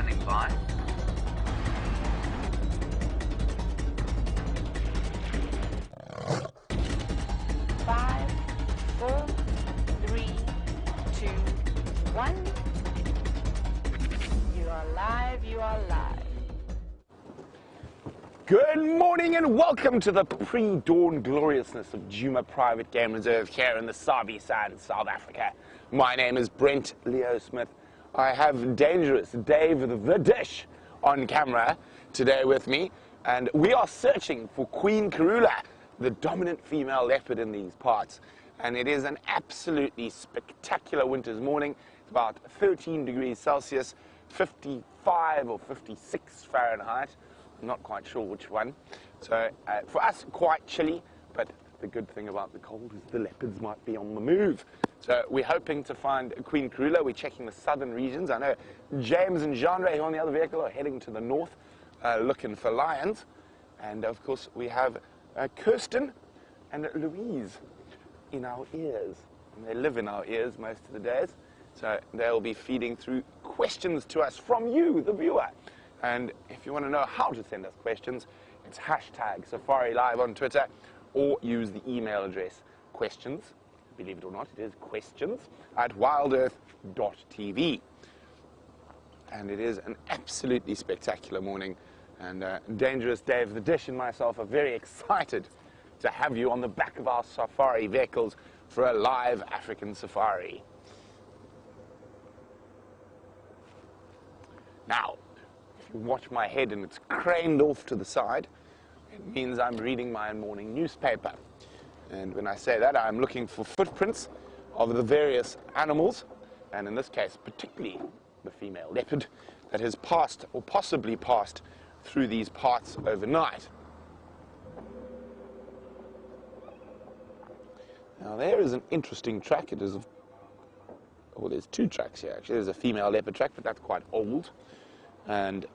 standing by. 5, 4, 3, 2, 1. You are live, you are live. Good morning and welcome to the pre-dawn gloriousness of Nkuhuma Private Game Reserve here in the Sabi side in South Africa. My name is Brent Leo Smith. I have Dangerous Dave the Dish on camera today with me, and we are searching for Queen Karula, the dominant female leopard in these parts. And it is an absolutely spectacular winter's morning. It's about 13 degrees Celsius, 55 or 56 Fahrenheit. I'm not quite sure which one. So for us, quite chilly, but the good thing about the cold is the leopards might be on the move. So we're hoping to find Queen Karula. We're checking the southern regions. I know James and Jean-Ray, who are on the other vehicle, are heading to the north looking for lions. And of course, we have Kirsten and Louise in our ears. And they live in our ears most of the days. So they'll be feeding through questions to us from you, the viewer. And if you want to know how to send us questions, it's hashtag Safari Live on Twitter, or use the email address questions, believe it or not, it is questions, at wildearth.tv. And it is an absolutely spectacular morning. And Dangerous Dave the Dish and myself are very excited to have you on the back of our safari vehicles for a live African safari. Now, if you watch my head and it's craned off to the side, it means I'm reading my morning newspaper. And when I say that, I'm looking for footprints of the various animals, and in this case, particularly the female leopard that has passed or possibly passed through these parts overnight. Now there is an interesting track. It is, well, there's two tracks here actually. There's a female leopard track, but that's quite old. And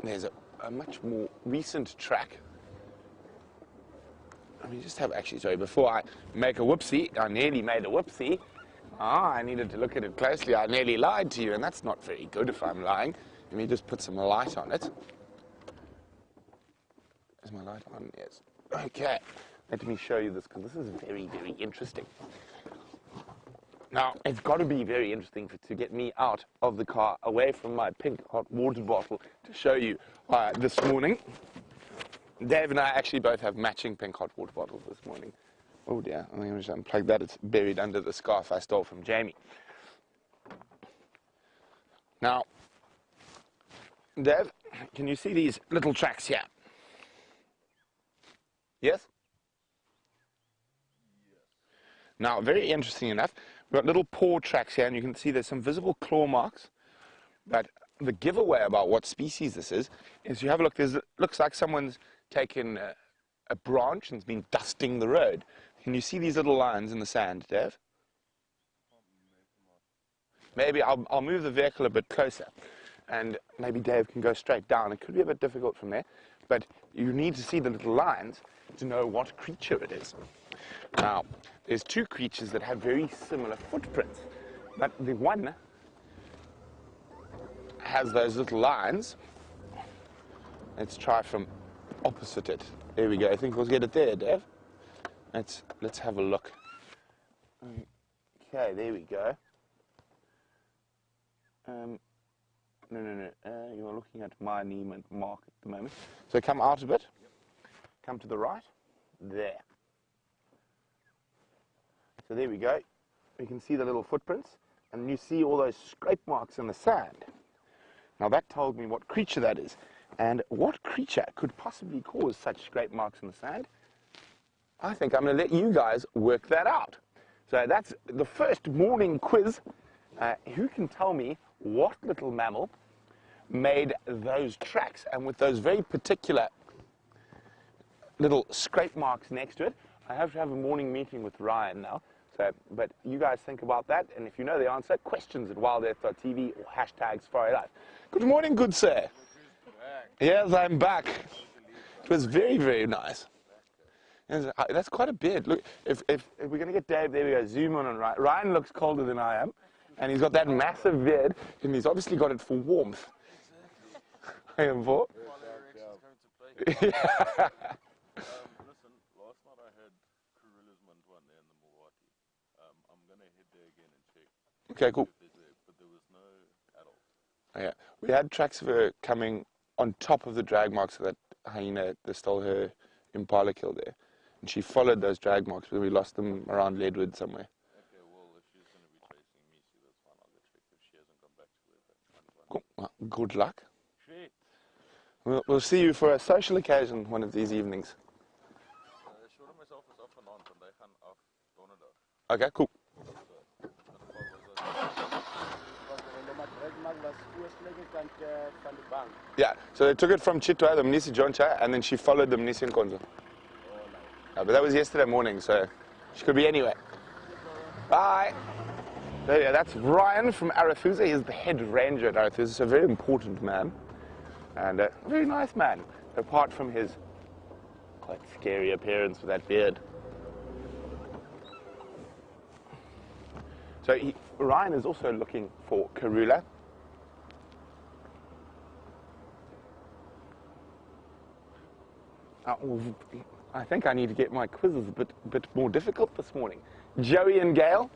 there's a much more recent track. Let me just have, actually, sorry, before I make a whoopsie, I nearly made a whoopsie. I needed to look at it closely. I nearly lied to you, and that's not very good if I'm lying. Let me just put some light on it. Is my light on? Yes. Okay. Let me show you this, because this is very, very interesting. Now, it's got to be very interesting to get me out of the car, away from my pink hot water bottle, to show you this morning. Dave and I actually both have matching pink hot water bottles this morning. Oh dear, I'm going to just unplug that. It's buried under the scarf I stole from Jamie. Now, Dave, can you see these little tracks here? Yes? Now, very interesting enough, we've got little paw tracks here, and you can see there's some visible claw marks. But the giveaway about what species this is you have a look, looks like someone's taken a branch and's been dusting the road. Can you see these little lines in the sand, Dave? Maybe I'll move the vehicle a bit closer, and maybe Dave can go straight down. It could be a bit difficult from there, but you need to see the little lines to know what creature it is. Now, there's two creatures that have very similar footprints, but the one has those little lines. Let's try from opposite it. There we go. I think we'll get it there, Dave. Let's have a look. Okay, there we go. No. You're looking at my name and mark at the moment. So come out a bit. Come to the right. There. So there we go. You can see the little footprints, and you see all those scrape marks in the sand. Now that told me what creature that is, and what creature could possibly cause such scrape marks in the sand. I think I'm going to let you guys work that out. So that's the first morning quiz. Who can tell me what little mammal made those tracks, and with those very particular little scrape marks next to it? I have to have a morning meeting with Ryan now. So, but you guys think about that, and if you know the answer, questions at wildearth.tv or hashtag Safari Live. Good morning, good sir. Yes, I'm back. It was very, very nice. That's quite a beard. Look, if we're going to get Dave, there we go, zoom on Ryan. Ryan looks colder than I am, and he's got that massive beard, and he's obviously got it for warmth. playing for? Listen, last night I had Kurilla's one there in the Milwaukee. I'm going to head there again and check. Okay, cool. But there was no adult. Yeah, we had tracks of her coming on top of the drag marks of that hyena that stole her impala kill there. And she followed those drag marks, but we lost them around Leadwood somewhere. Okay, well, if she's going to be chasing me, see, that's fine. I'll go check. If she hasn't come back to where that Cool. Well, good luck. Shit. We'll see you for a social occasion one of these evenings. Short of myself is off and on, and they gaan af donderdag. Okay, cool. Yeah, so they took it from Chitwa, the Mnisi Joncha, and then she followed the Mnisi Nkonzo. But that was yesterday morning, so she could be anywhere. Bye. So yeah, that's Ryan from Arathusa. He's the head ranger at Arathusa, so a very important man. And a very nice man, apart from his quite scary appearance with that beard. So Ryan is also looking for Karula. I think I need to get my quizzes a bit more difficult this morning. Joey and Gail,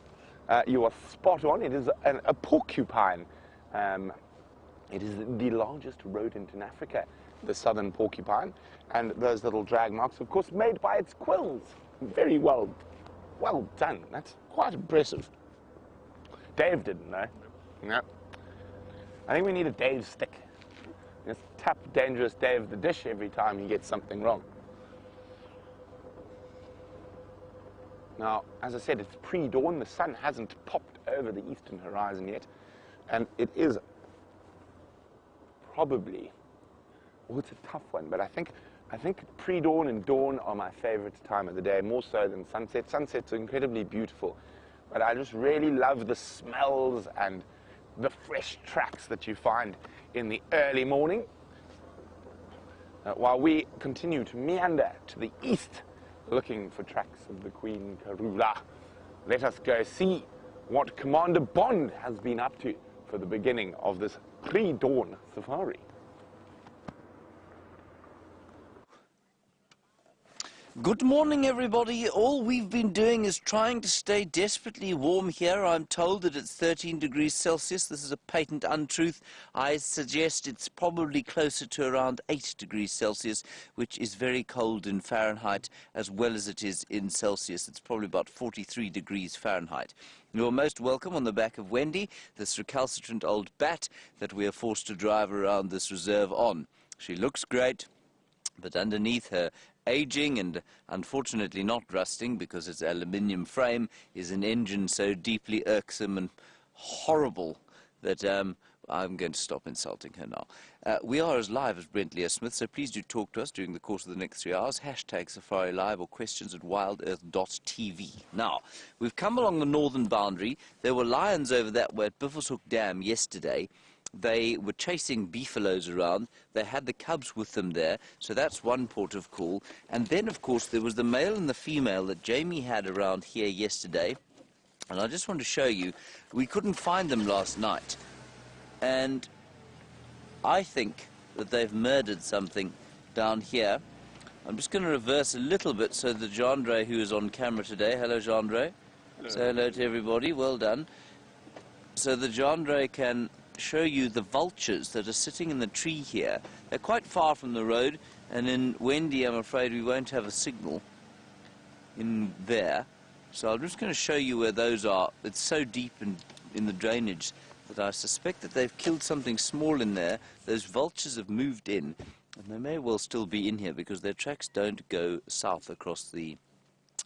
you are spot on. It is a porcupine. It is the largest rodent in Africa, the southern porcupine. And those little drag marks, of course, made by its quills. Very well done. That's quite impressive. Dave didn't know. No. I think we need a Dave stick. Just tap Dangerous Dave the dish every time he gets something wrong. Now, as I said, it's pre-dawn. The sun hasn't popped over the eastern horizon yet. And it is probably, it's a tough one, but I think pre-dawn and dawn are my favorite time of the day, more so than sunset. Sunsets are incredibly beautiful, but I just really love the smells and the fresh tracks that you find in the early morning. While we continue to meander to the east, looking for tracks of the Queen Karula, let us go see what Commander Bond has been up to for the beginning of this pre-dawn safari. Good morning, everybody. All we've been doing is trying to stay desperately warm here. I'm told that it's 13 degrees Celsius. This is a patent untruth. I suggest it's probably closer to around 8 degrees Celsius, which is very cold in Fahrenheit as well as it is in Celsius. It's probably about 43 degrees Fahrenheit. You're most welcome on the back of Wendy, this recalcitrant old bat that we are forced to drive around this reserve on. She looks great, but underneath her aging and unfortunately not rusting because its aluminium frame is an engine so deeply irksome and horrible that I'm going to stop insulting her now. We are as live as Brent Smith, so please do talk to us during the course of the next 3 hours. Hashtag Safari Live or questions at wildearth.tv. Now, we've come along the northern boundary. There were lions over that way at Buffelshoek Dam yesterday. They were chasing beefaloes around. They had the cubs with them there, so that's one port of call. And then, of course, there was the male and the female that Jamie had around here yesterday. And I just want to show you, we couldn't find them last night. And I think that they've murdered something down here. I'm just going to reverse a little bit so that Jandre, who is on camera today, hello Jandre, say hello to everybody, well done. So the Jandre can show you the vultures that are sitting in the tree here. They're quite far from the road, and in Wendy I'm afraid we won't have a signal in there. So I'm just going to show you where those are. It's so deep in the drainage that I suspect that they've killed something small in there. Those vultures have moved in, and they may well still be in here because their tracks don't go south across the,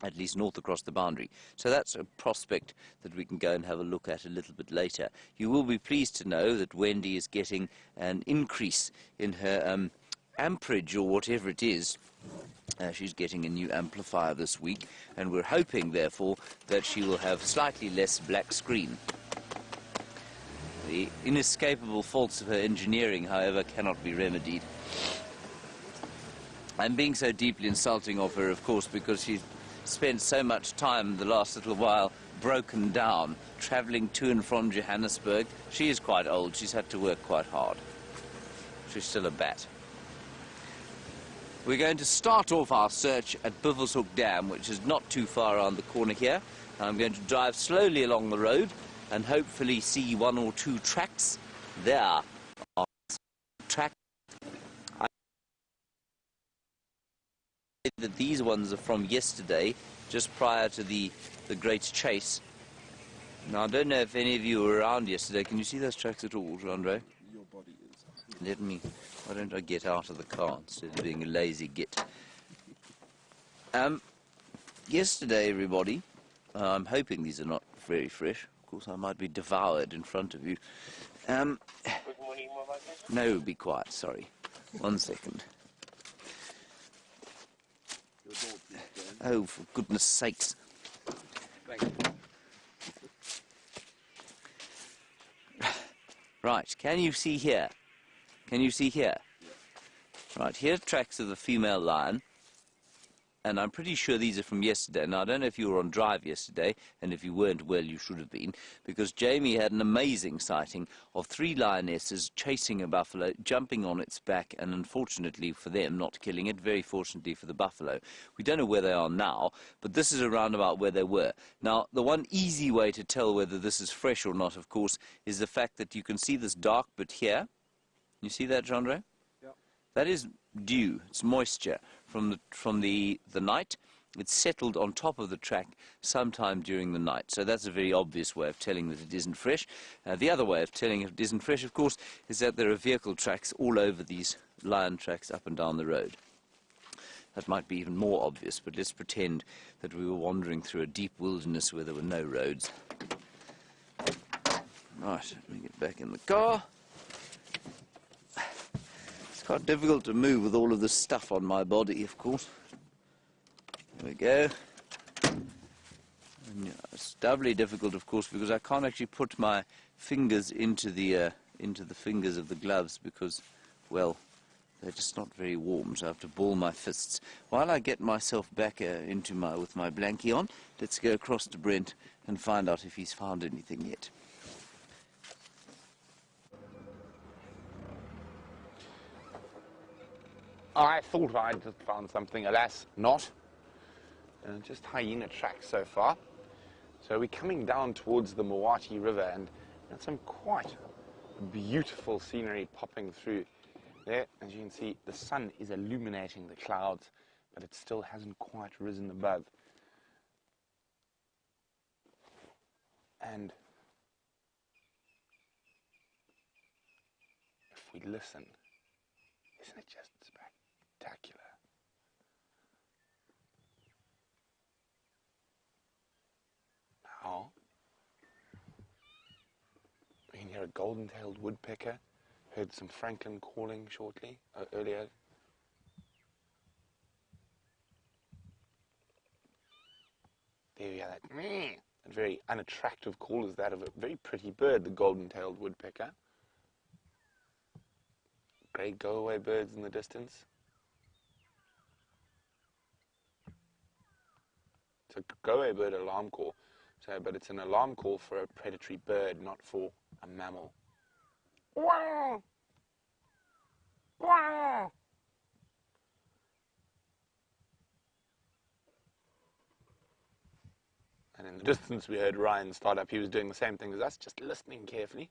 at least north across the boundary. So that's a prospect that we can go and have a look at a little bit later. You will be pleased to know that Wendy is getting an increase in her amperage or whatever it is. She's getting a new amplifier this week, and we're hoping, therefore, that she will have slightly less black screen. The inescapable faults of her engineering, however, cannot be remedied. I'm being so deeply insulting of her, of course, because she's spent so much time the last little while broken down, travelling to and from Johannesburg. She is quite old. She's had to work quite hard. catfish, still a bat. We're going to start off our search at Bivelshoek Dam, which is not too far around the corner here. I'm going to drive slowly along the road and hopefully see one or two tracks. There are tracks. I think that these ones are from yesterday, just prior to the great chase. Now, I don't know if any of you were around yesterday. Can you see those tracks at all, Andre? Your body is. Let me... Why don't I get out of the car instead of being a lazy git? Yesterday, everybody, I'm hoping these are not very fresh. Of course, I might be devoured in front of you. Good morning, No, be quiet, sorry. 1 second. Oh, for goodness sakes. Right, can you see here? Can you see here? Right, here are tracks of the female lion, and I'm pretty sure these are from yesterday. Now, I don't know if you were on drive yesterday, and if you weren't, well, you should have been, because Jamie had an amazing sighting of 3 lionesses chasing a buffalo, jumping on its back, and unfortunately for them, not killing it, very fortunately for the buffalo. We don't know where they are now, but this is around about where they were. Now, the one easy way to tell whether this is fresh or not, of course, is the fact that you can see this dark bit here. You see that, Andre? Yeah. That is dew. It's moisture from the night. It's settled on top of the track sometime during the night. So that's a very obvious way of telling that it isn't fresh. The other way of telling if it isn't fresh, of course, is that there are vehicle tracks all over these lion tracks up and down the road. That might be even more obvious, but let's pretend that we were wandering through a deep wilderness where there were no roads. Right, let me get back in the car. It's quite difficult to move with all of this stuff on my body, of course. There we go. And it's doubly difficult, of course, because I can't actually put my fingers into the fingers of the gloves because, well, they're just not very warm, so I have to ball my fists. While I get myself back with my blankie on, let's go across to Brent and find out if he's found anything yet. I thought I'd just found something, alas, not. Just hyena tracks so far. So we're coming down towards the Mwati River, and there's some quite beautiful scenery popping through there. As you can see, the sun is illuminating the clouds, but it still hasn't quite risen above. And if we listen, isn't it just spectacular? Now, we can hear a golden-tailed woodpecker. Heard some francolin calling earlier. There we go, that very unattractive call is that of a very pretty bird, the golden-tailed woodpecker. Grey go-away birds in the distance. It's a go-away bird alarm call, but it's an alarm call for a predatory bird, not for a mammal. Wow! Wow! And in the distance we heard Ryan start up. He was doing the same thing as us, just listening carefully.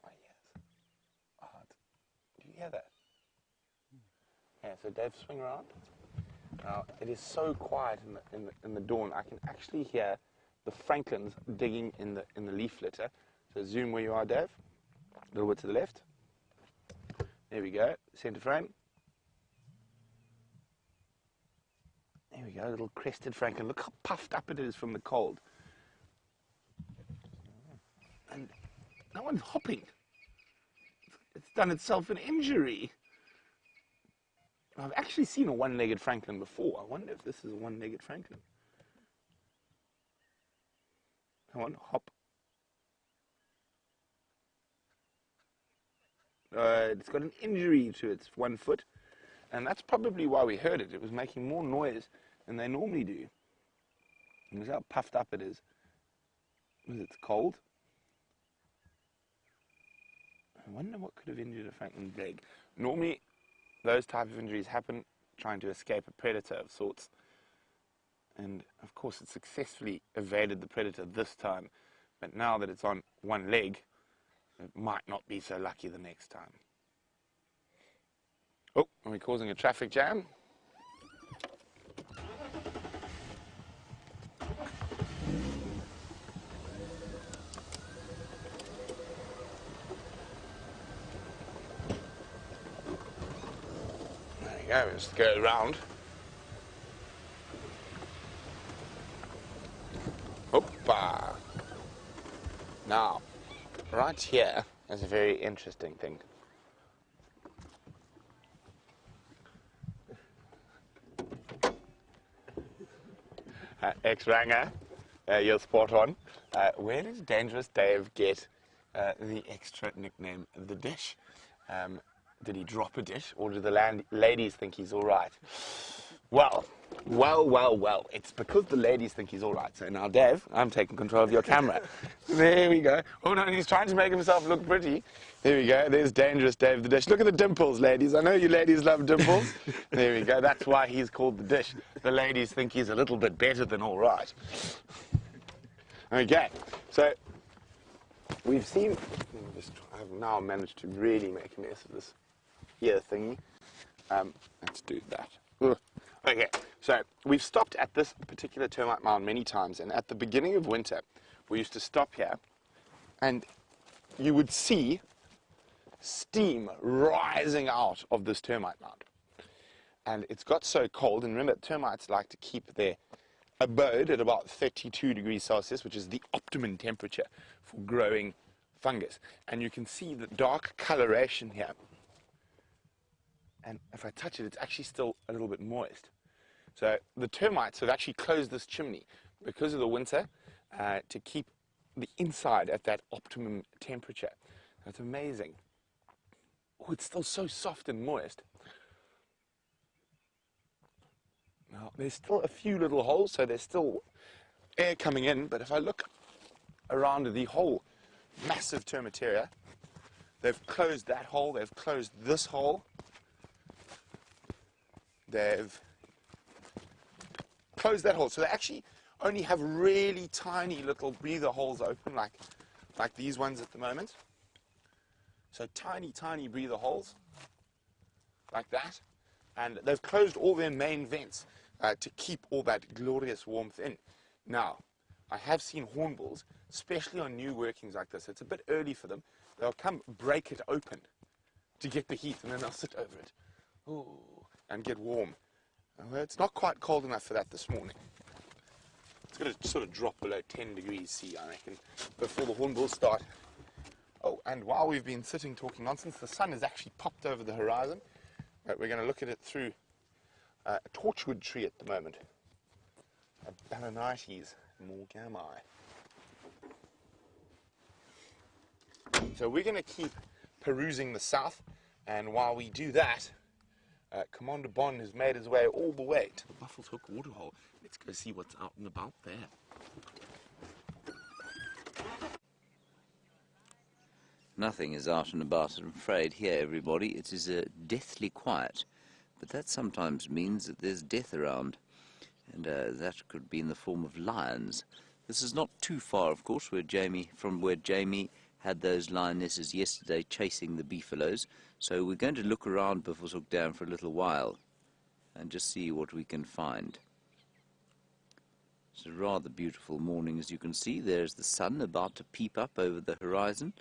Oh, yes. Oh, do you hear that? Yeah, so Dave, swing around. Now, it is so quiet in the dawn, I can actually hear the francolins digging in the leaf litter. So zoom where you are, Dave. A little bit to the left. There we go, center frame. There we go, a little crested francolin. Look how puffed up it is from the cold. And no one's hopping. It's done itself an injury. I've actually seen a one-legged francolin before. I wonder if this is a one-legged francolin. Come on, hop. It's got an injury to its one foot, and that's probably why we heard it. It was making more noise than they normally do. And see how puffed up it is. It's cold. I wonder what could have injured a franklin's leg. Normally, those type of injuries happen trying to escape a predator of sorts. And of course, it successfully evaded the predator this time. But now that it's on one leg, it might not be so lucky the next time. Oh, are we causing a traffic jam? There you go, just go around. Hoppa! Now, right here is a very interesting thing. Ex-Ranger, you're spot on. Where does Dangerous Dave get the extra nickname, The Dish? Did he drop a dish, or do the ladies think he's all right? Well, it's because the ladies think he's all right. So now, Dave, I'm taking control of your camera. There we go. Oh, no, he's trying to make himself look pretty. There we go. There's Dangerous Dave the Dish. Look at the dimples, ladies. I know you ladies love dimples. There we go. That's why he's called the Dish. The ladies think he's a little bit better than all right. Okay, so we've seen... I've now managed to really make a mess of this here thingy. Let's do that. Ugh. Okay, so we've stopped at this particular termite mound many times, and at the beginning of winter, we used to stop here, and you would see steam rising out of this termite mound. And it's got so cold, and remember, termites like to keep their abode at about 32 degrees Celsius, which is the optimum temperature for growing fungus. And you can see the dark coloration here. And if I touch it, it's actually still a little bit moist. So the termites have actually closed this chimney because of the winter to keep the inside at that optimum temperature. That's amazing. Oh, it's still so soft and moist. Now, there's still a few little holes, so there's still air coming in, but if I look around the whole massive termitaria, they've closed that hole, they've closed this hole, they've closed that hole. So they actually only have really tiny little breather holes open, like these ones at the moment. So tiny, tiny breather holes, like that. And they've closed all their main vents to keep all that glorious warmth in. Now, I have seen hornbills, especially on new workings like this. It's a bit early for them. They'll come break it open to get the heat, and then they'll sit over it. Ooh, and get warm. Well, it's not quite cold enough for that this morning. It's going to sort of drop below 10 degrees C, I reckon, before the hornbills start. Oh, and while we've been sitting talking nonsense, the sun has actually popped over the horizon. We're going to look at it through a torchwood tree at the moment. A Balanites morgami. So we're going to keep perusing the south, and while we do that, Commander Bond has made his way all the way to the Buffalo's Hook waterhole. Let's go see what's out and about there. Nothing is out and about, I'm afraid, here, everybody. It is deathly quiet, but that sometimes means that there's death around, and that could be in the form of lions. This is not too far, of course, from where Jamie had those lionesses yesterday chasing the beefaloes, so we're going to look around Buffalo's Hook Dam for a little while and just see what we can find. It's a rather beautiful morning, as you can see. There's the sun about to peep up over the horizon.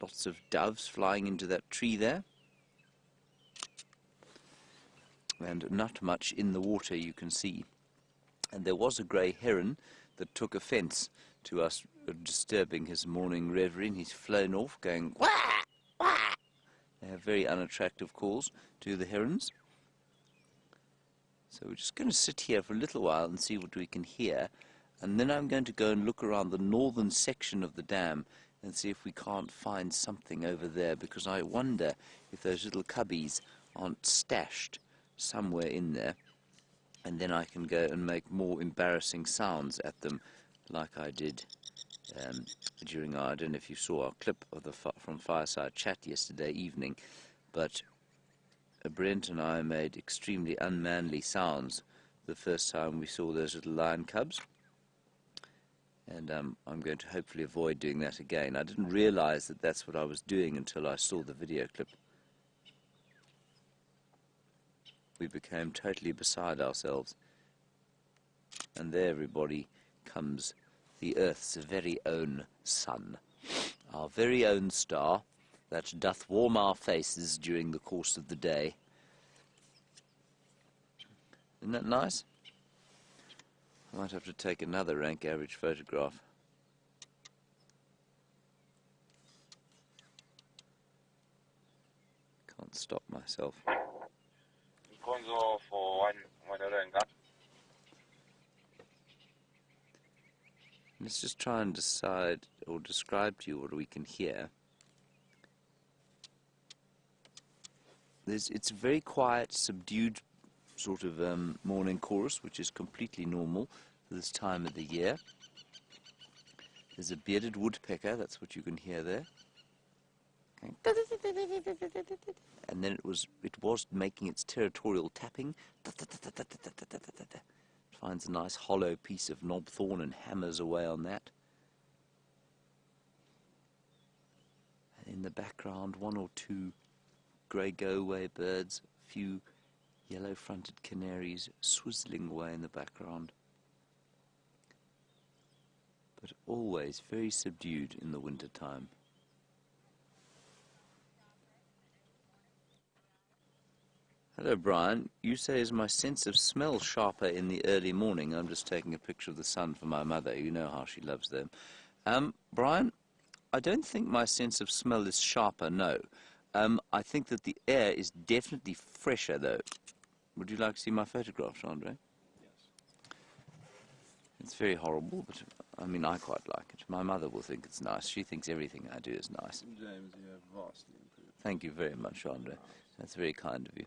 Lots of doves flying into that tree there. And not much in the water, you can see. And there was a grey heron that took offence to us disturbing his morning reverie, and he's flown off going, wah, wah. They have very unattractive calls to the herons. So we're just going to sit here for a little while and see what we can hear, and then I'm going to go and look around the northern section of the dam and see if we can't find something over there, because I wonder if those little cubbies aren't stashed somewhere in there. and then I can go and make more embarrassing sounds at them, like I did during our, I don't know if you saw our clip of the from Fireside Chat yesterday evening, but Brent and I made extremely unmanly sounds the first time we saw those little lion cubs, and I'm going to hopefully avoid doing that again. I didn't realize that that's what I was doing until I saw the video clip. We became totally beside ourselves. And there, everybody, comes the Earth's very own sun, our very own star that doth warm our faces during the course of the day. Isn't that nice? I might have to take another rank average photograph. Can't stop myself. For one other and Let's just try and decide or describe to you what we can hear. It's a very quiet, subdued sort of morning chorus, which is completely normal for this time of the year. There's a bearded woodpecker, that's what you can hear there. And then it was making its territorial tapping. It finds a nice hollow piece of knobthorn and hammers away on that. And in the background, one or two grey go-away birds, a few yellow-fronted canaries swizzling away in the background. But always very subdued in the winter time. Hello, Brian. You say, is my sense of smell sharper in the early morning? I'm just taking a picture of the sun for my mother. You know how she loves them. Brian, I don't think my sense of smell is sharper, no. I think that the air is definitely fresher, though. Would you like to see my photograph, Andre? Yes. It's very horrible, but, I mean, I quite like it. My mother will think it's nice. She thinks everything I do is nice. James, you have vastly improved. Thank you very much, Andre. That's very kind of you.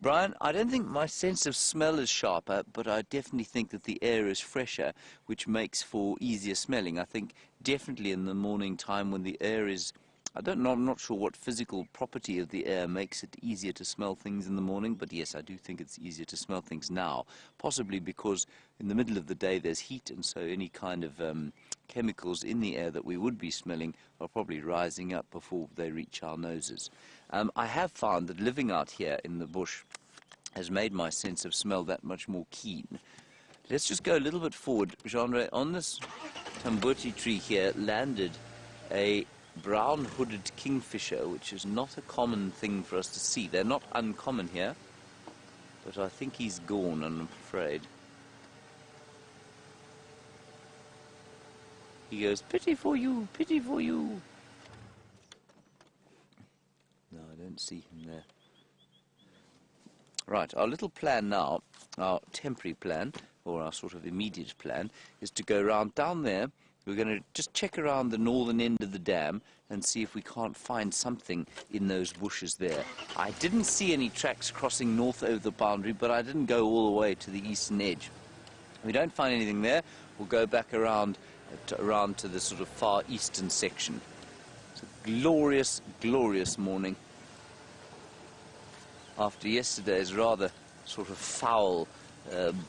Brian, I don't think my sense of smell is sharper, but I definitely think that the air is fresher, which makes for easier smelling. I think definitely in the morning time when the air is, I'm not sure what physical property of the air makes it easier to smell things in the morning, but yes, I do think it's easier to smell things now, possibly because in the middle of the day there's heat, and so any kind of chemicals in the air that we would be smelling are probably rising up before they reach our noses. I have found that living out here in the bush has made my sense of smell that much more keen. Let's just go a little bit forward. Genre, on this tambuti tree here landed a brown-hooded kingfisher, which is not a common thing for us to see. They're not uncommon here, but I think he's gone, I'm afraid. He goes, pity for you, pity for you. No, I don't see him there. Right, our little plan now, our temporary plan, or our sort of immediate plan, is to go around down there. We're going to just check around the northern end of the dam and see if we can't find something in those bushes there. I didn't see any tracks crossing north over the boundary, but I didn't go all the way to the eastern edge. If we don't find anything there, we'll go back around to the sort of far eastern section. It's a glorious, glorious morning. After yesterday's rather sort of foul,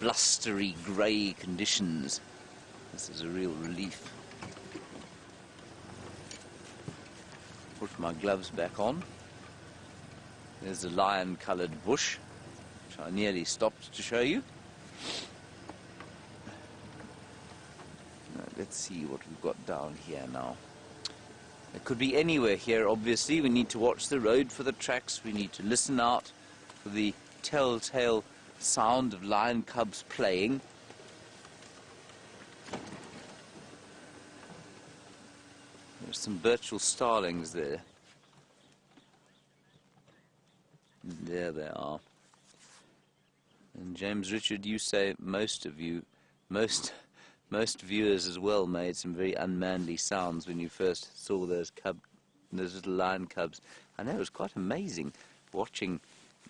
blustery, grey conditions, this is a real relief. Put my gloves back on. There's a lion-coloured bush, which I nearly stopped to show you. Now, let's see what we've got down here now. It could be anywhere here, obviously. We need to watch the road for the tracks. We need to listen out for the telltale sound of lion cubs playing. There's some Birchall starlings there. There they are. And James Richard, you say most viewers as well made some very unmanly sounds when you first saw those little lion cubs. I know, it was quite amazing watching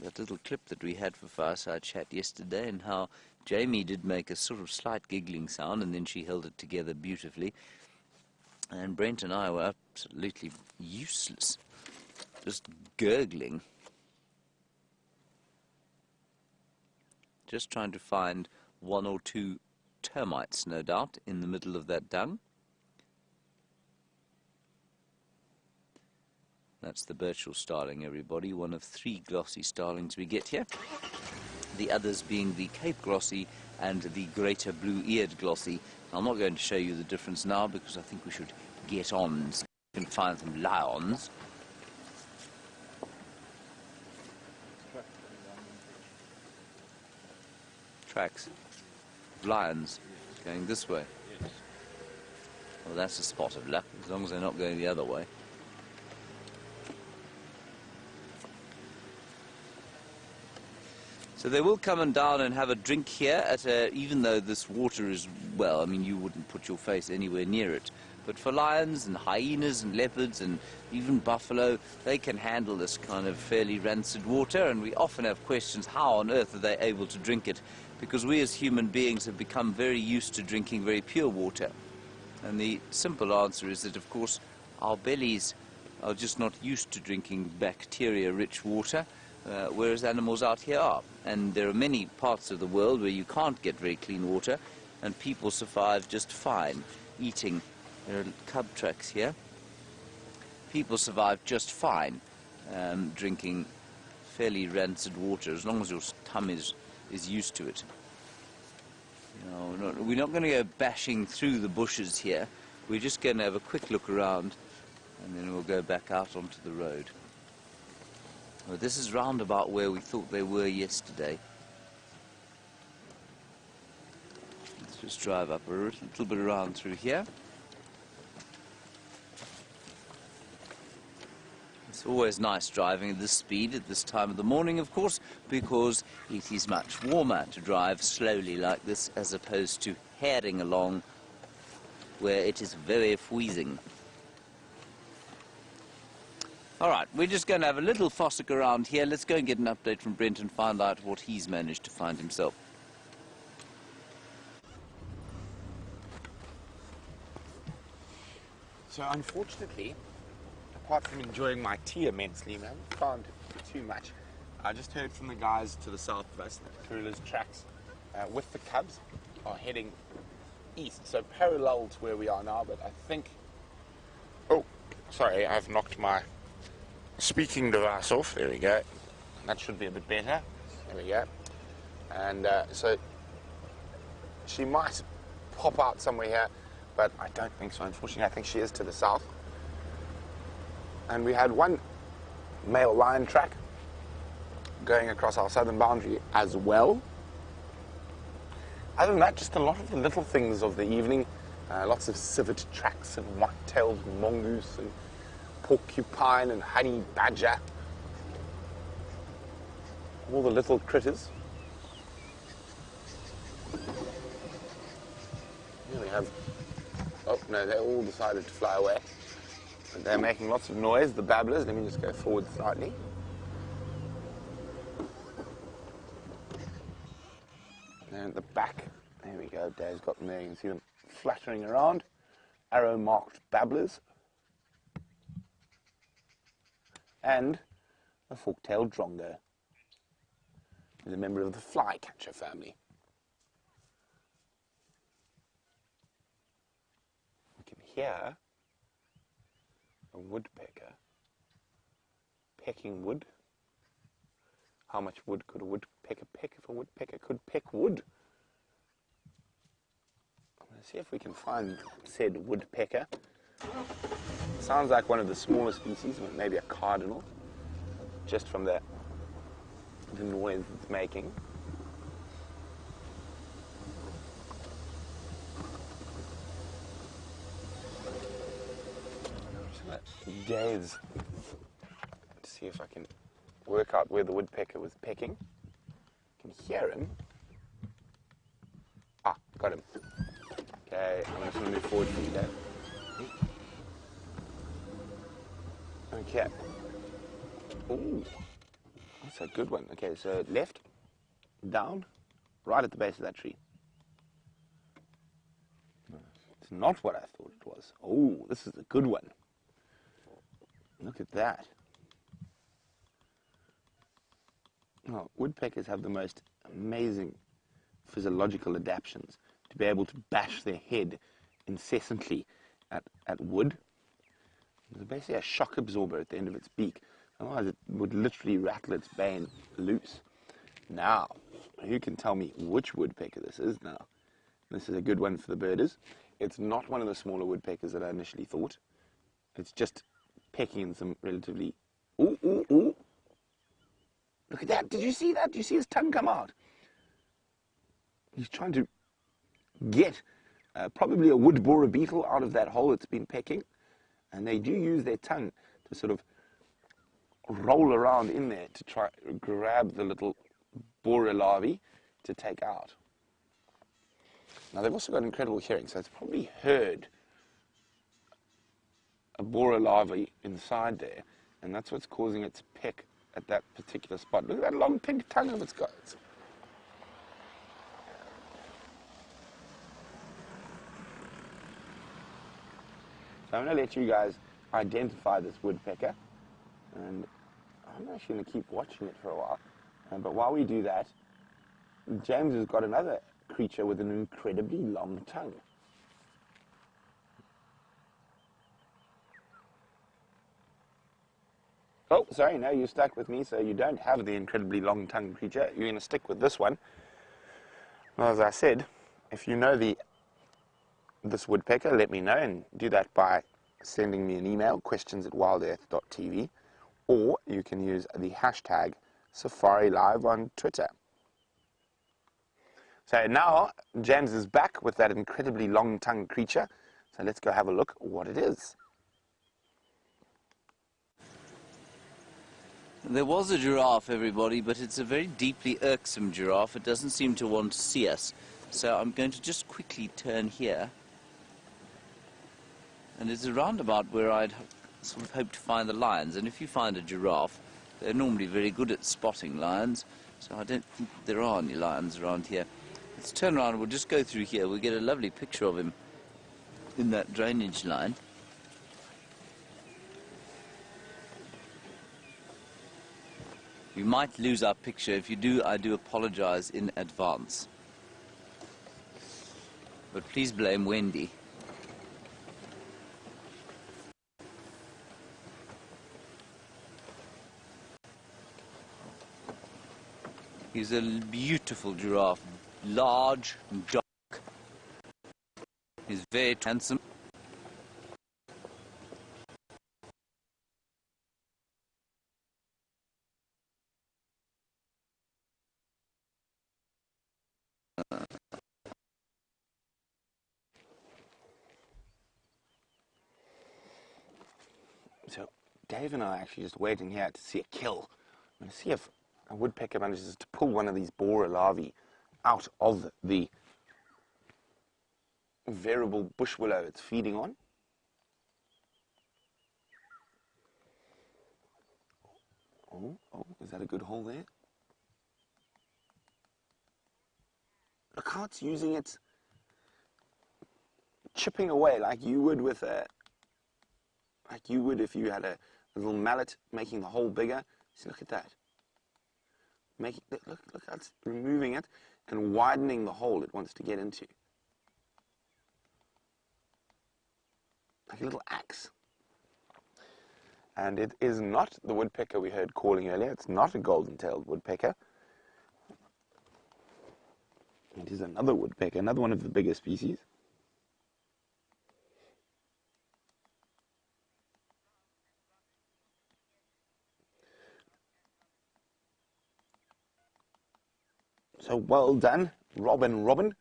that little clip that we had for Fireside Chat yesterday, and how Jamie did make a sort of slight giggling sound, and then she held it together beautifully. And Brent and I were absolutely useless, just gurgling, just trying to find one or two termites, no doubt, in the middle of that dung. That's the Birchall starling, everybody, one of 3 glossy starlings we get here. The others being the Cape glossy and the greater blue-eared glossy. I'm not going to show you the difference now because I think we should get on so we can find some lions. Tracks. Lions going this way. Well, that's a spot of luck, as long as they're not going the other way. So they will come and down and have a drink here, even though this water is, well, I mean, you wouldn't put your face anywhere near it. But for lions and hyenas and leopards and even buffalo, they can handle this kind of fairly rancid water, and we often have questions, how on earth are they able to drink it? Because we as human beings have become very used to drinking very pure water. And the simple answer is that, of course, our bellies are just not used to drinking bacteria-rich water, whereas animals out here are. And there are many parts of the world where you can't get very clean water, and people survive just fine eating. There are cub tracks here. People survive just fine drinking fairly rancid water, as long as your tummy is used to it. You know, we're not going to go bashing through the bushes here. We're just going to have a quick look around, and then we'll go back out onto the road. Well, this is round about where we thought they were yesterday. Let's just drive up a little bit around through here. It's always nice driving at this speed at this time of the morning, of course, because it is much warmer to drive slowly like this as opposed to herring along where it is very freezing. All right, we're just going to have a little fossick around here. Let's go and get an update from Brent and find out what he's managed to find himself. So unfortunately, apart from enjoying my tea immensely, man, can't do too much. I just heard from the guys to the south of us that Kurila's tracks with the cubs are heading east, so parallel to where we are now, but I think... Oh, sorry, I've knocked my speaking device off. There we go. That should be a bit better. There we go. And so she might pop out somewhere here, but I don't think so, unfortunately. I think she is to the south. And we had one male lion track going across our southern boundary as well. Other than that, just a lot of the little things of the evening. Lots of civet tracks and white-tailed mongoose and porcupine and honey badger. All the little critters. Here we have... Oh, no, they all decided to fly away. But they're making lots of noise, the babblers. Let me just go forward slightly. And at the back, there we go. Dave's got them there. You can see them fluttering around. Arrow-marked babblers. And a fork-tailed drongo. He's a member of the flycatcher family. You can hear a woodpecker pecking wood. How much wood could a woodpecker peck if a woodpecker could peck wood? I'm going to see if we can find said woodpecker. Sounds like one of the smaller species, maybe a cardinal, just from the noise it's making. I'm just going to gaze to see if I can work out where the woodpecker was pecking. I can hear him. Ah, got him. Okay, I'm just going to move forward for you, Dave. Okay. Ooh, That's a good one. Okay, so left, down, right at the base of that tree. It's not what I thought it was. Oh, this is a good one. Look at that. Oh, woodpeckers have the most amazing physiological adaptations to be able to bash their head incessantly at wood. There's basically a shock absorber at the end of its beak. Otherwise, it would literally rattle its bane loose. Now, who can tell me which woodpecker this is now? This is a good one for the birders. It's not one of the smaller woodpeckers that I initially thought. It's just pecking in some relatively... Ooh, ooh, ooh. Look at that. Did you see that? Did you see his tongue come out? He's trying to get probably a wood borer beetle out of that hole it's been pecking. And they do use their tongue to sort of roll around in there to try grab the little borer larvae to take out. Now they've also got incredible hearing, so it's probably heard a borer larvae inside there, and that's what's causing it to peck at that particular spot. Look at that long pink tongue of its got. So I'm going to let you guys identify this woodpecker, and I'm actually going to keep watching it for a while. But while we do that, James has got another creature with an incredibly long tongue. Oh, sorry, no, you stuck with me, so you don't have the incredibly long-tongued creature. You're going to stick with this one. Well, as I said, if you know this woodpecker, let me know, and do that by sending me an email, questions@wildearth.tv, or you can use the hashtag #SafariLive on Twitter. So now, James is back with that incredibly long-tongued creature, so let's go have a look what it is. There was a giraffe, everybody, but it's a very deeply irksome giraffe. It doesn't seem to want to see us. So I'm going to just quickly turn here. And it's a roundabout where I'd sort of hope to find the lions. And if you find a giraffe, they're normally very good at spotting lions. So I don't think there are any lions around here. Let's turn around. We'll just go through here. We'll get a lovely picture of him in that drainage line. We might lose our picture. If you do, I do apologize in advance. But please blame Wendy. He's a beautiful giraffe, large and dark. He's very handsome. So Dave and I are actually just waiting here to see a kill. I'm going to see if a woodpecker manages to pull one of these borer larvae out of the variable bush willow it's feeding on. Oh, is that a good hole there? Look how it's using it, chipping away like you would with if you had a little mallet, making the hole bigger. See, look at that. Look how it's removing it and widening the hole it wants to get into. Like a little axe. And it is not the woodpecker we heard calling earlier. It's not a golden-tailed woodpecker. It is another woodpecker, another one of the bigger species. So well done, Robin.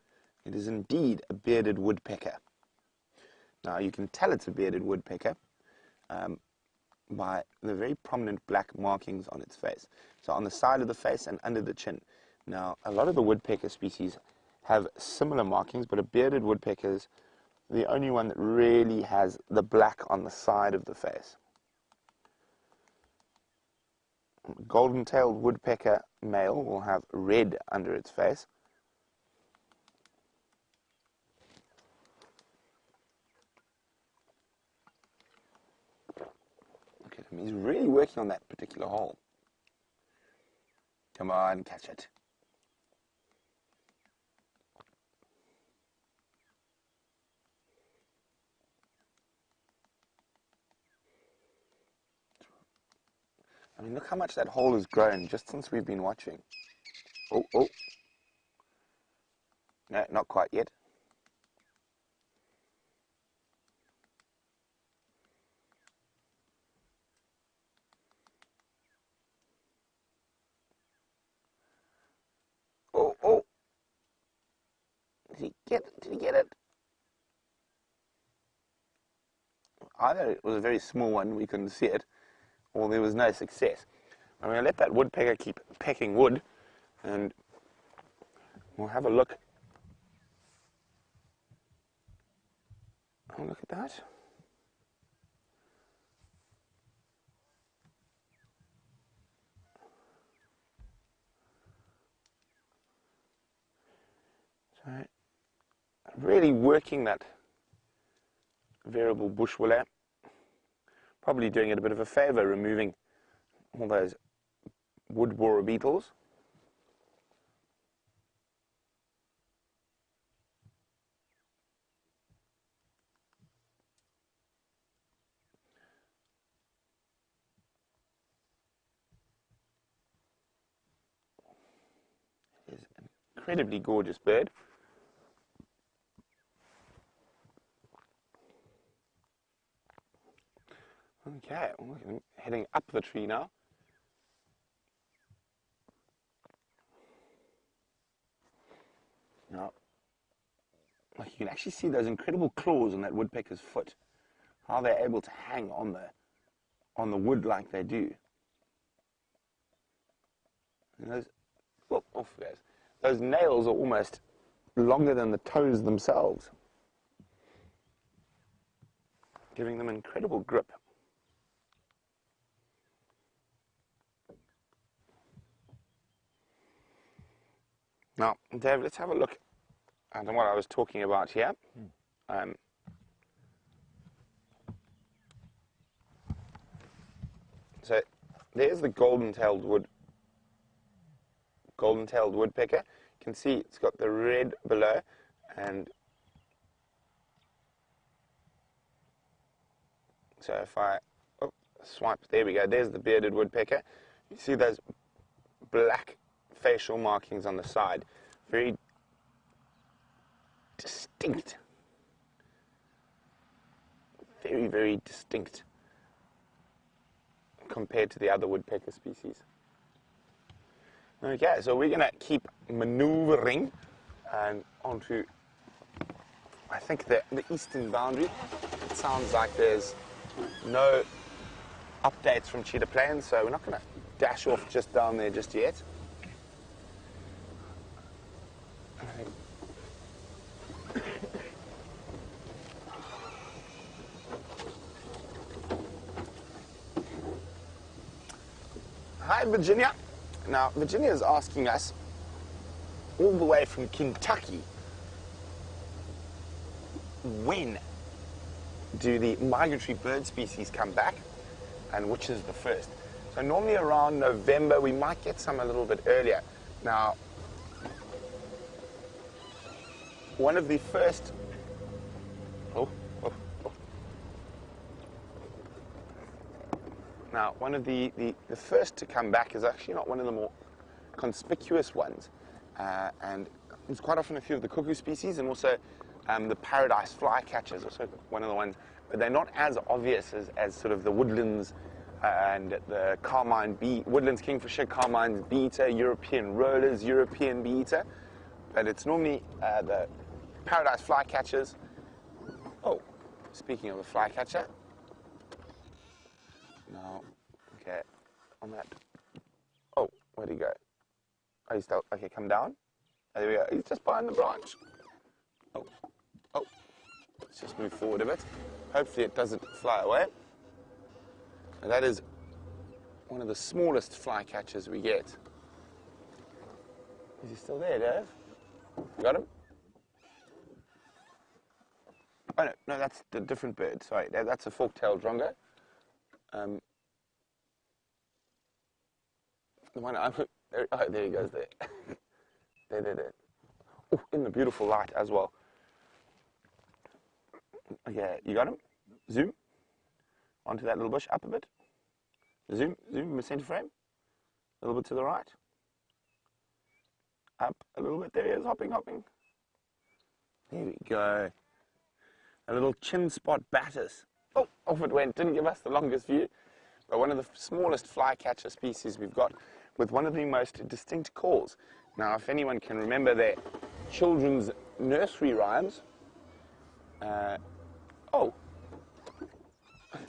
It is indeed a bearded woodpecker. Now you can tell it's a bearded woodpecker by the very prominent black markings on its face. So on the side of the face and under the chin. Now a lot of the woodpecker species have similar markings, but a bearded woodpecker is the only one that really has the black on the side of the face. Golden-tailed woodpecker male will have red under its face. Look at him, he's really working on that particular hole. Come on, catch it. I mean, look how much that hole has grown just since we've been watching. Oh, oh. No, not quite yet. Oh, oh. Did he get it? Did he get it? Either it was a very small one, we couldn't see it, or there was no success. I'm going to let that woodpecker keep pecking wood, and we'll have a look. Oh, look at that. So, really working that variable bush willow. Probably doing it a bit of a favor, removing all those wood borer beetles. It is an incredibly gorgeous bird. Okay, well, look, heading up the tree now. Now, like you can actually see those incredible claws on that woodpecker's foot. How they're able to hang on the wood like they do. And those, oh, off it goes. Those nails are almost longer than the toes themselves, giving them incredible grip. Now, Dave, let's have a look at what I was talking about here. So there's the golden-tailed woodpecker. You can see it's got the red below, and so if I swipe, there we go, there's the bearded woodpecker. You see those black facial markings on the side, very distinct, very, very distinct compared to the other woodpecker species. Okay, so we're going to keep maneuvering and onto, I think, the eastern boundary. It sounds like there's no updates from Cheetah Plains, so we're not going to dash off just down there just yet. Hi, Virginia. Now, Virginia is asking us, all the way from Kentucky, when do the migratory bird species come back, and which is the first? So normally around November, we might get some a little bit earlier. Now, one of the first, Now, one of the first to come back is actually not one of the more conspicuous ones, and it's quite often a few of the cuckoo species, and also the paradise flycatchers, also one of the ones, but they're not as obvious as sort of the woodlands and the woodlands kingfisher, carmine's bee-eater, European rollers, European bee-eater, but it's normally the paradise flycatchers. Oh, speaking of a flycatcher. Now, okay, on that. Oh, where'd he go? Oh, he's still, okay, come down. Oh, there we go. He's just behind the branch. Oh, let's just move forward a bit. Hopefully it doesn't fly away. And that is one of the smallest flycatchers we get. Is he still there, Dave? You got him? Oh, no, that's a different bird. Sorry, that's a fork-tailed drongo. The one oh, there he goes there. there. Oh, in the beautiful light as well. Okay, you got him? Zoom. Onto that little bush, up a bit. Zoom, in the center frame. A little bit to the right. Up a little bit, there he is, hopping. There we go. A little chin spot batis. Oh, off it went, didn't give us the longest view. But one of the smallest flycatcher species we've got, with one of the most distinct calls. Now, if anyone can remember their children's nursery rhymes, it's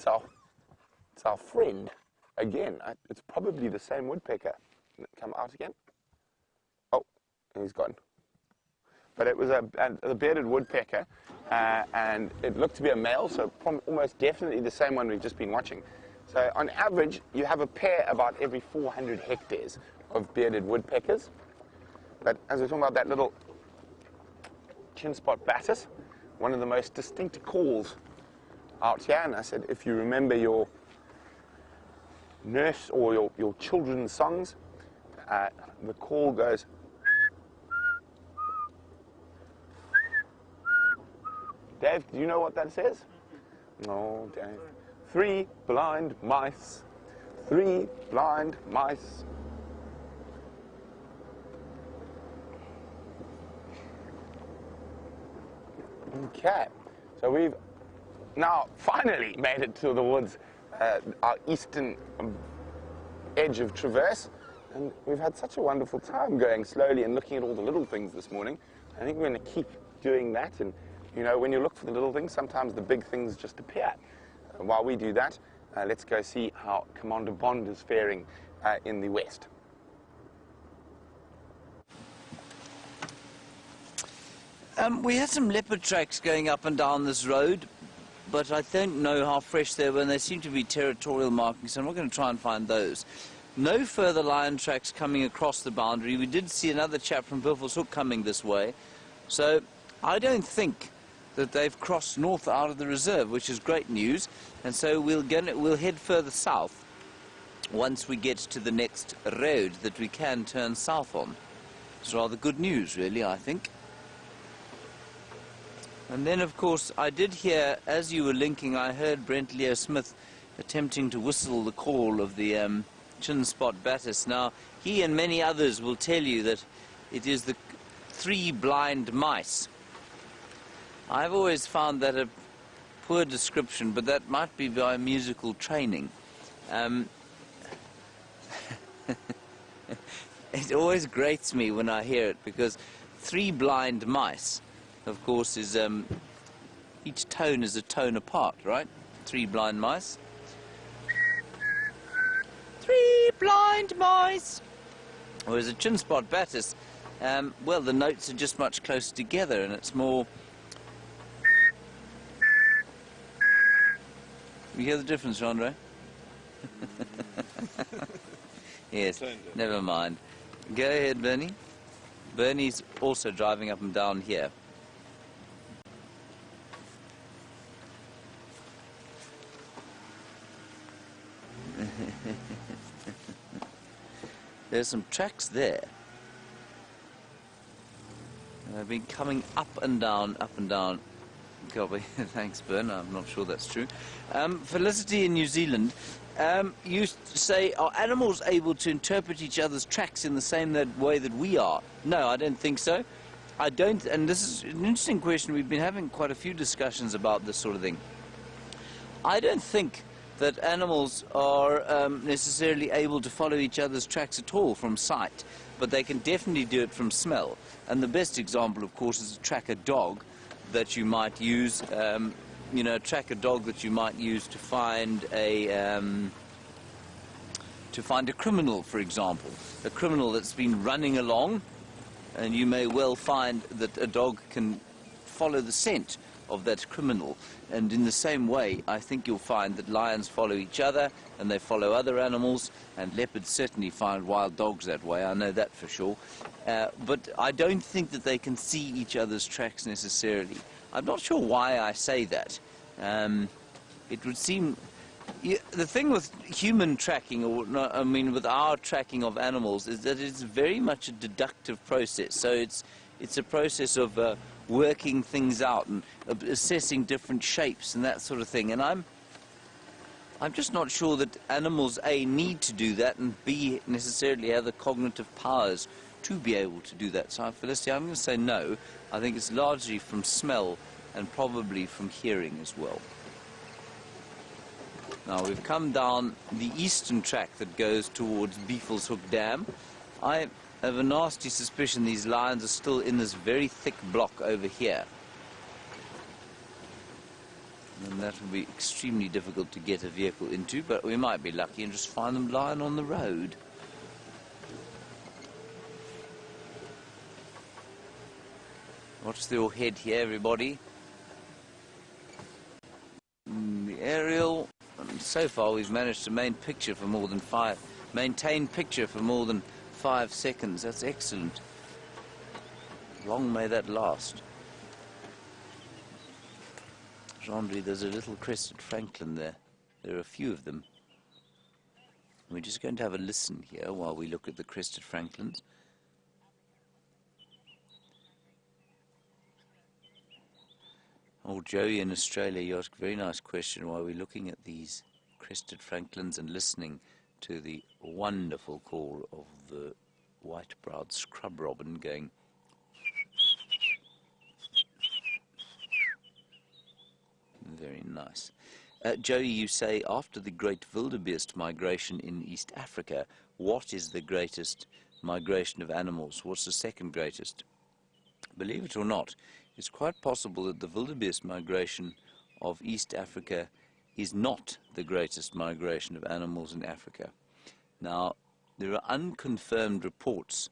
our friend again. It's probably the same woodpecker. Come out again. Oh, he's gone. But it was a bearded woodpecker, and it looked to be a male, so almost definitely the same one we've just been watching. So on average, you have a pair about every 400 hectares of bearded woodpeckers. But as we're talking about that little chin spot batis, one of the most distinct calls out here, and I said, if you remember your nurse or your children's songs, the call goes. Dave, do you know what that says? No, Dave. 3 blind mice. 3 blind mice. Okay, so we've now finally made it to the woods, our eastern edge of traverse, and we've had such a wonderful time going slowly and looking at all the little things this morning. I think we're going to keep doing that, and you know, when you look for the little things, sometimes the big things just appear. While we do that, let's go see how Commander Bond is faring in the west. We had some leopard tracks going up and down this road, but I don't know how fresh they were, and they seem to be territorial markings, so I'm not going to try and find those. No further lion tracks coming across the boundary. We did see another chap from Buffalo's Hook coming this way, so I don't think that they've crossed north out of the reserve, which is great news, and so we'll head further south once we get to the next road that we can turn south on. It's rather good news, really, I think. And then, of course, I did hear, as you were linking, I heard Brent Leo Smith attempting to whistle the call of the chin spot batis. Now, he and many others will tell you that it is the 3 blind mice. I've always found that a poor description, but that might be by musical training. It always grates me when I hear it, because 3 blind mice, of course, is each tone is a tone apart, right? 3 blind mice. 3 blind mice. Whereas a chin spot batis, well, the notes are just much closer together, and it's more. You hear the difference, Andre? Yes, never mind. Go ahead, Bernie. Bernie's also driving up and down here. There's some tracks there. They've been coming up and down, up and down. Copy. Thanks, Bern. I'm not sure that's true. Felicity in New Zealand, you say, are animals able to interpret each other's tracks in the same way that we are? No, I don't think so. I don't, and this is an interesting question. We've been having quite a few discussions about this sort of thing. I don't think that animals are necessarily able to follow each other's tracks at all from sight, but they can definitely do it from smell. And the best example, of course, is to track a dog that you might use, track a dog that you might use to find a criminal, for example. A criminal that's been running along, and you may well find that a dog can follow the scent of that criminal. And in the same way, I think you'll find that lions follow each other and they follow other animals, and leopards certainly find wild dogs that way, I know that for sure. But I don't think that they can see each other's tracks necessarily. I'm not sure why I say that. It would seem... the thing with human tracking, or no, I mean with our tracking of animals, is that it's very much a deductive process. So it's a process of working things out and assessing different shapes and that sort of thing. And I'm just not sure that animals, A, need to do that, and B, necessarily have the cognitive powers to be able to do that. So, Felicity, I'm going to say no. I think it's largely from smell and probably from hearing as well. Now, we've come down the eastern track that goes towards Beefleshoek Dam. I have a nasty suspicion these lions are still in this very thick block over here. And that will be extremely difficult to get a vehicle into, but we might be lucky and just find them lying on the road. Watch your head here, everybody. The aerial. And so far we've managed to maintain picture for more than 5 seconds. That's excellent. Long may that last. Jean-Marie, there's a little crested francolin there. There are a few of them. We're just going to have a listen here while we look at the crested francolins. Oh, Joey in Australia, you ask a very nice question while we're looking at these crested francolins and listening to the wonderful call of the white-browed scrub robin going. Very nice. Joey, you say, after the great wildebeest migration in East Africa, what is the greatest migration of animals? What's the second greatest? Believe it or not, it's quite possible that the wildebeest migration of East Africa is not the greatest migration of animals in Africa. Now, there are unconfirmed reports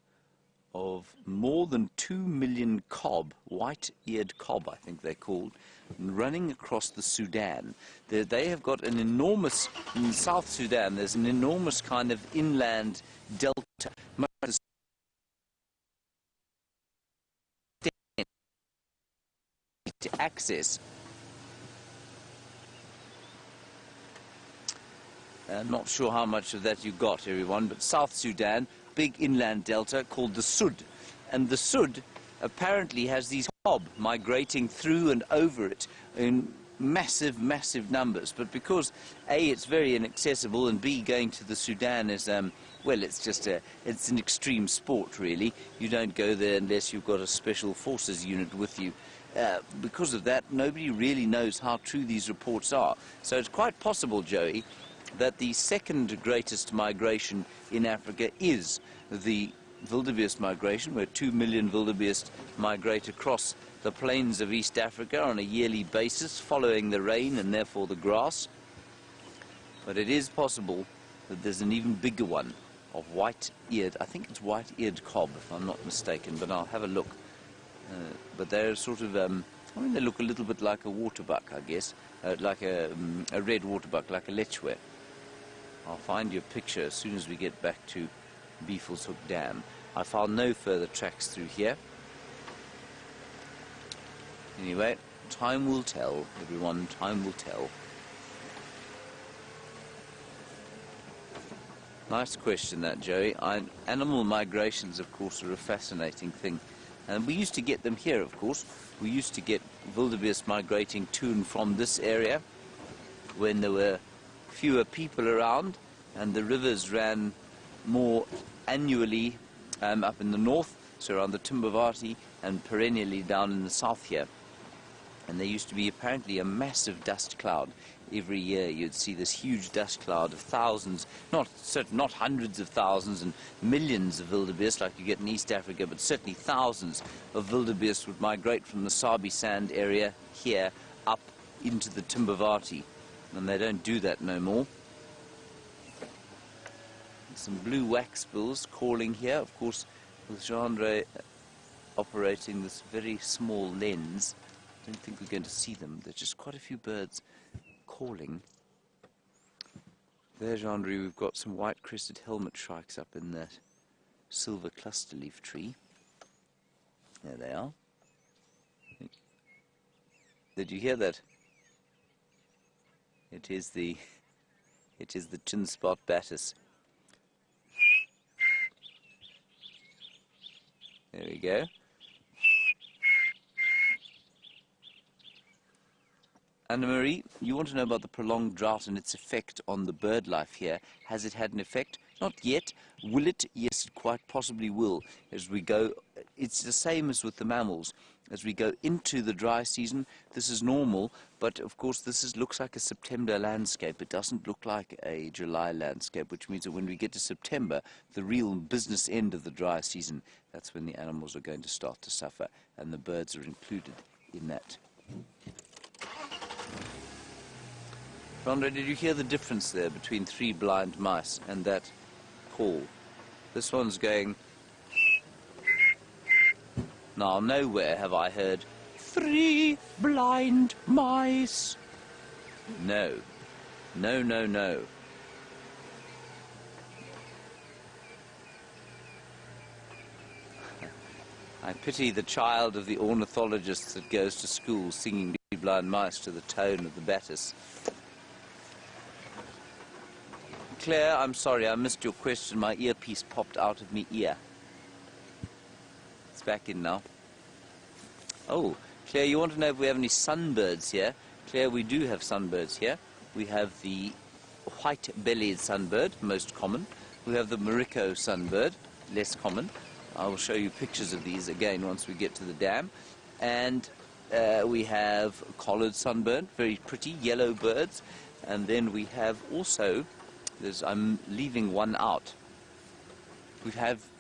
of more than 2 million cob, white-eared cob I think they're called, running across the Sudan. They have got an enormous, in South Sudan, there's an enormous kind of inland delta, to access. I'm not sure how much of that you got, everyone, but South Sudan, big inland delta called the Sud. And the Sud apparently has these cob migrating through and over it in massive, massive numbers. But because, A, it's very inaccessible, and B, going to the Sudan is, well, it's an extreme sport, really. You don't go there unless you've got a special forces unit with you. Because of that, nobody really knows how true these reports are. So it's quite possible, Joey, that the second greatest migration in Africa is the wildebeest migration, where 2 million wildebeest migrate across the plains of East Africa on a yearly basis, following the rain and therefore the grass. But it is possible that there's an even bigger one of white-eared, I think it's white-eared cob, if I'm not mistaken, but I'll have a look. But they're sort of, I mean, they look a little bit like a waterbuck, I guess, like a red waterbuck, like a lechwe. I'll find you a picture as soon as we get back to Beefleshoek Dam. I found no further tracks through here. Anyway, time will tell, everyone, time will tell. Nice question, that, Joey. Animal migrations, of course, are a fascinating thing. And we used to get them here, of course. We used to get wildebeest migrating to and from this area when there were fewer people around and the rivers ran more annually up in the north, so around the Timbavati, and perennially down in the south here. And there used to be apparently a massive dust cloud. Every year you'd see this huge dust cloud of thousands, not hundreds of thousands and millions of wildebeest like you get in East Africa, but certainly thousands of wildebeest would migrate from the Sabi Sand area here up into the Timbavati. And they don't do that no more. Some blue waxbills calling here, of course, with Jean-Ray operating this very small lens. I don't think we're going to see them. There's just quite a few birds calling. There, Jean-Marie, we've got some white-crested helmet shrikes up in that silver cluster leaf tree. There they are. Did you hear that? It is the chin-spot batis. There we go. Anna-Marie, you want to know about the prolonged drought and its effect on the bird life here. Has it had an effect? Not yet. Will it? Yes, it quite possibly will. As we go, it's the same as with the mammals. As we go into the dry season, this is normal, but of course this looks like a September landscape. It doesn't look like a July landscape, which means that when we get to September, the real business end of the dry season, that's when the animals are going to start to suffer, and the birds are included in that. Rondre, did you hear the difference there between 3 blind mice and that call? This one's going... Now, nowhere have I heard 3 blind mice. No. No, no, no. I pity the child of the ornithologist that goes to school singing 3 blind mice to the tone of the batis. Claire, I'm sorry, I missed your question. My earpiece popped out of my ear. It's back in now. Oh, Claire, you want to know if we have any sunbirds here? Claire, we do have sunbirds here. We have the white-bellied sunbird, most common. We have the Morocco sunbird, less common. I will show you pictures of these again once we get to the dam. And we have collared sunbird, very pretty, yellow birds. And then we have also... I'm leaving one out.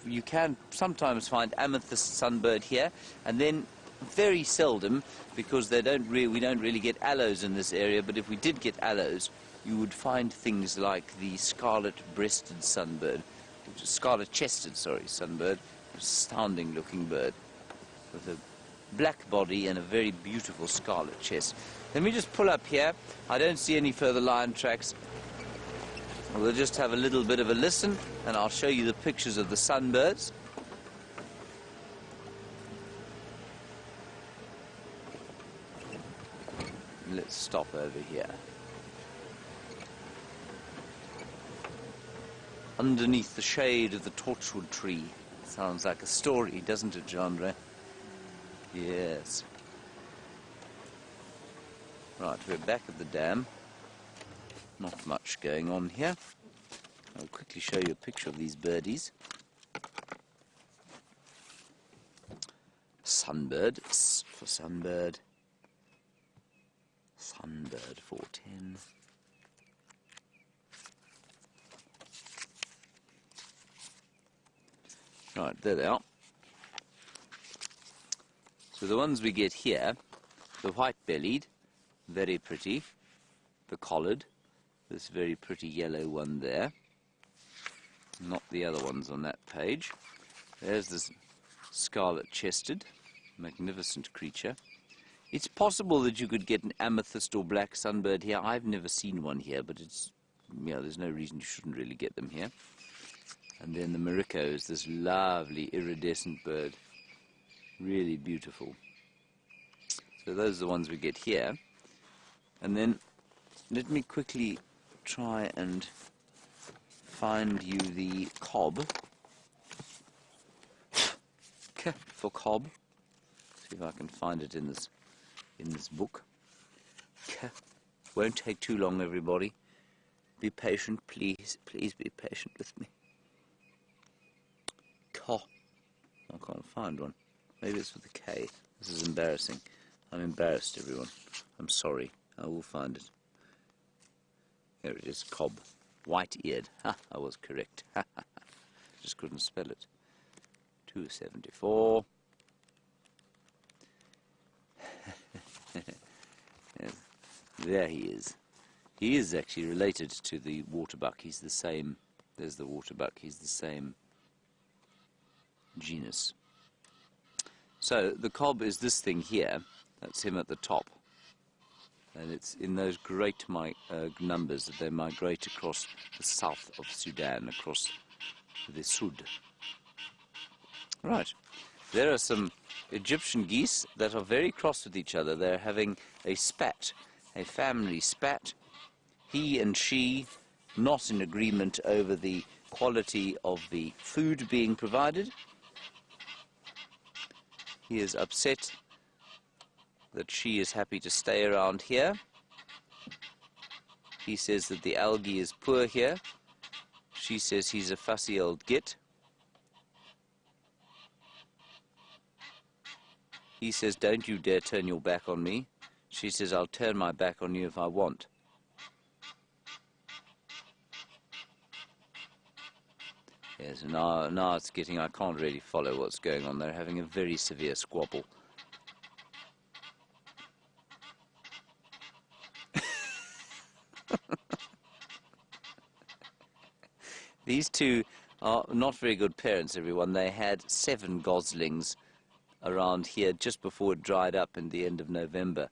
You can sometimes find amethyst sunbird here, and then very seldom, because we don't really get aloes in this area, but if we did get aloes, you would find things like the scarlet-breasted sunbird, scarlet-chested, sunbird, astounding looking bird, with a black body and a very beautiful scarlet chest. Let me just pull up here. I don't see any further lion tracks. We'll just have a little bit of a listen, and I'll show you the pictures of the sunbirds. Let's stop over here. Underneath the shade of the torchwood tree. Sounds like a story, doesn't it, Jean-Marie? Yes. Right, we're back at the dam. Not much going on here. I'll quickly show you a picture of these birdies. Sunbird, S for sunbird. Sunbird 410. Right, there they are. So the ones we get here, the white-bellied, very pretty. The collared, this very pretty yellow one there. Not the other ones on that page. There's this scarlet-chested, magnificent creature. It's possible that you could get an amethyst or black sunbird here. I've never seen one here, but there's no reason you shouldn't really get them here. And then the Morocco is this lovely iridescent bird. Really beautiful. So those are the ones we get here. And then let me quickly try and find you the cob. K for cob. See if I can find it in this book. K. Won't take too long, everybody. Be patient, please. Please be patient with me. K. I can't find one. Maybe it's with a K. This is embarrassing. I'm embarrassed, everyone. I'm sorry. I will find it. Here it is, cob. White-eared. Ha, I was correct. Ha, ha, ha. Just couldn't spell it. 274. Yes, there he is. He is actually related to the waterbuck. He's the same. There's the waterbuck. He's the same genus. So the cob is this thing here. That's him at the top. And it's in those great numbers that they migrate across the south of Sudan, across the Sud. Right. There are some Egyptian geese that are very cross with each other. They're having a spat, a family spat. He and she not in agreement over the quality of the food being provided. He is upset that she is happy to stay around here. He says that the algae is poor here. She says he's a fussy old git. He says, don't you dare turn your back on me. She says, I'll turn my back on you if I want. Yes, now it's getting, I can't really follow what's going on. They're having a very severe squabble. These two are not very good parents, everyone. They had 7 goslings around here just before it dried up in the end of November.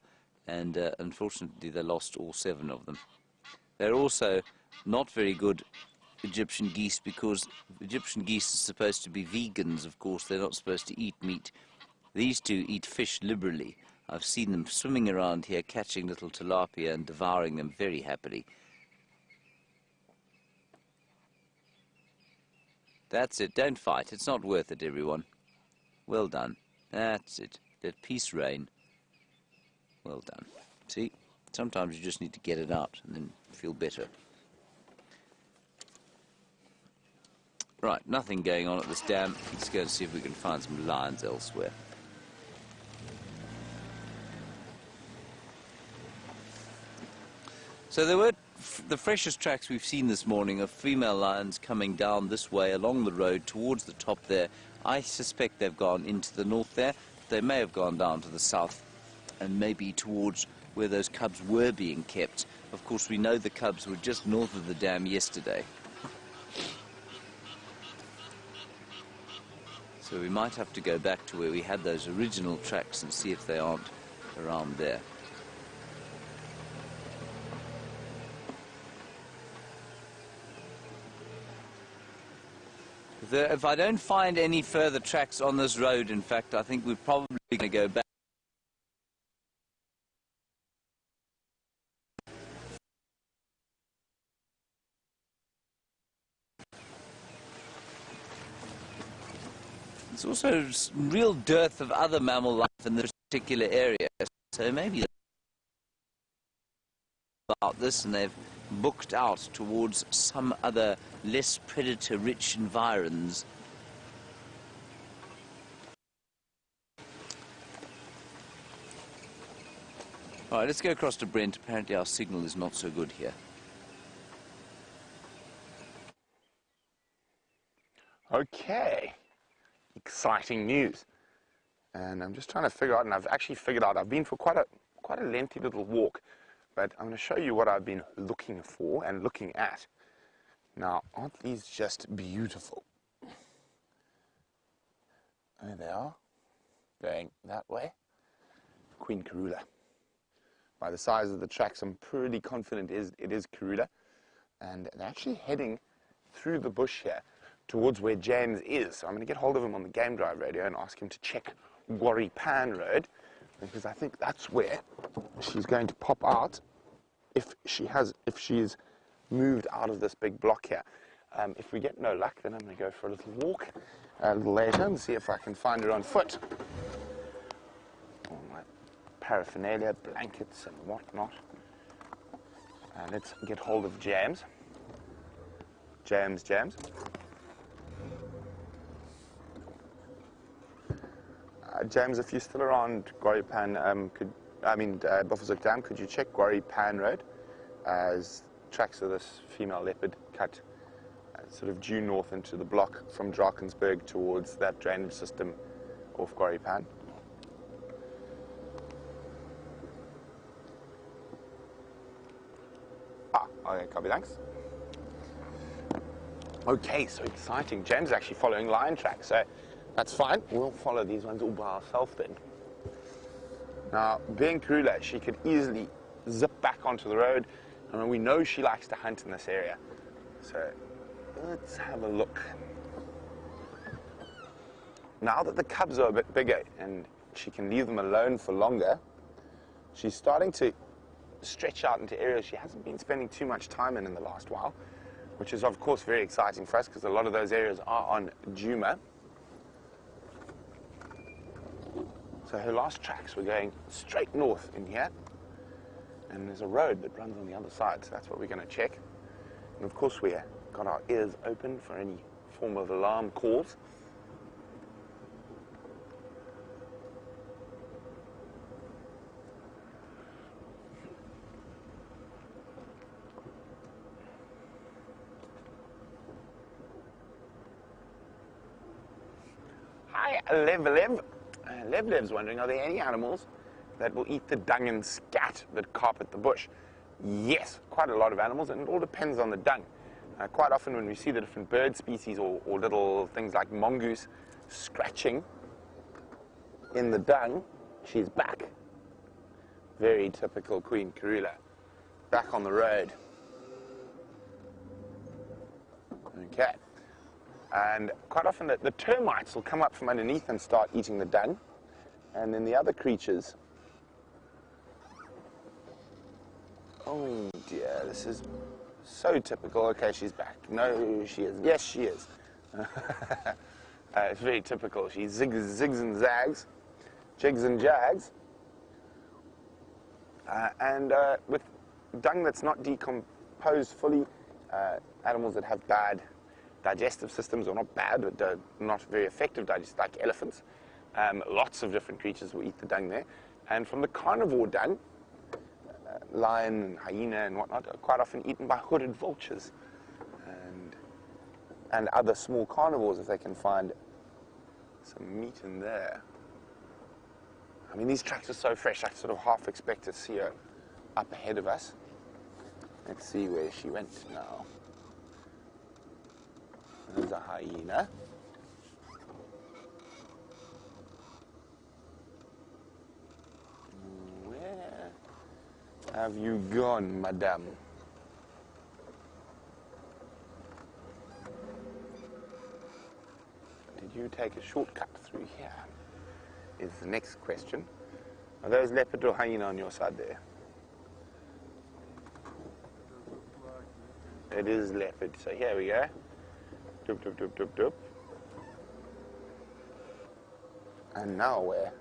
And unfortunately, they lost all 7 of them. They're also not very good Egyptian geese because Egyptian geese are supposed to be vegans, of course. They're not supposed to eat meat. These two eat fish liberally. I've seen them swimming around here, catching little tilapia and devouring them very happily. That's it. Don't fight. It's not worth it, everyone. Well done. That's it. Let peace reign. Well done. See? Sometimes you just need to get it out and then feel better. Right, nothing going on at this dam. Let's go and see if we can find some lions elsewhere. So there were the freshest tracks we've seen this morning of female lions coming down this way along the road towards the top there. I suspect they've gone into the north there. They may have gone down to the south and maybe towards where those cubs were being kept. Of course, we know the cubs were just north of the dam yesterday. So we might have to go back to where we had those original tracks and see if they aren't around there. If I don't find any further tracks on this road, in fact, I think we're probably going to go back. There's also real dearth of other mammal life in this particular area, so maybe about this and they've booked out towards some other less predator-rich environs. All right, let's go across to Brent. Apparently our signal is not so good here. Okay, exciting news. And I'm just trying to figure out, and I've actually figured out, I've been for quite a lengthy little walk, but I'm going to show you what I've been looking for and looking at. Now, aren't these just beautiful? There they are, going that way. Queen Karula. By the size of the tracks, I'm pretty confident it is Karula. And they're actually heading through the bush here towards where James is. So I'm going to get hold of him on the game drive radio and ask him to check Gwari Pan Road, because I think that's where she's going to pop out if she's moved out of this big block here. If we get no luck, then I'm going to go for a little walk a little later and see if I can find her on foot. All my paraphernalia, blankets and whatnot. Let's get hold of James. James. James, if you're still around Gwari Pan, Buffelshoek Dam, could you check Gwari Pan Road as tracks of this female leopard cut sort of due north into the block from Drakensberg towards that drainage system off Gwari Pan? Okay, copy, thanks. Okay, so exciting. James is actually following lion tracks, so that's fine. We'll follow these ones all by ourselves then. Now, being Karula, she could easily zip back onto the road, and we know she likes to hunt in this area. So let's have a look. Now that the cubs are a bit bigger and she can leave them alone for longer, she's starting to stretch out into areas she hasn't been spending too much time in the last while, which is of course very exciting for us because a lot of those areas are on Djuma. So her last tracks were going straight north in here, and there's a road that runs on the other side, so that's what we're going to check. And of course we got our ears open for any form of alarm calls. Hi, Lev. Lev's wondering, are there any animals that will eat the dung and scat that carpet the bush? Yes, quite a lot of animals, and it all depends on the dung. Quite often when we see the different bird species or little things like mongoose scratching in the dung, she's back. Very typical Queen Karula, back on the road. Okay. And quite often the termites will come up from underneath and start eating the dung. And then the other creatures, oh dear, this is so typical. Okay, she's back. No, she isn't. Yes, she is. It's very typical. She zigs and zags, jigs and jags. And with dung that's not decomposed fully, animals that have bad digestive systems, or not bad, but not very effective digestive, like elephants. Lots of different creatures will eat the dung there. And from the carnivore dung, lion and hyena and whatnot are quite often eaten by hooded vultures and other small carnivores if they can find some meat in there. I mean, these tracks are so fresh, I sort of half expect to see her up ahead of us. Let's see where she went now. There's a hyena. Where have you gone, madame? Did you take a shortcut through here? Is the next question. Are those leopard or hyena on your side there? It is leopard. So here we go. Doop, doop, doop, doop, doop. And now where?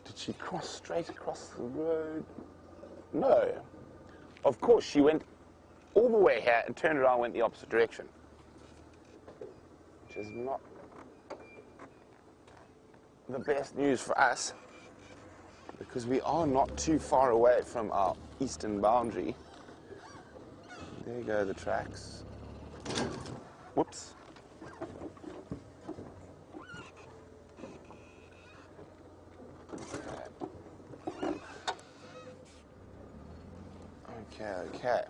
Did she cross straight across the road? No. Of course, she went all the way here and turned around and went the opposite direction. Which is not the best news for us, because we are not too far away from our eastern boundary. There go the tracks. Whoops. Okay.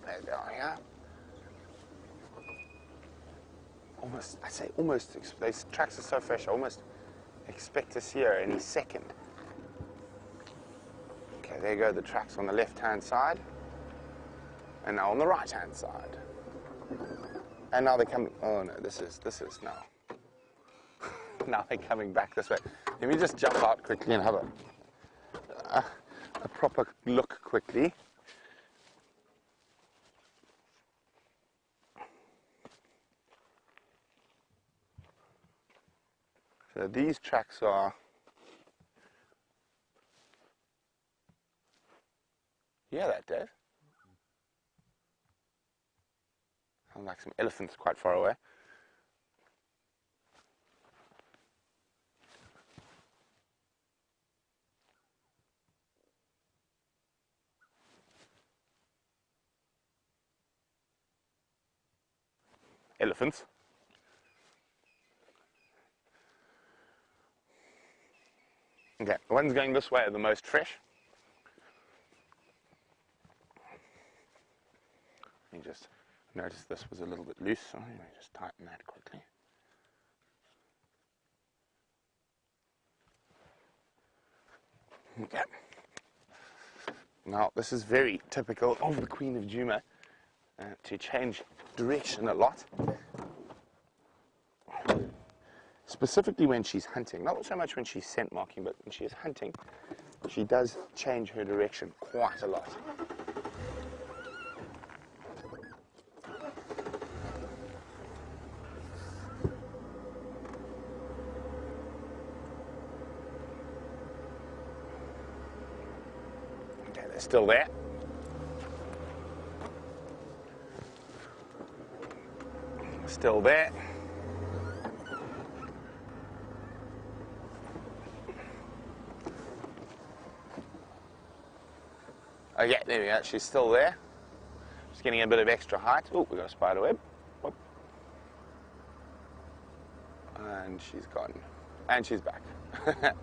There they are, yeah. Almost, I say almost, these tracks are so fresh, I almost expect to see her any second. Okay, there go the tracks on the left-hand side, and now on the right-hand side. And now they're coming, oh no, this is now. Now they're coming back this way. Let me just jump out quickly and have a proper look quickly. So these tracks are, yeah, that Dave. Sounds like some elephants quite far away. Elephants. Okay, the ones going this way are the most fresh. Let me just Notice this was a little bit loose, so let me just tighten that quickly. Okay. Now, this is very typical of the Queen of Djuma, to change direction a lot. Specifically when she's hunting, not so much when she's scent marking, but when she is hunting, she does change her direction quite a lot. Okay, they're still there. Still there. Oh yeah, there we go, she's still there. Just getting a bit of extra height. Oh, we've got a spider web. Whoop. And she's gone. And she's back. There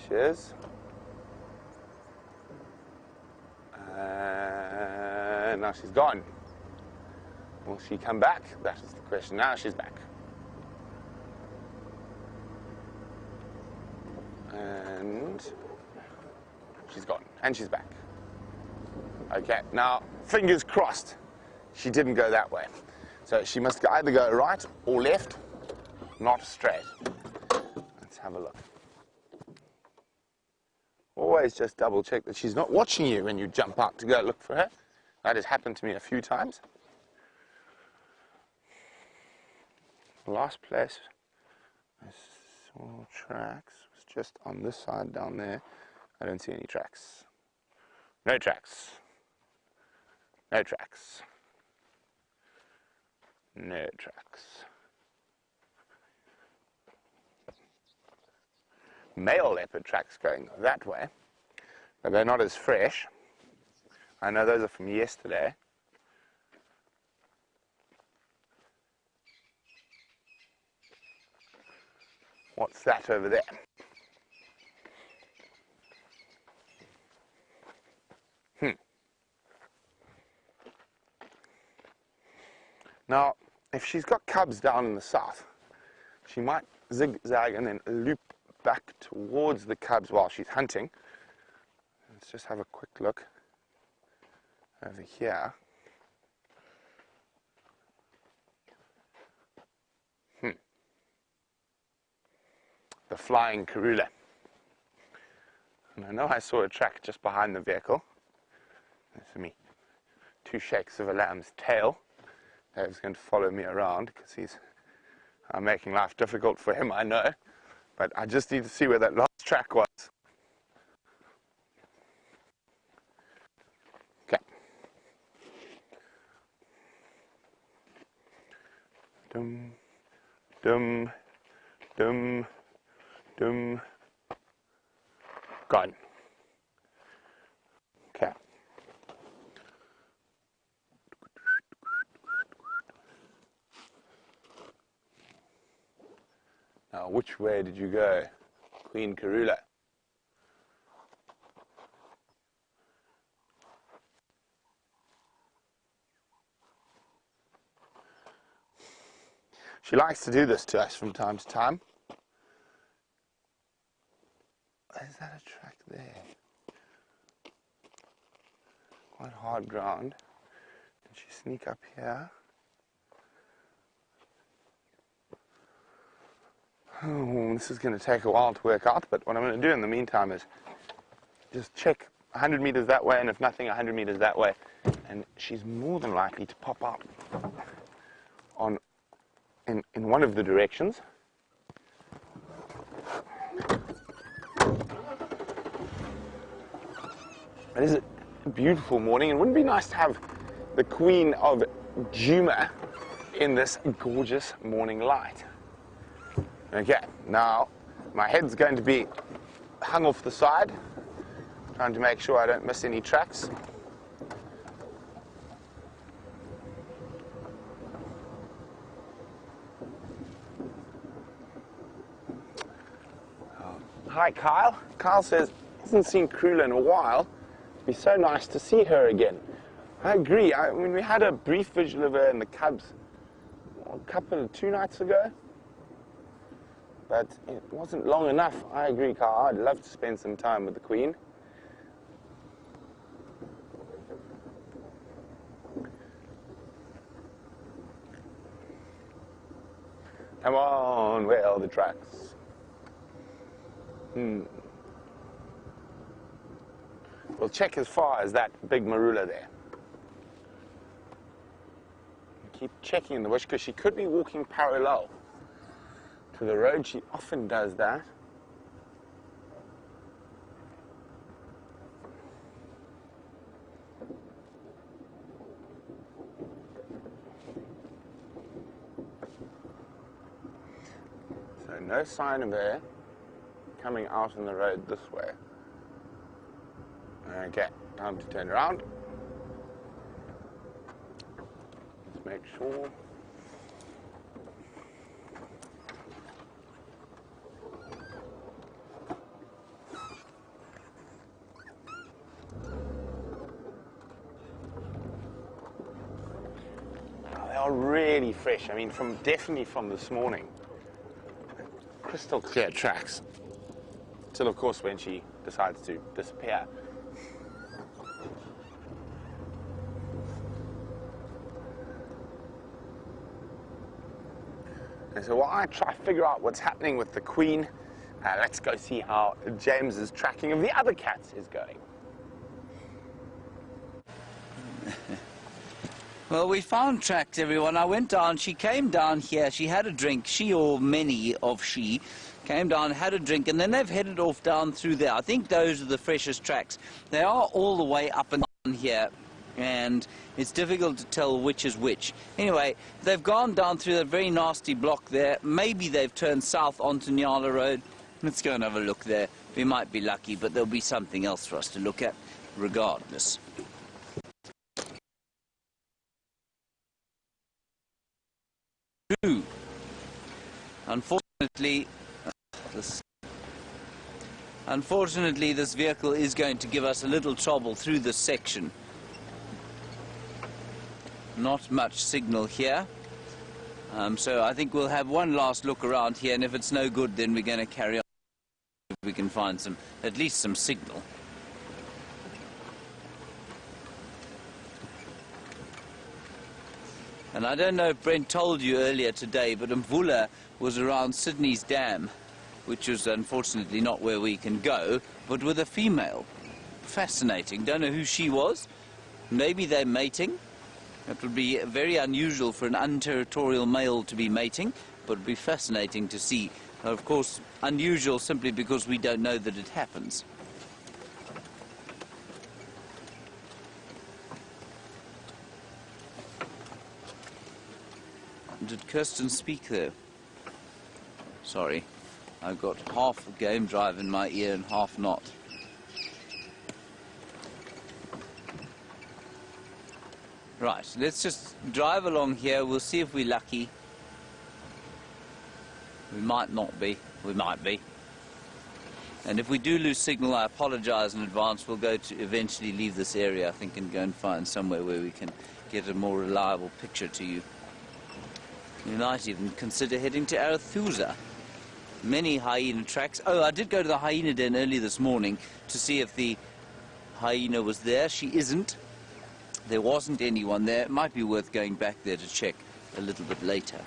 she is. And now she's gone. Will she come back? That is the question. Now she's back. And she's gone. And she's back. Okay, now, fingers crossed, she didn't go that way. So she must either go right or left, not straight. Let's have a look. Always just double check that she's not watching you when you jump out to go look for her. That has happened to me a few times. Last place I saw tracks was just on this side down there. I don't see any tracks. No tracks. No tracks. No tracks. Male leopard tracks going that way, but they're not as fresh. I know those are from yesterday. What's that over there? Now, if she's got cubs down in the south, she might zigzag and then loop back towards the cubs while she's hunting. Let's just have a quick look over here. The flying Karula. And I know I saw a track just behind the vehicle. There's me. 2 shakes of a lamb's tail. Dave's going to follow me around because I'm making life difficult for him, I know. But I just need to see where that last track was. Okay. Dum, dum, dum, dum. Gone. Okay. Now, which way did you go, Queen Karula? She likes to do this to us from time to time. Is that a track there? Quite hard ground. Did she sneak up here? Oh, this is going to take a while to work out, but what I'm going to do in the meantime is just check 100 meters that way, and if nothing, 100 meters that way. And she's more than likely to pop up in one of the directions. It is a beautiful morning, and wouldn't it be nice to have the Queen of Djuma in this gorgeous morning light? Okay, now my head's going to be hung off the side, trying to make sure I don't miss any tracks. hi, Kyle. Kyle says, hasn't seen Krula in a while. It'd be so nice to see her again. I agree. I mean, we had a brief visual of her in the Cubs two nights ago. But it wasn't long enough. I agree, Kyle. I'd love to spend some time with the Queen. Come on, where are the tracks? We'll check as far as that big marula there. Keep checking in the bush because she could be walking parallel to the road. She often does that. So no sign of her coming out on the road this way. Okay, time to turn around. Let's make sure. They are really fresh. I mean, definitely from this morning. Crystal clear tracks. Till, of course, when she decides to disappear. And so while I try to figure out what's happening with the Queen, let's go see how James's tracking of the other cats is going. Well, we found tracks, everyone. I went down, she came down here, she had a drink, she or many of she came down, had a drink, and then they've headed off down through there. I think those are the freshest tracks. They are all the way up and down here, and it's difficult to tell which is which. Anyway, they've gone down through a very nasty block there. Maybe they've turned south onto Nyala Road. Let's go and have a look there. We might be lucky, but there'll be something else for us to look at regardless. Unfortunately, this vehicle is going to give us a little trouble through this section. Not much signal here. So I think we'll have one last look around here, and if it's no good, then we're going to carry on if we can find at least some signal. And I don't know if Brent told you earlier today, but Mvula was around Sydney's dam, which is unfortunately not where we can go, but with a female. Fascinating. Don't know who she was. Maybe they're mating. It would be very unusual for an unterritorial male to be mating, but it would be fascinating to see. Of course, unusual simply because we don't know that it happens. Did Kirsten speak there? Sorry, I've got half the game drive in my ear and half not. Right, let's just drive along here. We'll see if we're lucky. We might not be. We might be. And if we do lose signal, I apologize in advance. We'll go to eventually leave this area, I think, and go and find somewhere where we can get a more reliable picture to you. You might even consider heading to Arathusa. Many hyena tracks. Oh, I did go to the hyena den early this morning to see if the hyena was there. She isn't. There wasn't anyone there. It might be worth going back there to check a little bit later.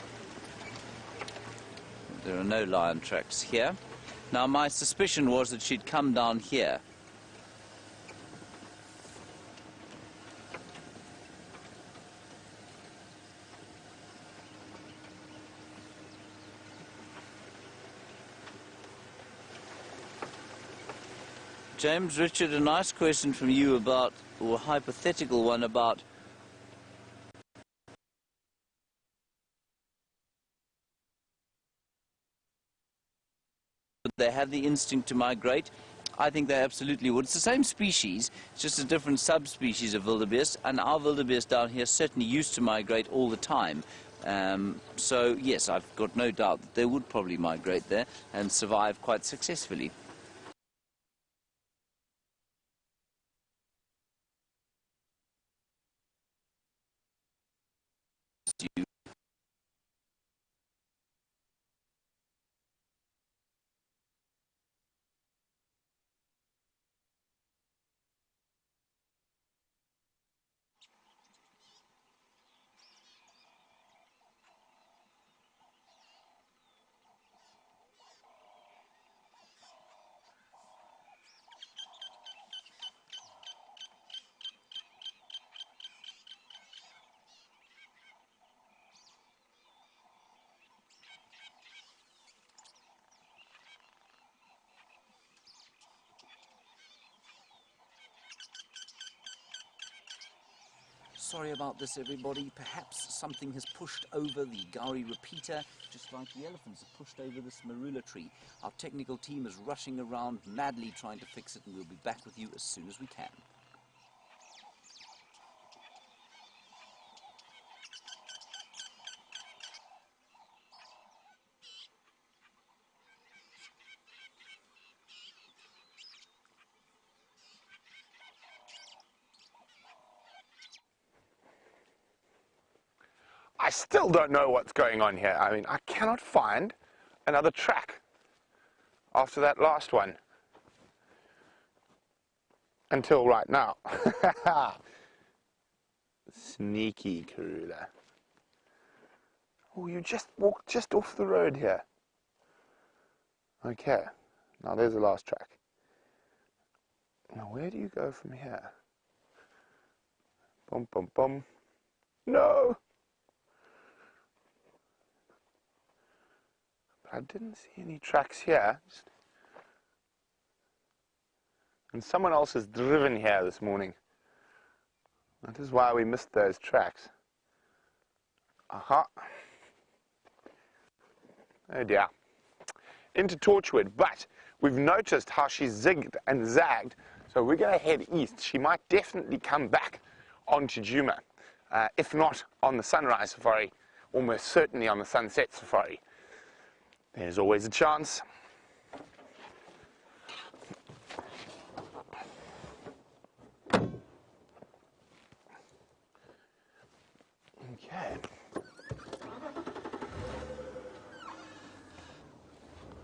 There are no lion tracks here. Now, my suspicion was that she'd come down here. James, Richard, a nice question from you about, or a hypothetical one about they have the instinct to migrate. I think they absolutely would. It's the same species, it's just a different subspecies of wildebeest, and our wildebeest down here certainly used to migrate all the time. So yes, I've got no doubt that they would probably migrate there and survive quite successfully. sorry about this, everybody. Perhaps something has pushed over the Gauri repeater, just like the elephants have pushed over this marula tree. Our technical team is rushing around madly trying to fix it, and we'll be back with you as soon as we can. I still don't know what's going on here. I mean, I cannot find another track after that last one. Until right now. Sneaky Karula. Oh, you just walked just off the road here. Okay, now there's the last track. Now where do you go from here? Bum, bum, bum. No! I didn't see any tracks here. And someone else has driven here this morning. That is why we missed those tracks. Aha. Oh dear. Into Torchwood, but we've noticed how she zigged and zagged, so we're going to head east. She might definitely come back onto Djuma. If not on the sunrise safari, almost certainly on the sunset safari. There's always a chance. Okay.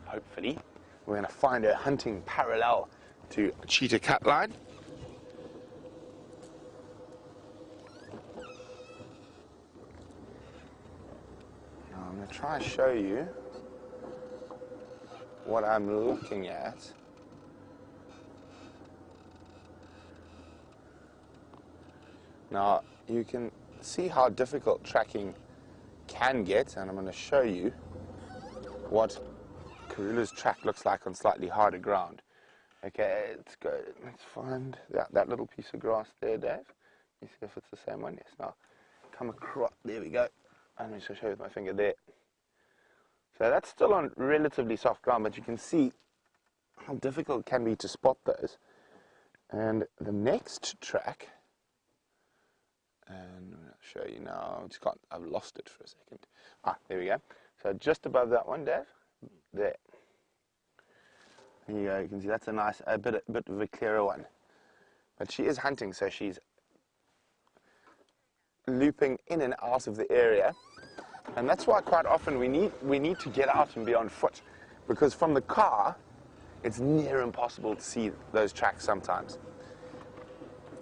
Hopefully, we're going to find her hunting parallel to cheetah cutline. Now I'm going to try and show you what I'm looking at. Now you can see how difficult tracking can get, and I'm going to show you what Karula's track looks like on slightly harder ground. Okay, let's go. Let's find that little piece of grass there, Dave. Let me see if it's the same one. Yes. Now come across. There we go. I'm going to show you with my finger there. So that's still on relatively soft ground, but you can see how difficult it can be to spot those. And the next track, and I'm going to show you now. I've lost it for a second. Ah, there we go. So just above that one, Dave. There. There you go. You can see that's a bit of a clearer one. But she is hunting, so she's looping in and out of the area. And that's why quite often we need to get out and be on foot, because from the car it's near impossible to see those tracks sometimes.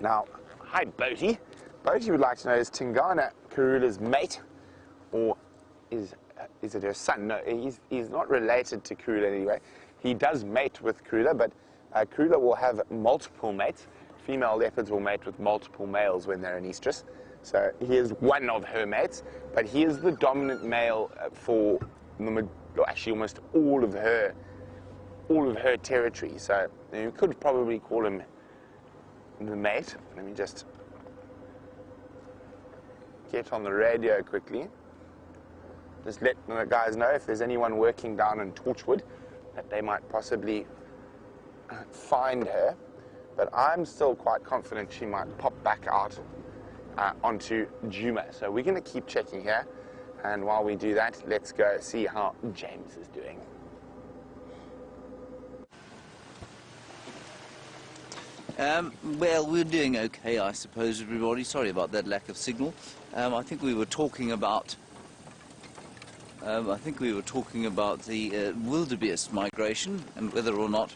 Now, hi Boaty. Boaty would like to know, is Tingana Karula's mate, or is it her son? No, he's not related to Karula anyway. He does mate with Karula, but Karula will have multiple mates. Female leopards will mate with multiple males when they're in estrus. So he is one of her mates, but he is the dominant male for actually almost all of her territory. So you could probably call him the mate. Let me just get on the radio quickly. Just let the guys know if there's anyone working down in Torchwood that they might possibly find her. But I'm still quite confident she might pop back out onto Djuma. So we're going to keep checking here, and while we do that, let's go see how James is doing. Well, we're doing okay, I suppose, everybody. Sorry about that lack of signal. I think we were talking about the wildebeest migration and whether or not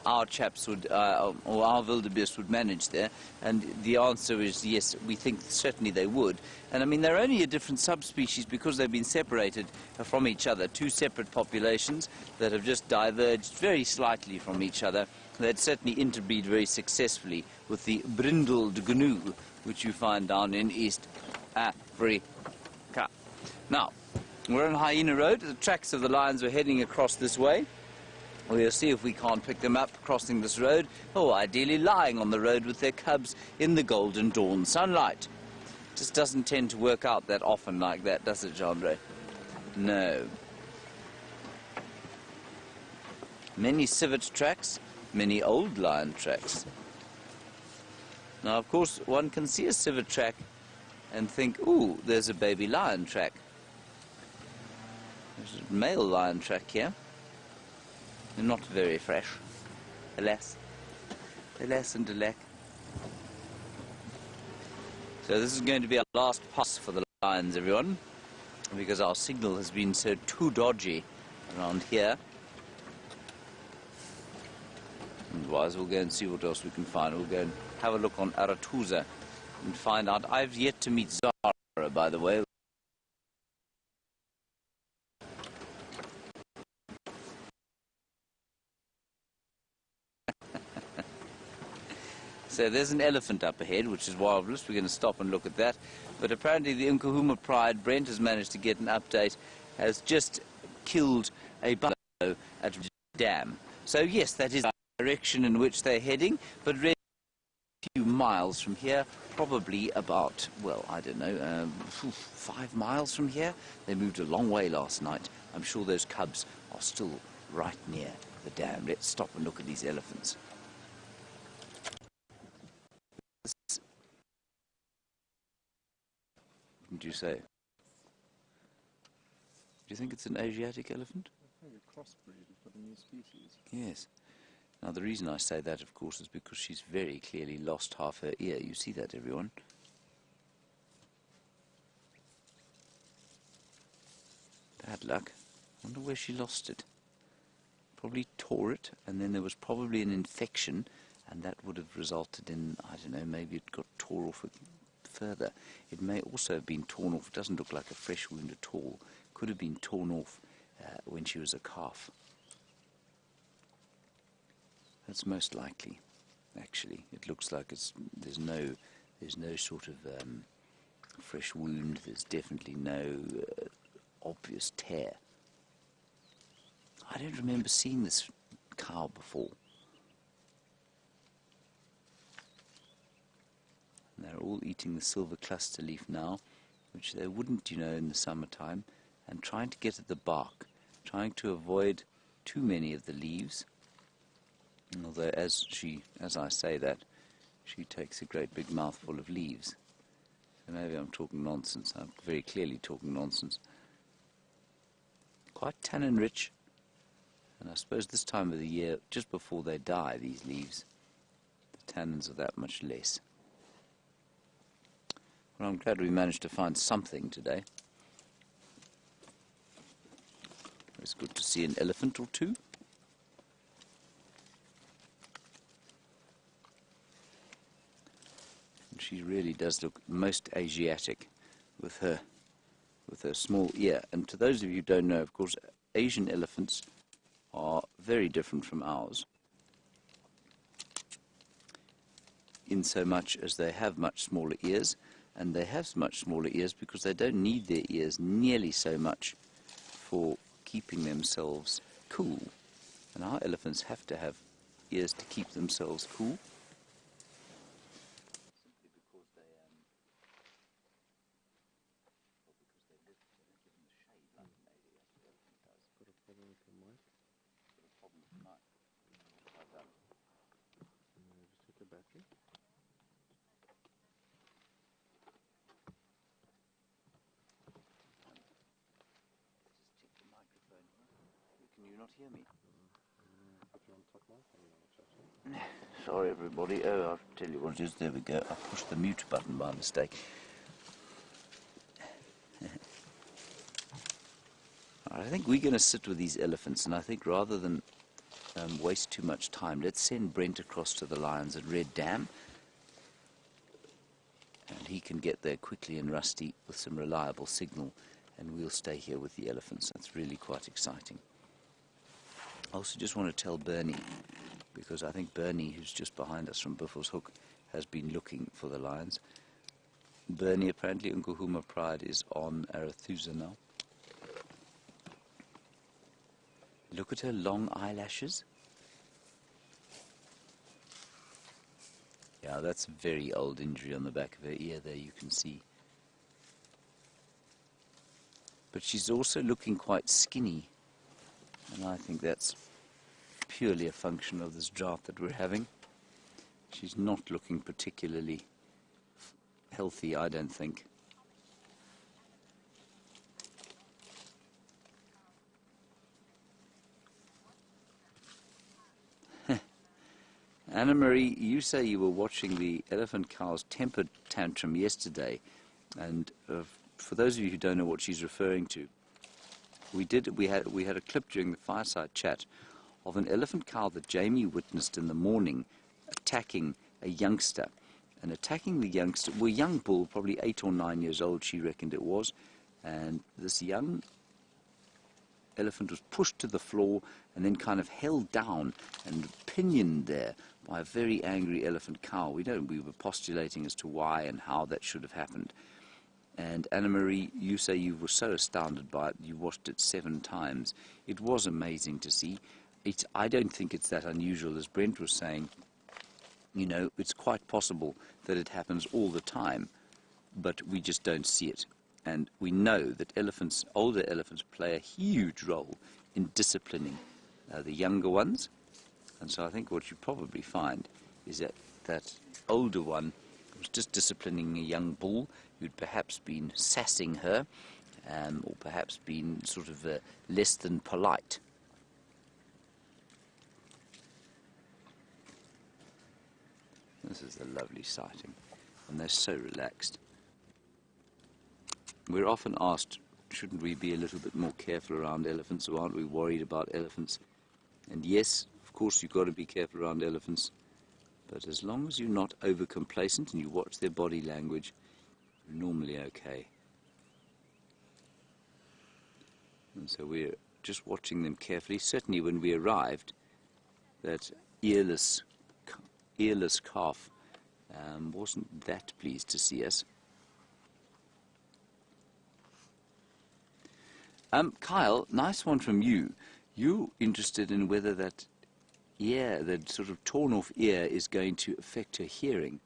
our chaps would, or our wildebeest would manage there, and the answer is yes, we think certainly they would. And I mean, they're only a different subspecies because they've been separated from each other, two separate populations that have just diverged very slightly from each other. They'd certainly interbreed very successfully with the brindled gnu, which you find down in East Africa. Now, we're on Hyena Road. The tracks of the lions were heading across this way. We'll see if we can't pick them up crossing this road, or ideally lying on the road with their cubs in the golden dawn sunlight. Just doesn't tend to work out that often like that, does it, Jandre? No. Many civet tracks, many old lion tracks. Now, of course, one can see a civet track and think, ooh, there's a baby lion track. There's a male lion track here. They're not very fresh. Alas. Alas and alack. So this is going to be our last pass for the lions, everyone, because our signal has been so too dodgy around here. Otherwise, we'll go and see what else we can find. We'll go and have a look on Aratuza and find out. I've yet to meet Zara, by the way. So there's an elephant up ahead, which is marvelous. We're going to stop and look at that. But apparently the Nkuhuma Pride, Brent has managed to get an update, has just killed a buffalo at dam. So yes, that is the direction in which they're heading, but really a few miles from here, probably about, well, I don't know, 5 miles from here. They moved a long way last night. I'm sure those cubs are still right near the dam. Let's stop and look at these elephants. What do you say? Do you think it's an Asiatic elephant? I think a crossbreed for the new species. Yes. Now the reason I say that, of course, is because she's very clearly lost half her ear. You see that, everyone? Bad luck. Wonder where she lost it. Probably tore it, and then there was probably an infection, and that would have resulted in, I don't know, maybe it got tore off further. It may also have been torn off. It doesn't look like a fresh wound at all. Could have been torn off when she was a calf. That's most likely, actually. It looks like there's no sort of fresh wound. There's definitely no obvious tear. I don't remember seeing this cow before. And they're all eating the silver cluster leaf now, which they wouldn't, you know, in the summertime, and trying to get at the bark, trying to avoid too many of the leaves. Although as I say that, she takes a great big mouthful of leaves. So maybe I'm talking nonsense. I'm very clearly talking nonsense. Quite tannin rich. And I suppose this time of the year, just before they die, these leaves, the tannins are that much less. Well, I'm glad we managed to find something today. It's good to see an elephant or two. And she really does look most Asiatic with her small ear. And to those of you who don't know, of course, Asian elephants are very different from ours, in so much as they have much smaller ears, and they have much smaller ears because they don't need their ears nearly so much for keeping themselves cool. And our elephants have to have ears to keep themselves cool. Simply because they live in the shade like an elephant does. Got a problem with the mic? Got a problem with the mic. Well done. Just check the battery. Just check the microphone. Can you not hear me? Put you on top mic and I'll chat to you. Sorry, everybody. Oh, I'll tell you what it is. There we go. I pushed the mute button by mistake. I think we're going to sit with these elephants, and I think rather than waste too much time, let's send Brent across to the lions at Red Dam, and he can get there quickly and rusty with some reliable signal, and we'll stay here with the elephants. That's really quite exciting. I also just want to tell Bernie, because I think Bernie, who's just behind us from Buffelshoek, has been looking for the lions. Bernie, apparently Nkuhuma Pride is on Arathusa now. Look at her long eyelashes. Yeah, that's a very old injury on the back of her ear there, you can see. but she's also looking quite skinny, and I think that's purely a function of this drought that we're having. She's not looking particularly healthy, I don't think. Anna-Marie, you say you were watching the elephant cow's temper tantrum yesterday, and for those of you who don't know what she's referring to, we had a clip during the fireside chat of an elephant cow that Jamie witnessed in the morning attacking a youngster. And attacking the youngster, well, a young bull, probably 8 or 9 years old, she reckoned it was, and this young elephant was pushed to the floor and then kind of held down and pinioned there by a very angry elephant cow. We were postulating as to why and how that should have happened. And Anna-Marie, you say you were so astounded by it, you watched it 7 times. It was amazing to see. I don't think it's that unusual, as Brent was saying. You know, it's quite possible that it happens all the time, but we just don't see it. And we know that elephants, older elephants, play a huge role in disciplining the younger ones. And so I think what you probably find is that older one was just disciplining a young bull who'd perhaps been sassing her, or perhaps been sort of less than polite. This is a lovely sighting, and they're so relaxed. We're often asked, shouldn't we be a little bit more careful around elephants, or aren't we worried about elephants? And yes, of course you've got to be careful around elephants, but as long as you're not over complacent and you watch their body language, you're normally okay. And so we're just watching them carefully. Certainly when we arrived, that earless calf wasn't that pleased to see us. Kyle, nice one from you. You're interested in whether that ear, that sort of torn off ear, is going to affect her hearing.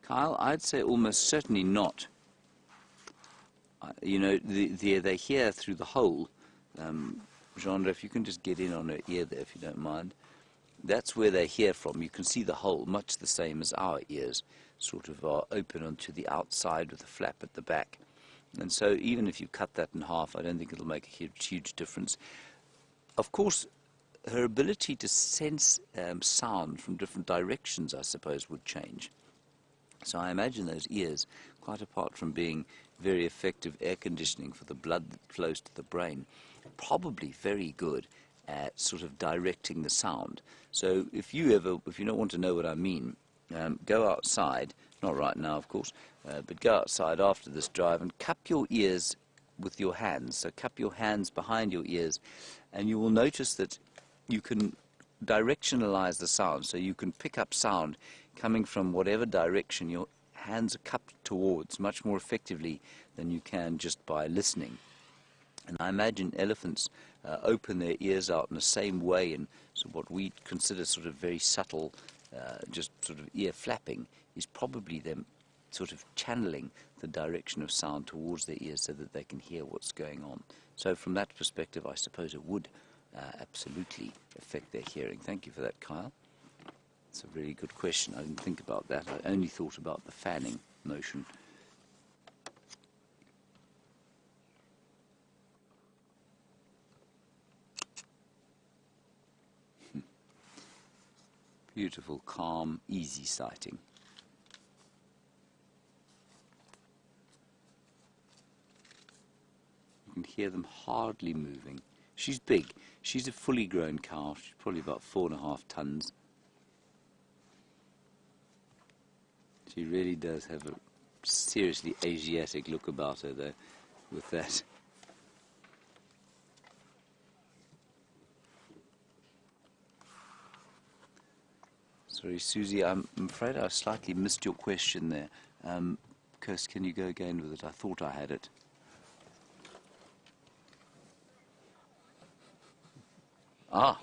Kyle, I'd say almost certainly not. You know, they hear through the hole. Jean, if you can just get in on her ear there, if you don't mind. That's where they hear from. You can see the hole, much the same as our ears, sort of are open onto the outside with a flap at the back. And so even if you cut that in half, I don't think it'll make a huge difference. Of course, her ability to sense sound from different directions, I suppose, would change. So I imagine those ears, quite apart from being very effective air conditioning for the blood that flows to the brain, probably very good at sort of directing the sound. So if you don't want to know what I mean, go outside, not right now of course, but go outside after this drive and cup your ears with your hands. So cup your hands behind your ears, and you will notice that you can directionalize the sound. So you can pick up sound coming from whatever direction your hands are cupped towards much more effectively than you can just by listening. And I imagine elephants open their ears out in the same way, and so what we consider sort of very subtle, just sort of ear flapping, is probably them sort of channeling the direction of sound towards their ears so that they can hear what's going on. So from that perspective, I suppose it would absolutely affect their hearing. Thank you for that, Kyle. It's a really good question. I didn't think about that. I only thought about the fanning motion. Beautiful, calm, easy sighting. You can hear them hardly moving. She's big. She's a fully grown cow. She's probably about 4.5 tons. She really does have a seriously Asiatic look about her, though, with that. Sorry, Susie, I'm afraid I slightly missed your question there. Kirst, can you go again with it? I thought I had it. Ah.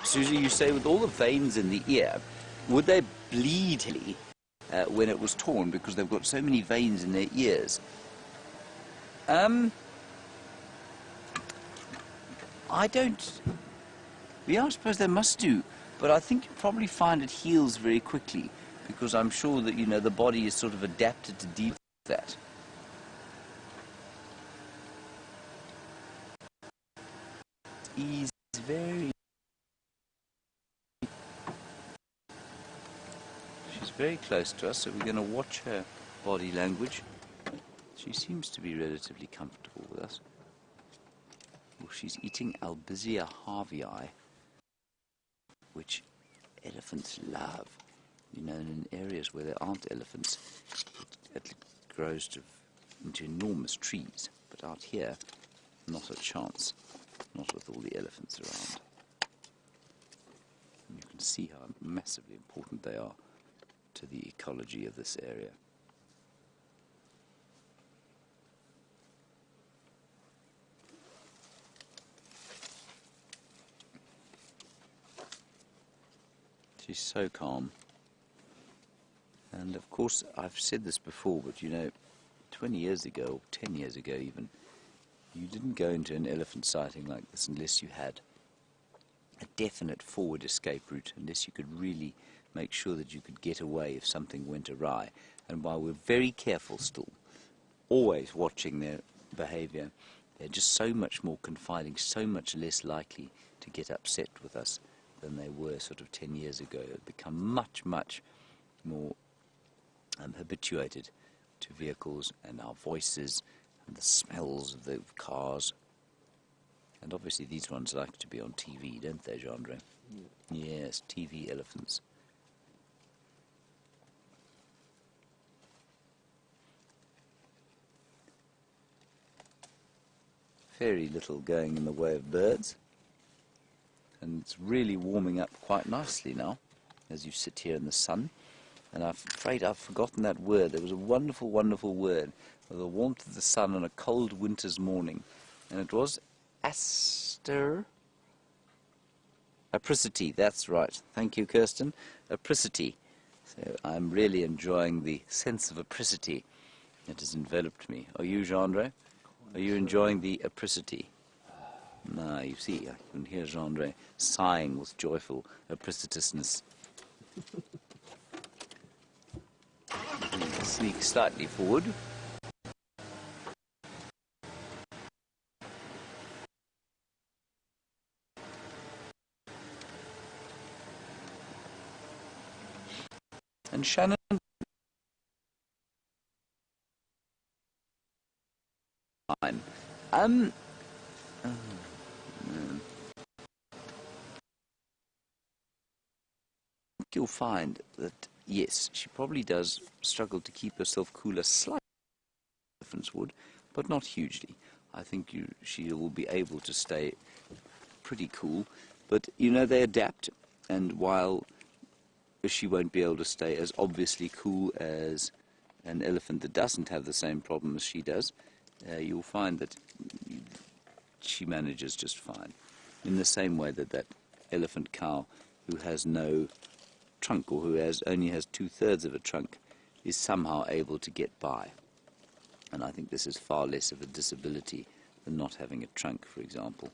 Susie, you say with all the veins in the ear, would they bleed when it was torn because they've got so many veins in their ears? I don't... Yeah, I suppose they must do. But I think you probably find it heals very quickly, because I'm sure that, you know, the body is sort of adapted to deal with that. He's very... She's very close to us, so we're going to watch her body language. She seems to be relatively comfortable with us. Well, she's eating Albizia harvii, which elephants love. You know, in areas where there aren't elephants, it grows into enormous trees. But out here, not a chance. Not with all the elephants around. And you can see how massively important they are to the ecology of this area. She's so calm. And of course, I've said this before, but you know, 20 years ago, or 10 years ago even, you didn't go into an elephant sighting like this unless you had a definite forward escape route, unless you could really make sure that you could get away if something went awry. And while we're very careful still, always watching their behavior, they're just so much more confiding, so much less likely to get upset with us than they were sort of 10 years ago. They've become much, much more habituated to vehicles and our voices and the smells of the cars. And obviously these ones like to be on TV, don't they, Jean-Andre? Yes, TV elephants. Very little going in the way of birds. And it's really warming up quite nicely now as you sit here in the sun. And I'm afraid I've forgotten that word. There was a wonderful, wonderful word for the warmth of the sun on a cold winter's morning. And it was apricity, that's right. Thank you, Kirsten. Apricity. So I'm really enjoying the sense of apricity that has enveloped me. Are you, Jean-Andre? Are you enjoying the apricity? No, you see, I can hear Jean-Andre sighing with joyful apricitousness. Sneak slightly forward. And Shannon, fine. You'll find that, yes, she probably does struggle to keep herself cooler slightly, elephants would, but not hugely. I think she will be able to stay pretty cool, but, you know, they adapt, and while she won't be able to stay as obviously cool as an elephant that doesn't have the same problem as she does, you'll find that she manages just fine. In the same way that that elephant cow who has no trunk, or who only has 2/3 of a trunk, is somehow able to get by. And I think this is far less of a disability than not having a trunk, for example.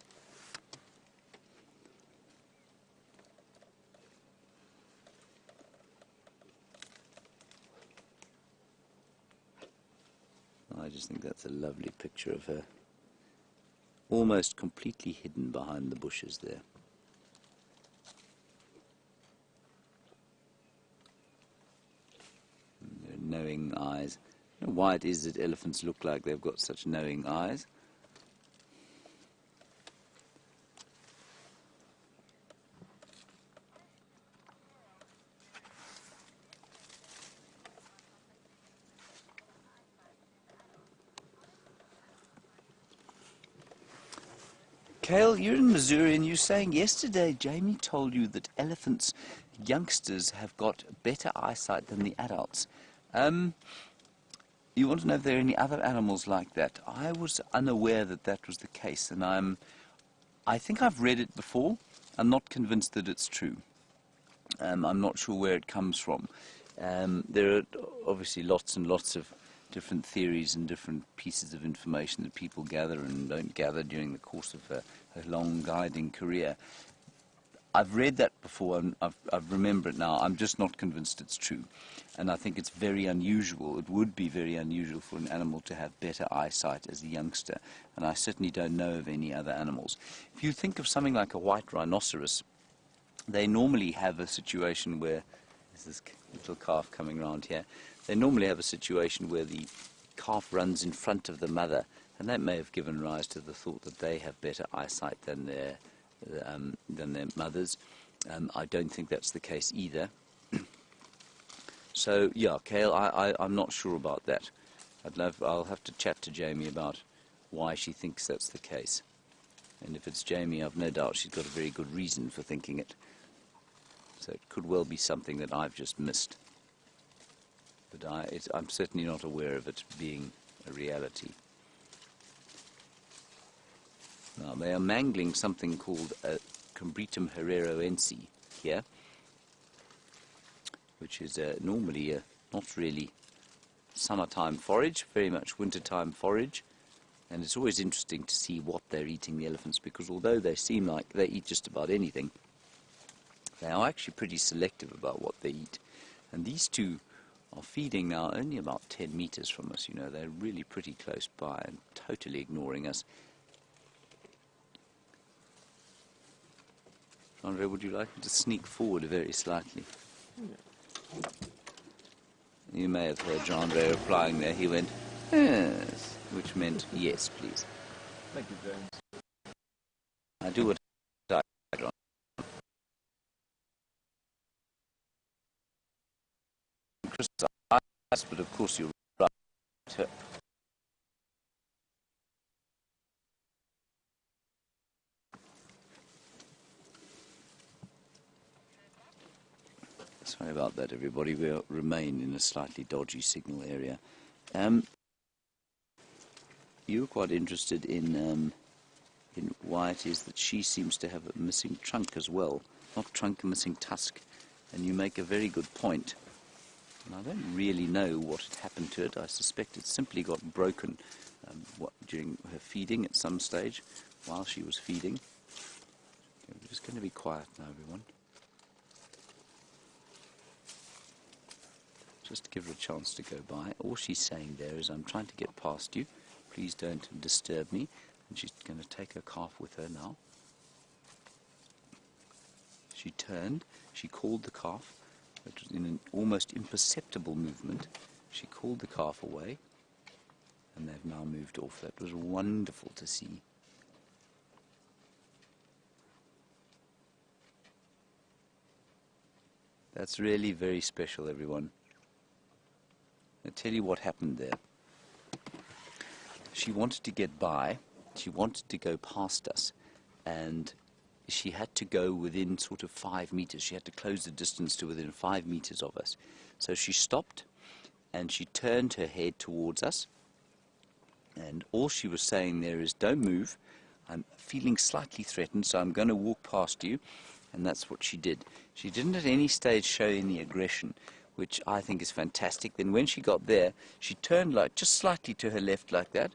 I just think that's a lovely picture of her, almost completely hidden behind the bushes there. Knowing eyes. I don't know why it is that elephants look like they've got such knowing eyes. Cale, you're in Missouri and you're saying yesterday Jamie told you that elephants, youngsters, have got better eyesight than the adults. You want to know if there are any other animals like that? I was unaware that that was the case, and I think I've read it before. I'm not convinced that it's true. I'm not sure where it comes from. There are obviously lots and lots of different theories and different pieces of information that people gather and don't gather during the course of a long guiding career. I've read that before, and I've remembered it now. I'm just not convinced it's true. And I think it's very unusual. It would be very unusual for an animal to have better eyesight as a youngster. And I certainly don't know of any other animals. If you think of something like a white rhinoceros, they normally have a situation where, there's this little calf coming around here, they normally have a situation where the calf runs in front of the mother. And that may have given rise to the thought that they have better eyesight than their mothers. I don't think that's the case either. So yeah, Kale, I'm not sure about that. I'll have to chat to Jamie about why she thinks that's the case. And if it's Jamie, I've no doubt she's got a very good reason for thinking it. So it could well be something that I've just missed. But I'm certainly not aware of it being a reality. Now, they are mangling something called a Combretum herreroense here, which is normally a not really summertime forage, very much wintertime forage. And it's always interesting to see what they're eating, the elephants, because although they seem like they eat just about anything, they are actually pretty selective about what they eat. And these two are feeding now only about 10 meters from us. You know, they're really pretty close by and totally ignoring us. Andre, would you like me to sneak forward very slightly? Yeah. You may have heard Andre replying there. He went, yes, which meant yes, please. Thank you, James. I do what I do. Chris, but of course you're right. Sorry about that, everybody. We'll remain in a slightly dodgy signal area. You were quite interested in why it is that she seems to have a missing trunk as well. Not trunk, a missing tusk. And you make a very good point. And I don't really know what had happened to it. I suspect it simply got broken during her feeding at some stage, while she was feeding. Okay, we're just going to be quiet now, everyone. Just to give her a chance to go by. All she's saying there is, I'm trying to get past you. Please don't disturb me. And she's going to take her calf with her now. She turned. She called the calf. It was in an almost imperceptible movement. She called the calf away. And they've now moved off. That was wonderful to see. That's really very special, everyone. I'll tell you what happened there. She wanted to get by, she wanted to go past us, and she had to go within sort of 5 meters. She had to close the distance to within 5 meters of us. So she stopped, and she turned her head towards us, and all she was saying there is, don't move, I'm feeling slightly threatened, so I'm going to walk past you, and that's what she did. She didn't at any stage show any aggression, which I think is fantastic. Then when she got there, she turned like just slightly to her left like that,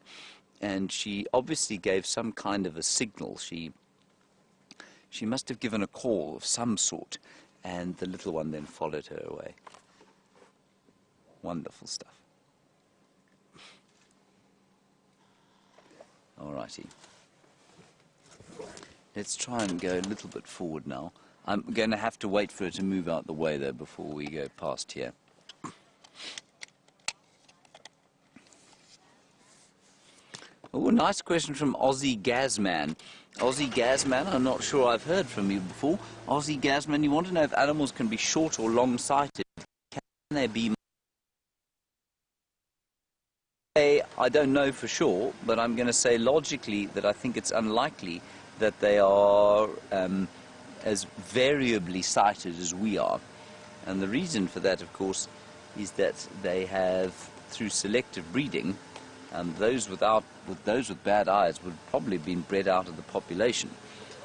and she obviously gave some kind of a signal. She must have given a call of some sort, and the little one then followed her away. Wonderful stuff. Alrighty. Let's try and go a little bit forward now. I'm going to have to wait for her to move out the way, though, before we go past here. Oh, nice question from Aussie Gazman. Aussie Gazman, I'm not sure I've heard from you before. Aussie Gazman, you want to know if animals can be short or long-sighted? Can they be... I don't know for sure, but I'm going to say logically that I think it's unlikely that they are... as variably sighted as we are. And the reason for that, of course, is that they have, through selective breeding, those with bad eyes would probably have been bred out of the population.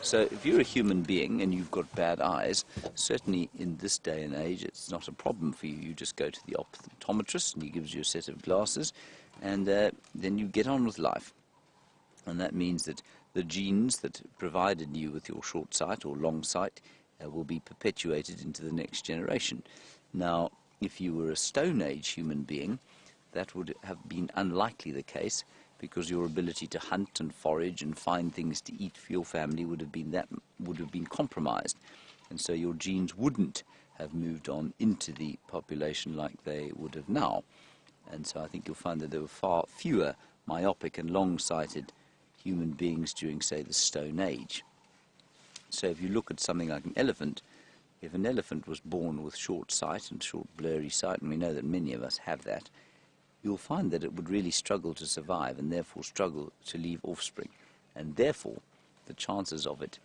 So if you're a human being and you've got bad eyes, certainly in this day and age it's not a problem for you. You just go to the optometrist and he gives you a set of glasses, and then you get on with life. And that means that the genes that provided you with your short sight or long sight will be perpetuated into the next generation. Now, if you were a Stone Age human being, that would have been unlikely the case, because your ability to hunt and forage and find things to eat for your family would have been compromised, and so your genes wouldn't have moved on into the population like they would have now. And so I think you'll find that there were far fewer myopic and long-sighted human beings during, say, the Stone Age. So if you look at something like an elephant, if an elephant was born with short sight and short blurry sight, and we know that many of us have that, you'll find that it would really struggle to survive and therefore struggle to leave offspring. And therefore, the chances of it,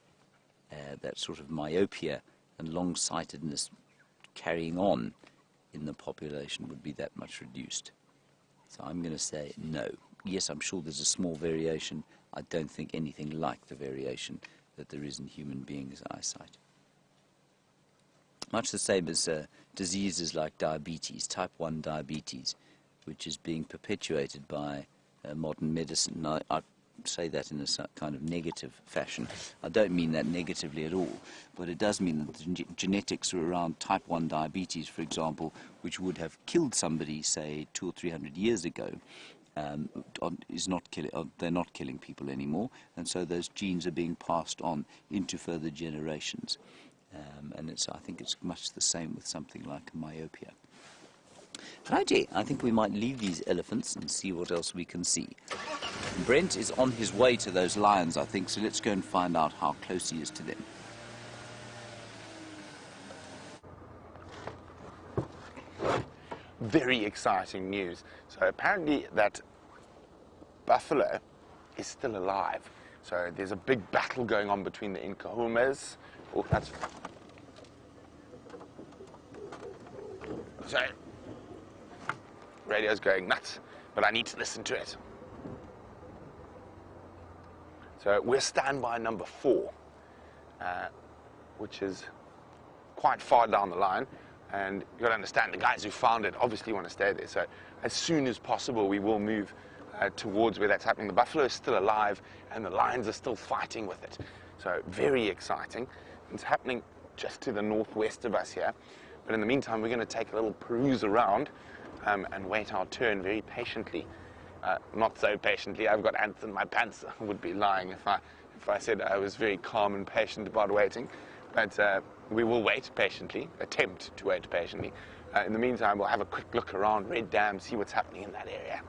that sort of myopia and long-sightedness carrying on in the population would be that much reduced. So I'm going to say no. Yes, I'm sure there's a small variation. I don't think anything like the variation that there is in human beings' eyesight. Much the same as diseases like diabetes, type 1 diabetes, which is being perpetuated by modern medicine. Now, I say that in a kind of negative fashion. I don't mean that negatively at all, but it does mean that the genetics are around type 1 diabetes, for example, which would have killed somebody, say, 200 or 300 years ago, they're not killing people anymore, and so those genes are being passed on into further generations. And I think it's much the same with something like myopia. Righty, I think we might leave these elephants and see what else we can see. Brent is on his way to those lions, I think, so let's go and find out how close he is to them. Very exciting news. So apparently that buffalo is still alive. So there's a big battle going on between the Nkuhumas. Oh, that's... So, radio's going nuts, but I need to listen to it. So we're standby number 4, which is quite far down the line. And you've got to understand, the guys who found it obviously want to stay there. So as soon as possible, we will move towards where that's happening. The buffalo is still alive, and the lions are still fighting with it. So very exciting. It's happening just to the northwest of us here. But in the meantime, we're going to take a little peruse around and wait our turn very patiently. Not so patiently. I've got ants in my pants. I would be lying if I said I was very calm and patient about waiting. But we will wait patiently, attempt to wait patiently. In the meantime, we'll have a quick look around Red Dam, see what's happening in that area.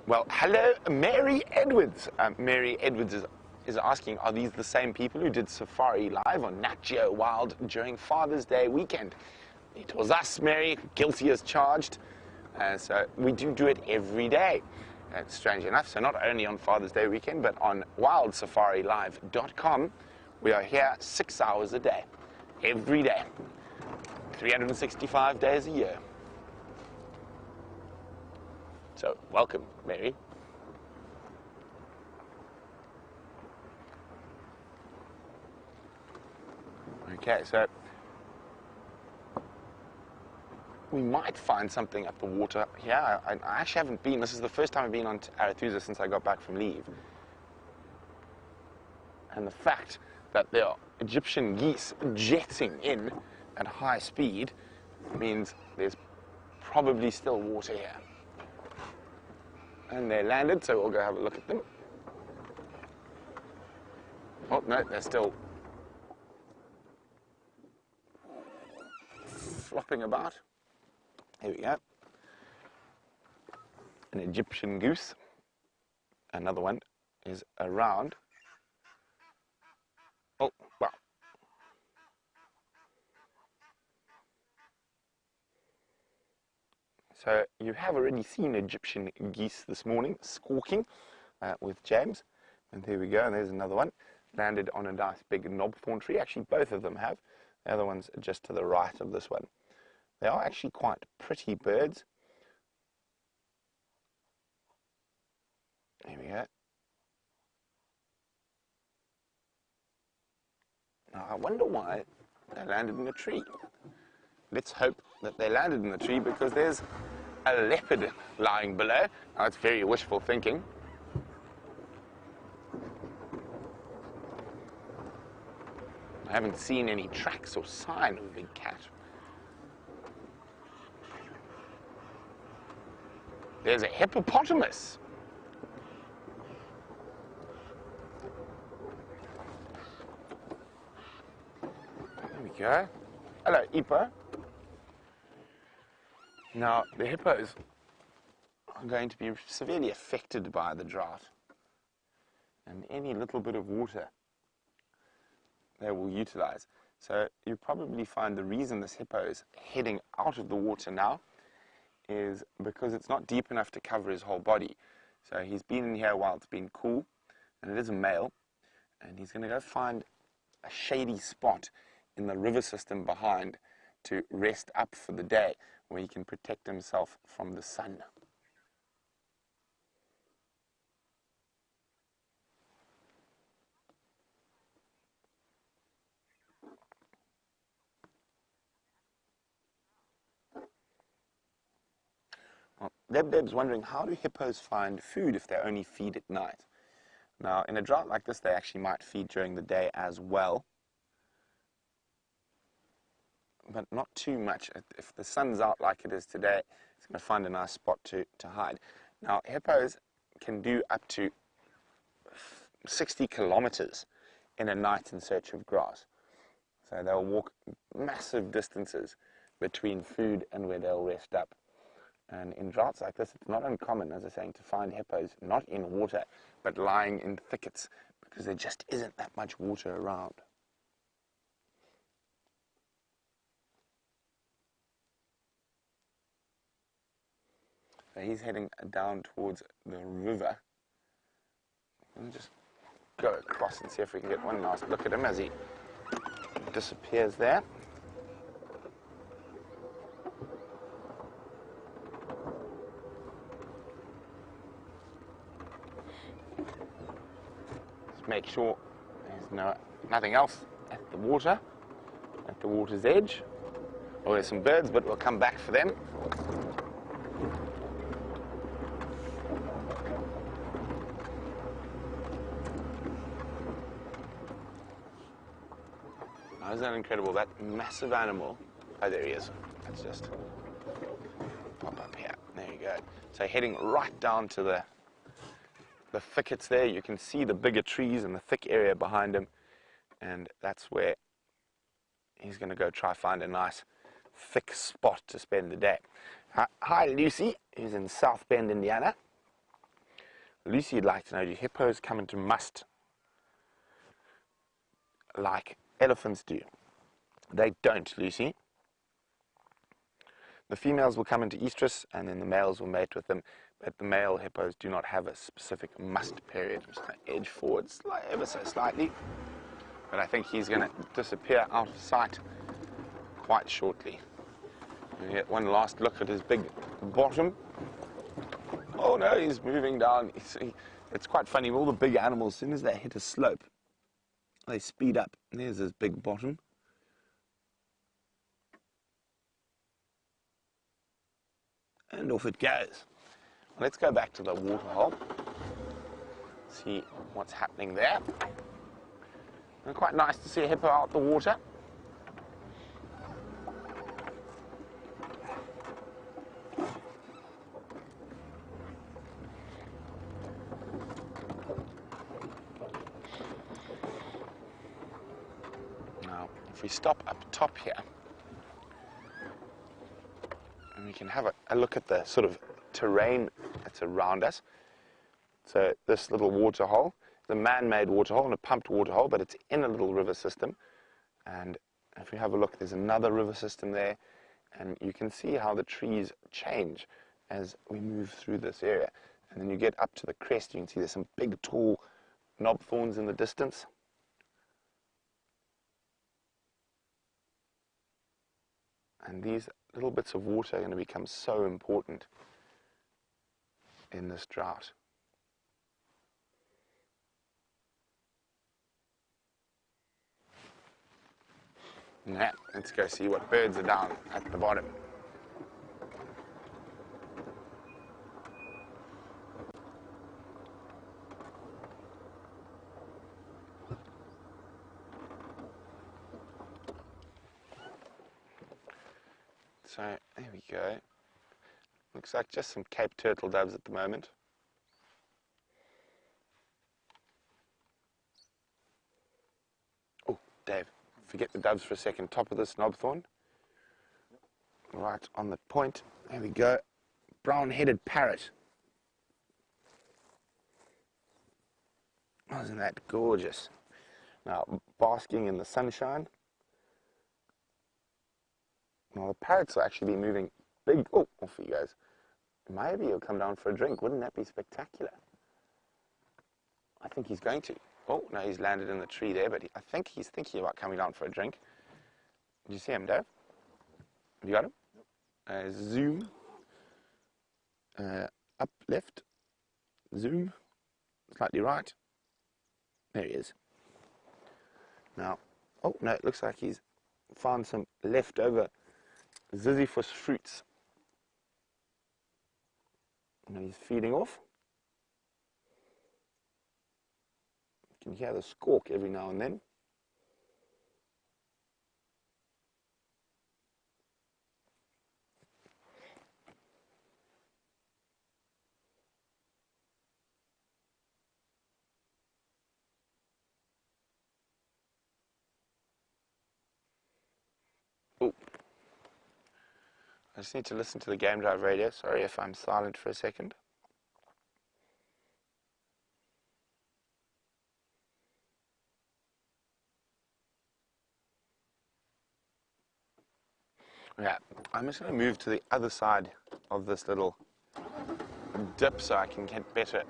Well, hello, Mary Edwards. Mary Edwards is asking, are these the same people who did Safari Live on Nat Geo Wild during Father's Day weekend? It was us, Mary, guilty as charged. So we do it every day, strange enough. So not only on Father's Day weekend, but on WildSafariLive.com, we are here 6 hours a day, every day, 365 days a year. So, welcome, Mary. Okay, so we might find something at the water here. I actually haven't been. This is the first time I've been on Arathusa since I got back from leave. And the fact that there are Egyptian geese jetting in at high speed means there's probably still water here. And they landed, so we'll go have a look at them. Oh, no, they're still flopping about. Here we go. An Egyptian goose. Another one is around. Oh, wow. So you have already seen Egyptian geese this morning squawking with James. And there we go, and there's another one. Landed on a nice big knobthorn tree. Actually, both of them have. The other one's just to the right of this one. They are actually quite pretty birds. There we go. Now I wonder why they landed in a tree. Let's hope that they landed in the tree because there's a leopard lying below. Now that's very wishful thinking. I haven't seen any tracks or sign of a big cat. There's a hippopotamus. There we go. Hello, hippo. Now, the hippos are going to be severely affected by the drought. And any little bit of water they will utilize. So you probably find the reason this hippo is heading out of the water now is because it's not deep enough to cover his whole body. So he's been in here while it's been cool, and it is a male, and he's going to go find a shady spot in the river system behind to rest up for the day, where he can protect himself from the sun. Well, Deb's wondering, how do hippos find food if they only feed at night? Now, in a drought like this, they actually might feed during the day as well, but not too much. If the sun's out like it is today, it's going to find a nice spot to hide. Now, hippos can do up to 60 kilometers in a night in search of grass. So they'll walk massive distances between food and where they'll rest up. And in droughts like this, it's not uncommon, as I was saying, to find hippos not in water, but lying in thickets, because there just isn't that much water around. So he's heading down towards the river. We'll just go across and see if we can get one last look at him as he disappears there. Just make sure there's nothing else at the water's edge. Oh, there's some birds, but we'll come back for them. Isn't that incredible? That massive animal. Oh, there he is. Let's just pop up here. There you go. So heading right down to the thickets there. You can see the bigger trees and the thick area behind him. And that's where he's going to go try find a nice thick spot to spend the day. Hi, Lucy, who's in South Bend, Indiana. Lucy would like to know, do hippos come into must like elephants do? They don't, Lucy. The females will come into estrus and then the males will mate with them, but the male hippos do not have a specific must period. I'm just going to edge forward ever so slightly, but I think he's going to disappear out of sight quite shortly. We get one last look at his big bottom. Oh no, he's moving down. It's quite funny, all the big animals, as soon as they hit a slope, they speed up. There's his big bottom. And off it goes. Let's go back to the waterhole. See what's happening there. And quite nice to see a hippo out the water. Now, if we stop up top here, and we can have a look at the sort of terrain that's around us. So this little water hole, the man-made water hole and a pumped water hole, but it's in a little river system. And if we have a look, there's another river system there, and you can see how the trees change as we move through this area. And then you get up to the crest, you can see there's some big, tall knob thorns in the distance. And these little bits of water are going to become so important in this drought. Now, let's go see what birds are down at the bottom. So, there we go. Looks like just some Cape turtle doves at the moment. Oh, Dave, forget the doves for a second. Top of this knobthorn. Right on the point. There we go. Brown-headed parrot. Oh, isn't that gorgeous? Now, basking in the sunshine. Now, the parrots will actually be moving big. Oh, off he goes. Maybe he'll come down for a drink. Wouldn't that be spectacular? I think he's going to. Oh, no, he's landed in the tree there, but I think he's thinking about coming down for a drink. Did you see him, Dave? Have you got him? Zoom. Up, left. Zoom. Slightly right. There he is. Now, oh, no, it looks like he's found some leftover Ziziphus fruits. And he's feeding off. You can hear the squawk every now and then. Oh, I just need to listen to the game drive radio. Sorry if I'm silent for a second. Yeah, I'm just going to move to the other side of this little dip so I can get better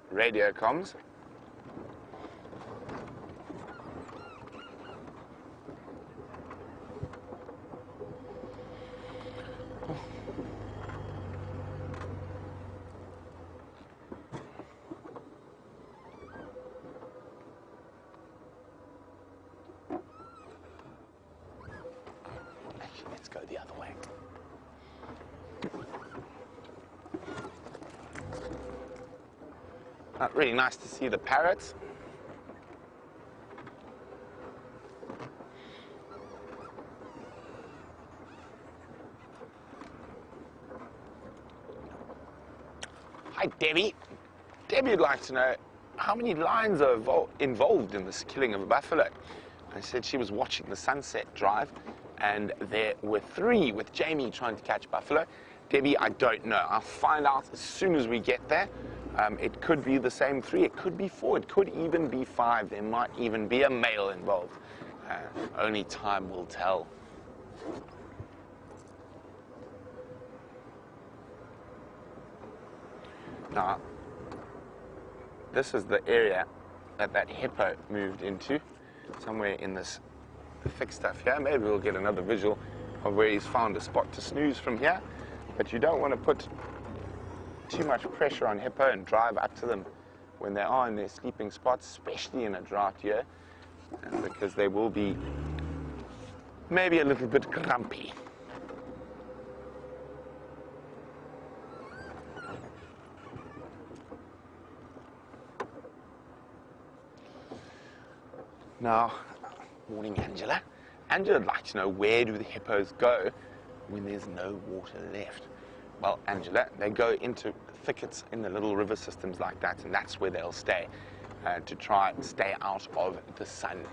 radio comms. Actually, let's go the other way. Really nice to see the parrots. Hi, Debbie. Debbie would like to know how many lions are involved in this killing of a buffalo. I said she was watching the sunset drive, and there were 3 with Jamie trying to catch buffalo. Debbie, I don't know. I'll find out as soon as we get there. It could be the same 3, it could be 4, it could even be 5. There might even be a male involved. Only time will tell. Now, this is the area that hippo moved into, somewhere in this thick stuff here. Maybe we'll get another visual of where he's found a spot to snooze from here, but you don't want to put too much pressure on hippo and drive up to them when they are in their sleeping spots, especially in a drought year, because they will be maybe a little bit grumpy. Now, morning, Angela. Angela would like to know, where do the hippos go when there's no water left? Well, Angela, they go into thickets in the little river systems like that, and that's where they'll stay to try and stay out of the sun.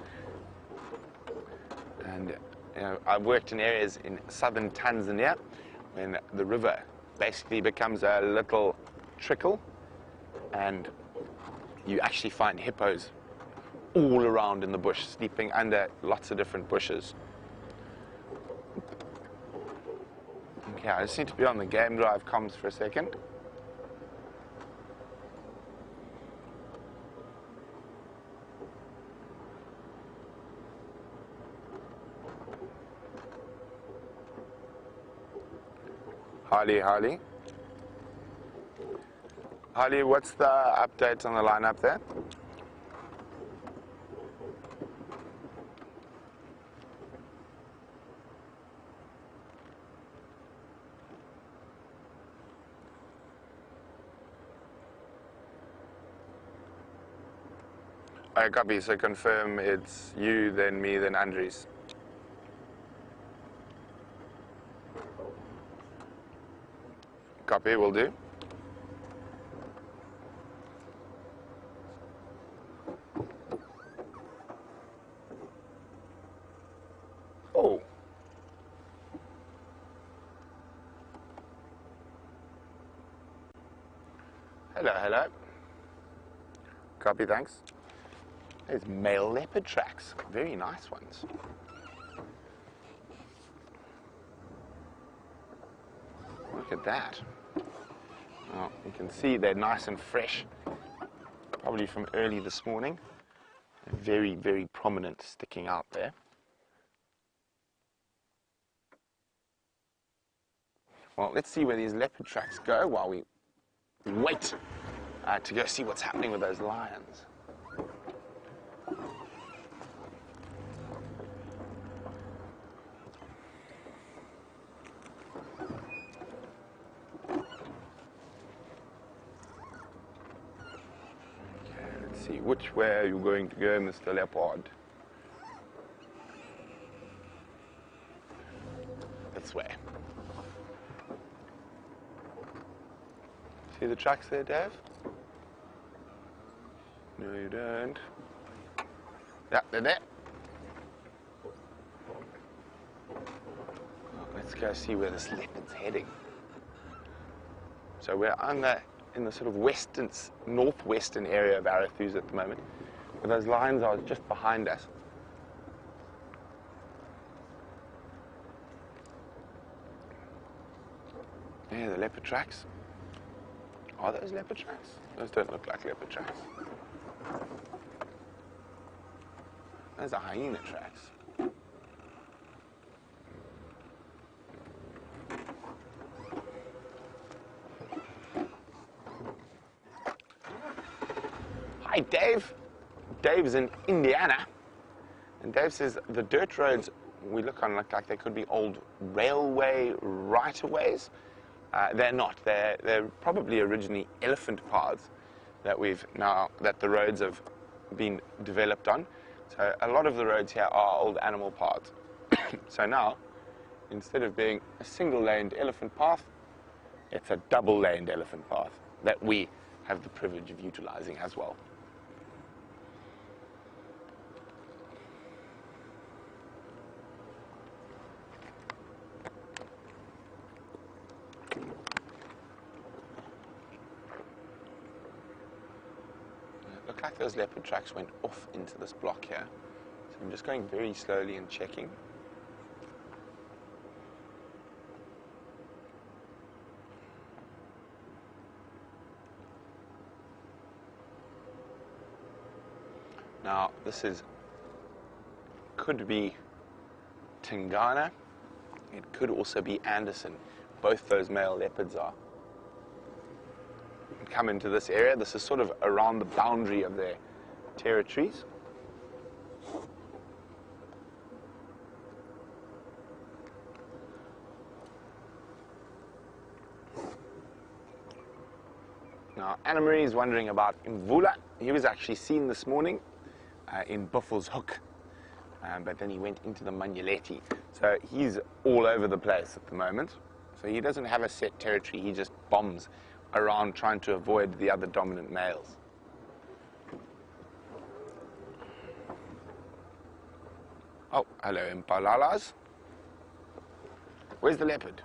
And you know, I've worked in areas in southern Tanzania when the river basically becomes a little trickle, and you actually find hippos all around in the bush, sleeping under lots of different bushes. Okay, I just need to be on the game drive comms for a second. Harley. Harley, what's the update on the lineup there? I copy, so confirm it's you, then me, then Andres. Copy, will do. Oh. Hello. Copy, thanks. There's male leopard tracks, very nice ones. Look at that. Oh, you can see they're nice and fresh, probably from early this morning. Very, very prominent, sticking out there. Well, let's see where these leopard tracks go while we wait to go see what's happening with those lions. See, which way are you going to go, Mr. Leopard? This way. See the tracks there, Dave? No, you don't. Yeah, they're there. Let's go see where this leopard's heading. So we're in the sort of northwestern area of Arathusa at the moment, where those lions are just behind us. Yeah, the leopard tracks. Are those leopard tracks? Those don't look like leopard tracks. Those are hyena tracks. Hi, Dave. Dave's in Indiana. And Dave says the dirt roads we look on look like they could be old railway right-of-ways. They're not. They're probably originally elephant paths that the roads have been developed on. So a lot of the roads here are old animal paths. So now, instead of being a single-laned elephant path, it's a double-laned elephant path that we have the privilege of utilizing as well. Look like those leopard tracks went off into this block here. So I'm just going very slowly and checking. Now, could be Tingana. It could also be Anderson. Both those male leopards are. Come into this area. This is sort of around the boundary of their territories. Now, Anna Marie is wondering about Mvula. He was actually seen this morning in Buffalo's Hook, but then he went into the Manyeleti. So he's all over the place at the moment. So he doesn't have a set territory. He just bombs around trying to avoid the other dominant males. Oh, hello, Impalalas. Where's the leopard?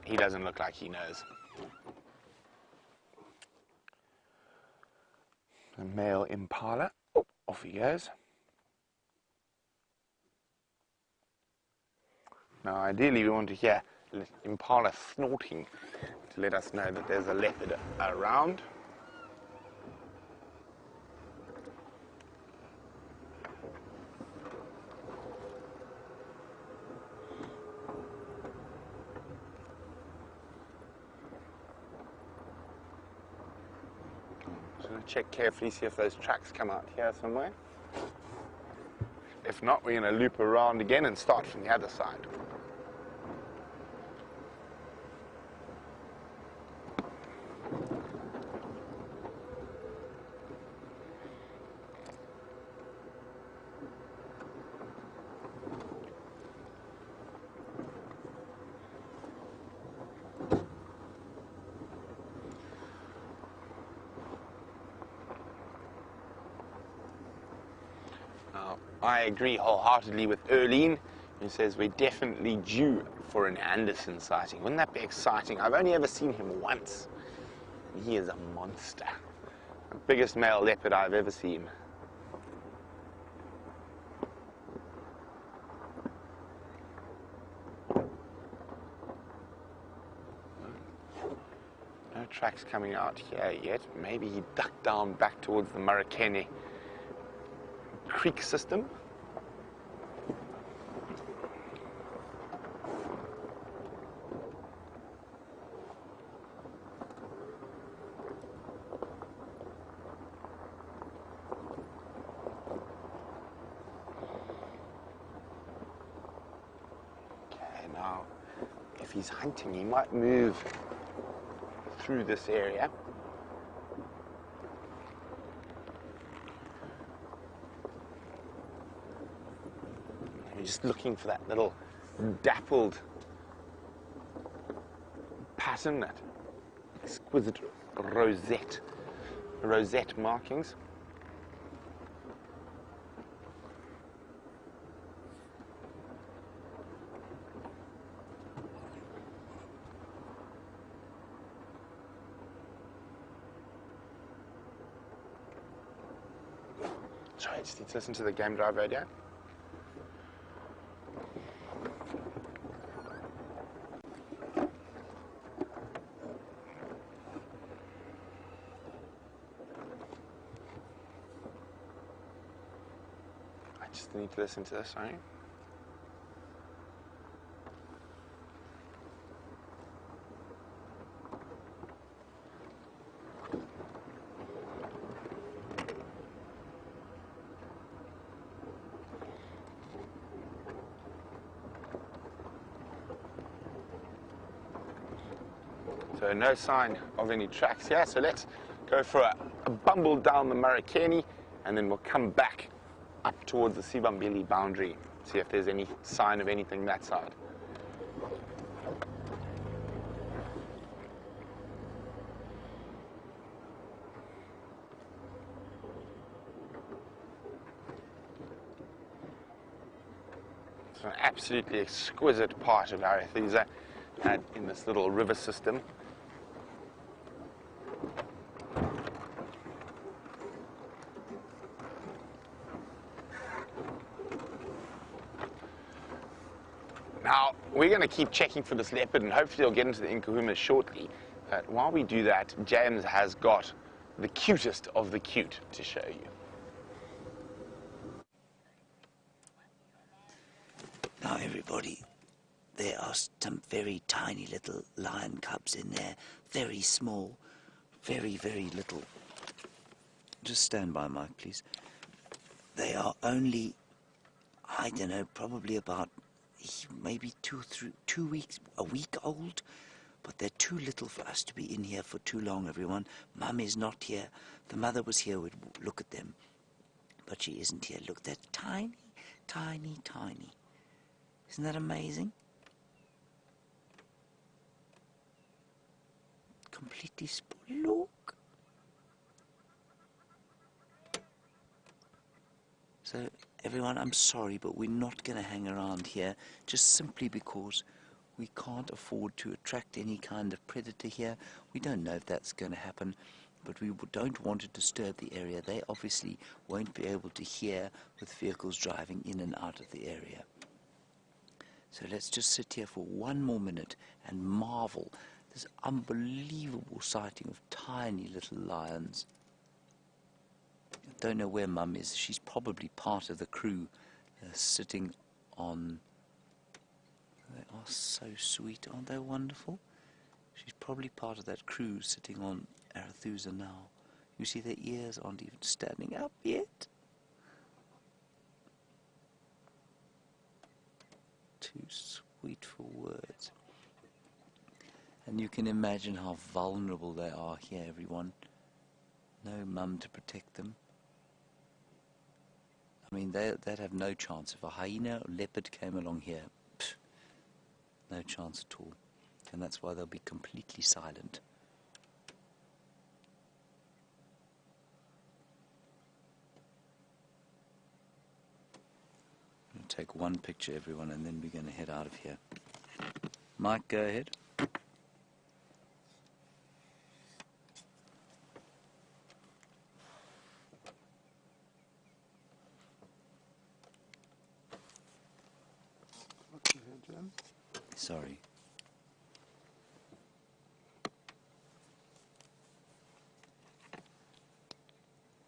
He doesn't look like he knows. The male impala. Oh, off he goes. Now, ideally, we want to hear impala snorting to let us know that there's a leopard around. check carefully, see if those tracks come out here somewhere. If not, we're going to loop around again and start from the other side. I agree wholeheartedly with Erlene, who says we're definitely due for an Anderson sighting. Wouldn't that be exciting? I've only ever seen him once. He is a monster. The biggest male leopard I've ever seen. No tracks coming out here yet. Maybe he ducked down back towards the Marikene Creek system. Okay, now if he's hunting, he might move through this area. Just looking for that little dappled pattern, that exquisite rosette markings. Sorry, I just need to listen to the game drive radio. Just need to listen to this, sorry. So no sign of any tracks here, so let's go for a bumble down the Marikene, and then we'll come back up towards the Sibambili boundary, see if there's any sign of anything that side. It's an absolutely exquisite part of Arethusa in this little river system. Now, we're going to keep checking for this leopard, and hopefully I'll get into the Nkuhuma shortly. While we do that, James has got the cutest of the cute to show you. Now everybody, there are some very tiny little lion cubs in there, very small, very, very little. Just stand by, Mike, please. They are only, I don't know, probably about maybe 2 weeks, a week old, but they're too little for us to be in here for too long, everyone. Mum is not here. The mother was here, we'd look at them, but she isn't here. Look, they're tiny, tiny, tiny. Isn't that amazing? Completely look. So, everyone, I'm sorry, but we're not going to hang around here, just simply because we can't afford to attract any kind of predator here. We don't know if that's going to happen, but we don't want to disturb the area. They obviously won't be able to hear with vehicles driving in and out of the area. So let's just sit here for 1 more minute and marvel this unbelievable sighting of tiny little lions. I don't know where Mum is. She's probably part of the crew sitting on... They are so sweet, aren't they wonderful? She's probably part of that crew sitting on Arethusa now. You see their ears aren't even standing up yet. Too sweet for words. And you can imagine how vulnerable they are here, everyone. No mum to protect them. I mean, they'd have no chance. If a hyena or leopard came along here, no chance at all. And that's why they'll be completely silent. I'm going to take one picture, everyone, and then we're going to head out of here. Mike, go ahead. Sorry.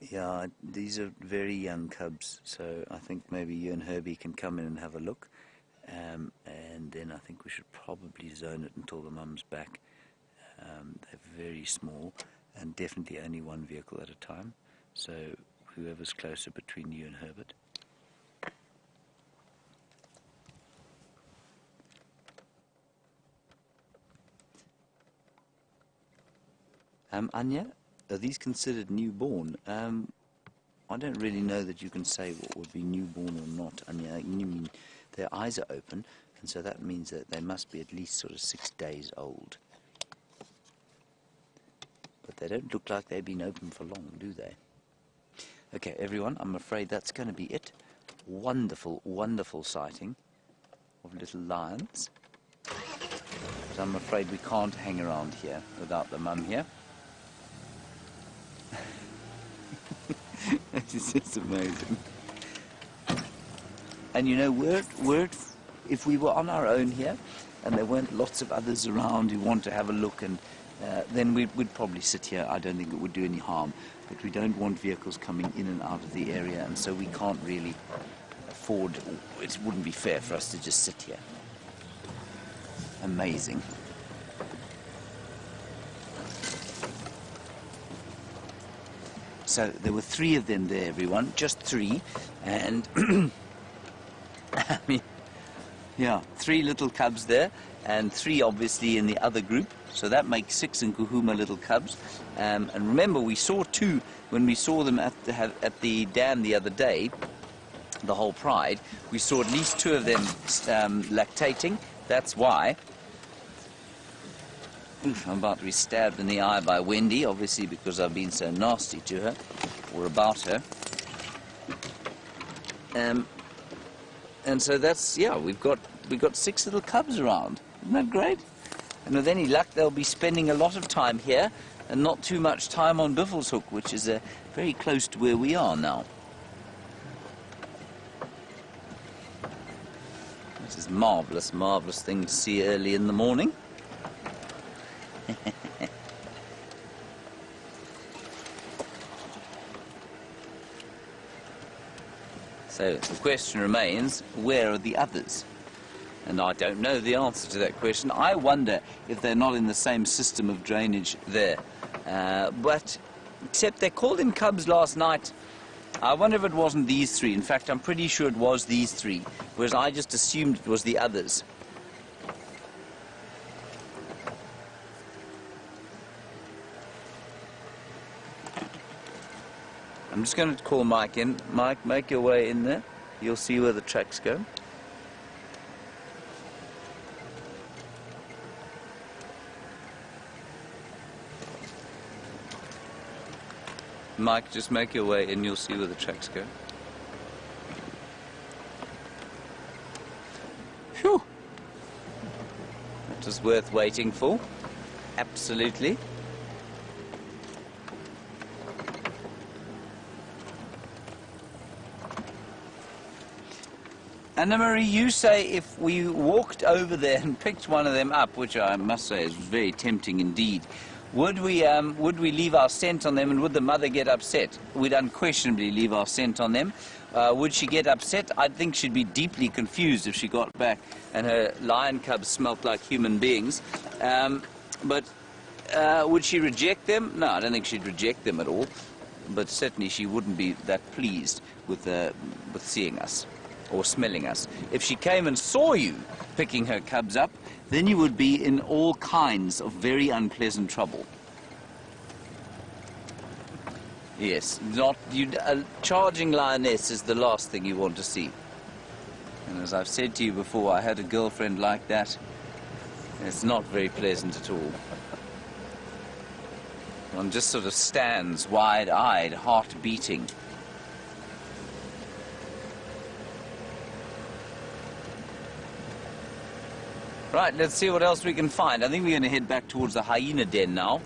Yeah, these are very young cubs, so I think maybe you and Herbie can come in and have a look, and then I think we should probably zone it until the mum's back. They're very small, and definitely only one vehicle at a time, so whoever's closer between you and Herbert. Anya, are these considered newborn? I don't really know that you can say what would be newborn or not, Anya. You mean their eyes are open, and so that means that they must be at least sort of 6 days old. But they don't look like they've been open for long, do they? Okay, everyone, I'm afraid that's going to be it. Wonderful, wonderful sighting of little lions. But I'm afraid we can't hang around here without the mum here. It's just amazing. And you know, if we were on our own here and there weren't lots of others around who want to have a look, and then we'd probably sit here. I don't think it would do any harm, but we don't want vehicles coming in and out of the area, and so we can't really afford, it wouldn't be fair for us to just sit here. Amazing. So there were 3 of them there, everyone, just 3, and I mean, yeah, 3 little cubs there, and 3 obviously in the other group, so that makes 6 Nkuhuma little cubs. And remember, we saw 2 when we saw them at the dam the other day, the whole pride. We saw at least 2 of them lactating. That's why. Oof, I'm about to be stabbed in the eye by Wendy, obviously because I've been so nasty to her, or about her. And so that's, yeah, we've got 6 little cubs around. Isn't that great? And with any luck, they'll be spending a lot of time here and not too much time on Buffelshoek, which is very close to where we are now. This is marvellous, marvellous thing to see early in the morning. So the question remains, where are the others? And I don't know the answer to that question. I wonder if they're not in the same system of drainage there. But except they called in cubs last night. I wonder if it wasn't these 3. In fact, I'm pretty sure it was these 3, whereas I just assumed it was the others. I'm just going to call Mike in. Mike, make your way in there. You'll see where the tracks go. Mike, just make your way in. You'll see where the tracks go. Phew! That was worth waiting for. Absolutely. Anna-Marie, you say if we walked over there and picked one of them up, which I must say is very tempting indeed, would we leave our scent on them, and would the mother get upset? We'd unquestionably leave our scent on them. Would she get upset? I think she'd be deeply confused if she got back and her lion cubs smelt like human beings. But Would she reject them? No, I don't think she'd reject them at all. But certainly she wouldn't be that pleased with seeing us or smelling us. If she came and saw you picking her cubs up, then you would be in all kinds of very unpleasant trouble. Yes, a charging lioness is the last thing you want to see. And as I've said to you before, I had a girlfriend like that. It's not very pleasant at all. One just sort of stands wide-eyed, heart beating. Right, let's see what else we can find. I think we're going to head back towards the hyena den now.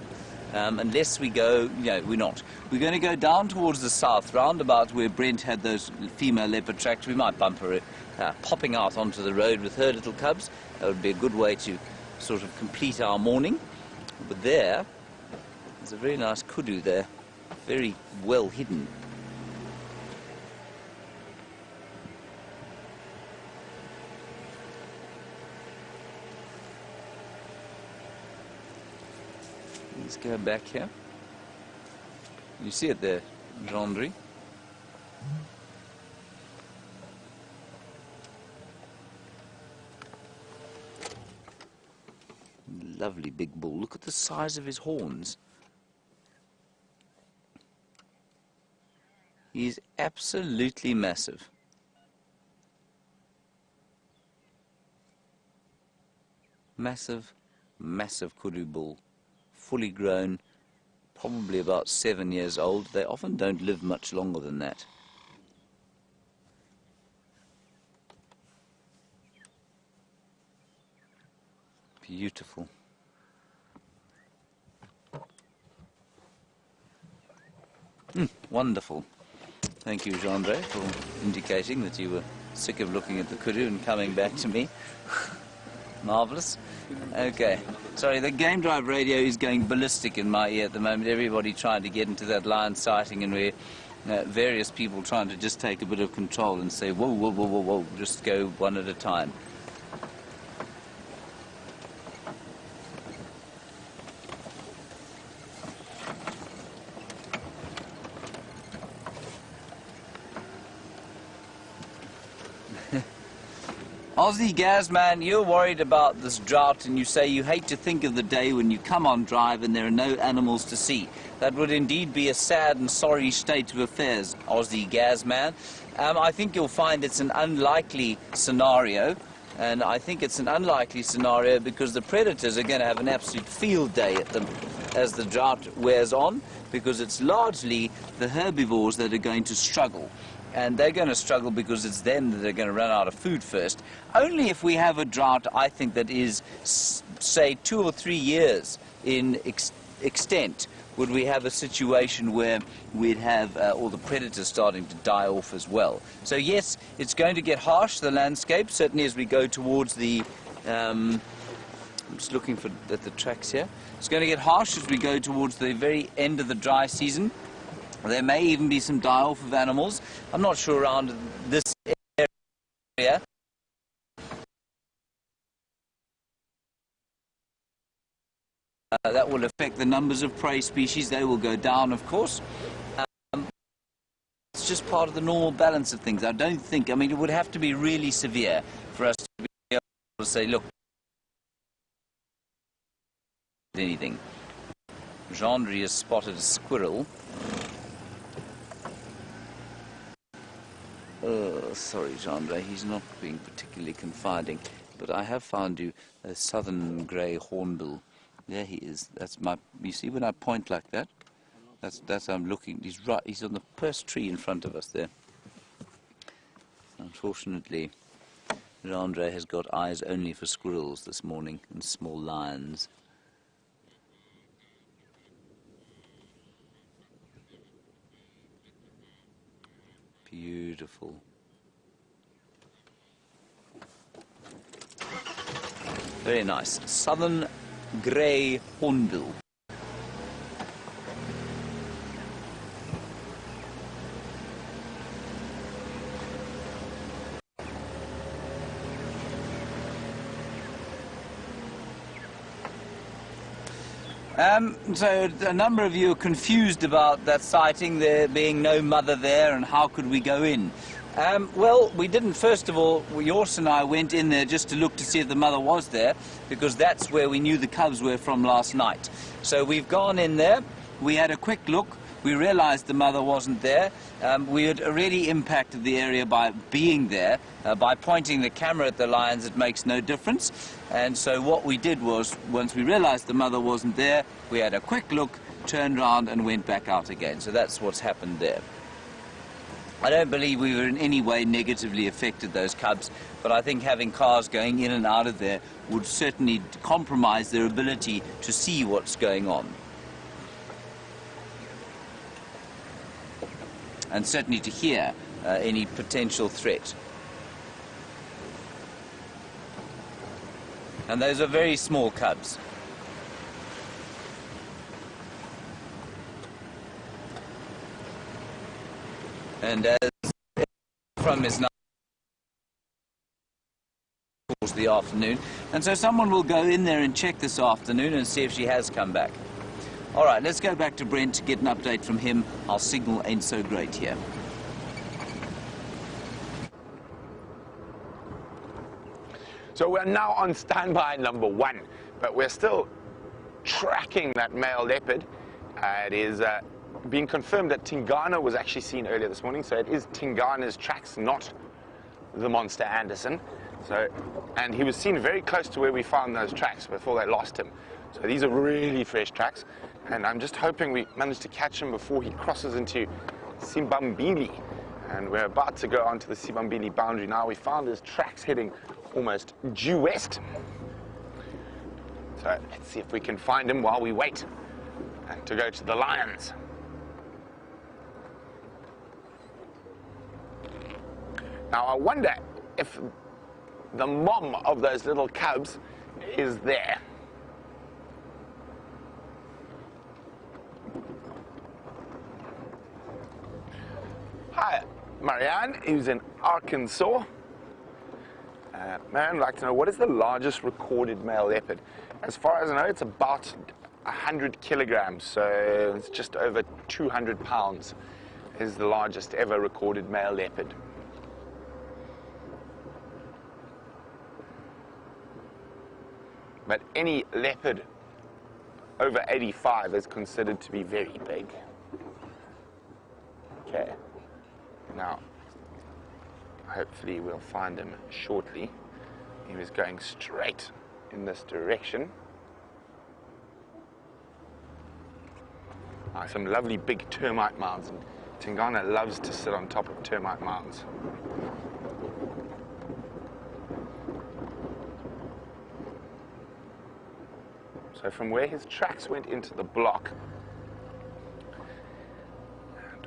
Unless we go, we're not. We're going to go down towards the south, roundabout where Brent had those female leopard tracks. We might bump her popping out onto the road with her little cubs. That would be a good way to sort of complete our morning. But there's a very nice kudu there, very well hidden. Let's go back here. You see it there, Gendry. Lovely big bull. Look at the size of his horns. He's absolutely massive. Massive, massive kudu bull. Fully grown, probably about 7 years old. They often don't live much longer than that. Beautiful. Wonderful. Thank you, Gendry, for indicating that you were sick of looking at the kudu and coming back to me. Marvellous. Okay. Sorry, the game drive radio is going ballistic in my ear at the moment. Everybody trying to get into that lion sighting, and we're various people trying to just take a bit of control and say, whoa, whoa, whoa, whoa, whoa, just go one at a time. Aussie Gazman, you're worried about this drought, and you say you hate to think of the day when you come on drive and there are no animals to see. That would indeed be a sad and sorry state of affairs, Aussie Gazman. I think you'll find it's an unlikely scenario, and I think it's an unlikely scenario because the predators are going to have an absolute field day at them as the drought wears on, because it's largely the herbivores that are going to struggle. And they're going to struggle because it's them that are going to run out of food first. Only if we have a drought, I think, that is, say, 2 or 3 years in extent, would we have a situation where we'd have all the predators starting to die off as well. So yes, it's going to get harsh, the landscape, certainly as we go towards the... I'm just looking at the tracks here. It's going to get harsh as we go towards the very end of the dry season. There may even be some die-off of animals. I'm not sure around this area. That will affect the numbers of prey species. They will go down, of course. It's just part of the normal balance of things. I don't think, I mean, it would have to be really severe for us to be able to say, look, anything. Gendry has spotted a squirrel. Sorry, Gendry, he's not being particularly confiding, but I have found you a southern grey hornbill. There he is. That's my. You see, when I point like that, that's I'm looking. He's right. He's on the first tree in front of us there. Unfortunately, Gendry has got eyes only for squirrels this morning and small lions. Beautiful. Very nice. Southern grey hornbill. So a number of you are confused about that sighting, there being no mother there, and how could we go in? Well, we didn't. First of all, Jors and I went in there just to look to see if the mother was there, because that's where we knew the cubs were from last night. So we've gone in there, we had a quick look, we realized the mother wasn't there. We had already impacted the area by being there. By pointing the camera at the lions, it makes no difference. And so what we did was, once we realized the mother wasn't there, we had a quick look, turned around and went back out again. So that's what's happened there. I don't believe we were in any way negatively affected, those cubs, but I think having cars going in and out of there would certainly compromise their ability to see what's going on. And certainly to hear any potential threat. And those are very small cubs. And as from is now towards the afternoon, and so someone will go in there and check this afternoon and see if she has come back. All right, let's go back to Brent to get an update from him. Our signal ain't so great here. So we're now on standby number 1, but we're still tracking that male leopard. It is being confirmed that Tingana was actually seen earlier this morning, so it is Tingana's tracks, not the monster Anderson. So, and he was seen very close to where we found those tracks before they lost him. So these are really fresh tracks, and I'm just hoping we manage to catch him before he crosses into Simbambili. And we're about to go onto the Simbambili boundary now. We found his tracks heading almost due west. So let's see if we can find him while we wait and to go to the lions. Now I wonder if the mom of those little cubs is there. Hi, Marianne, who's in Arkansas. Marianne would like to know, what is the largest recorded male leopard? As far as I know, it's about 100 kilograms, so it's just over 200 pounds is the largest ever recorded male leopard. But any leopard over 85 is considered to be very big. Okay. Now, hopefully we'll find him shortly. He was going straight in this direction. Some lovely big termite mounds, and Tingana loves to sit on top of termite mounds. So from where his tracks went into the block,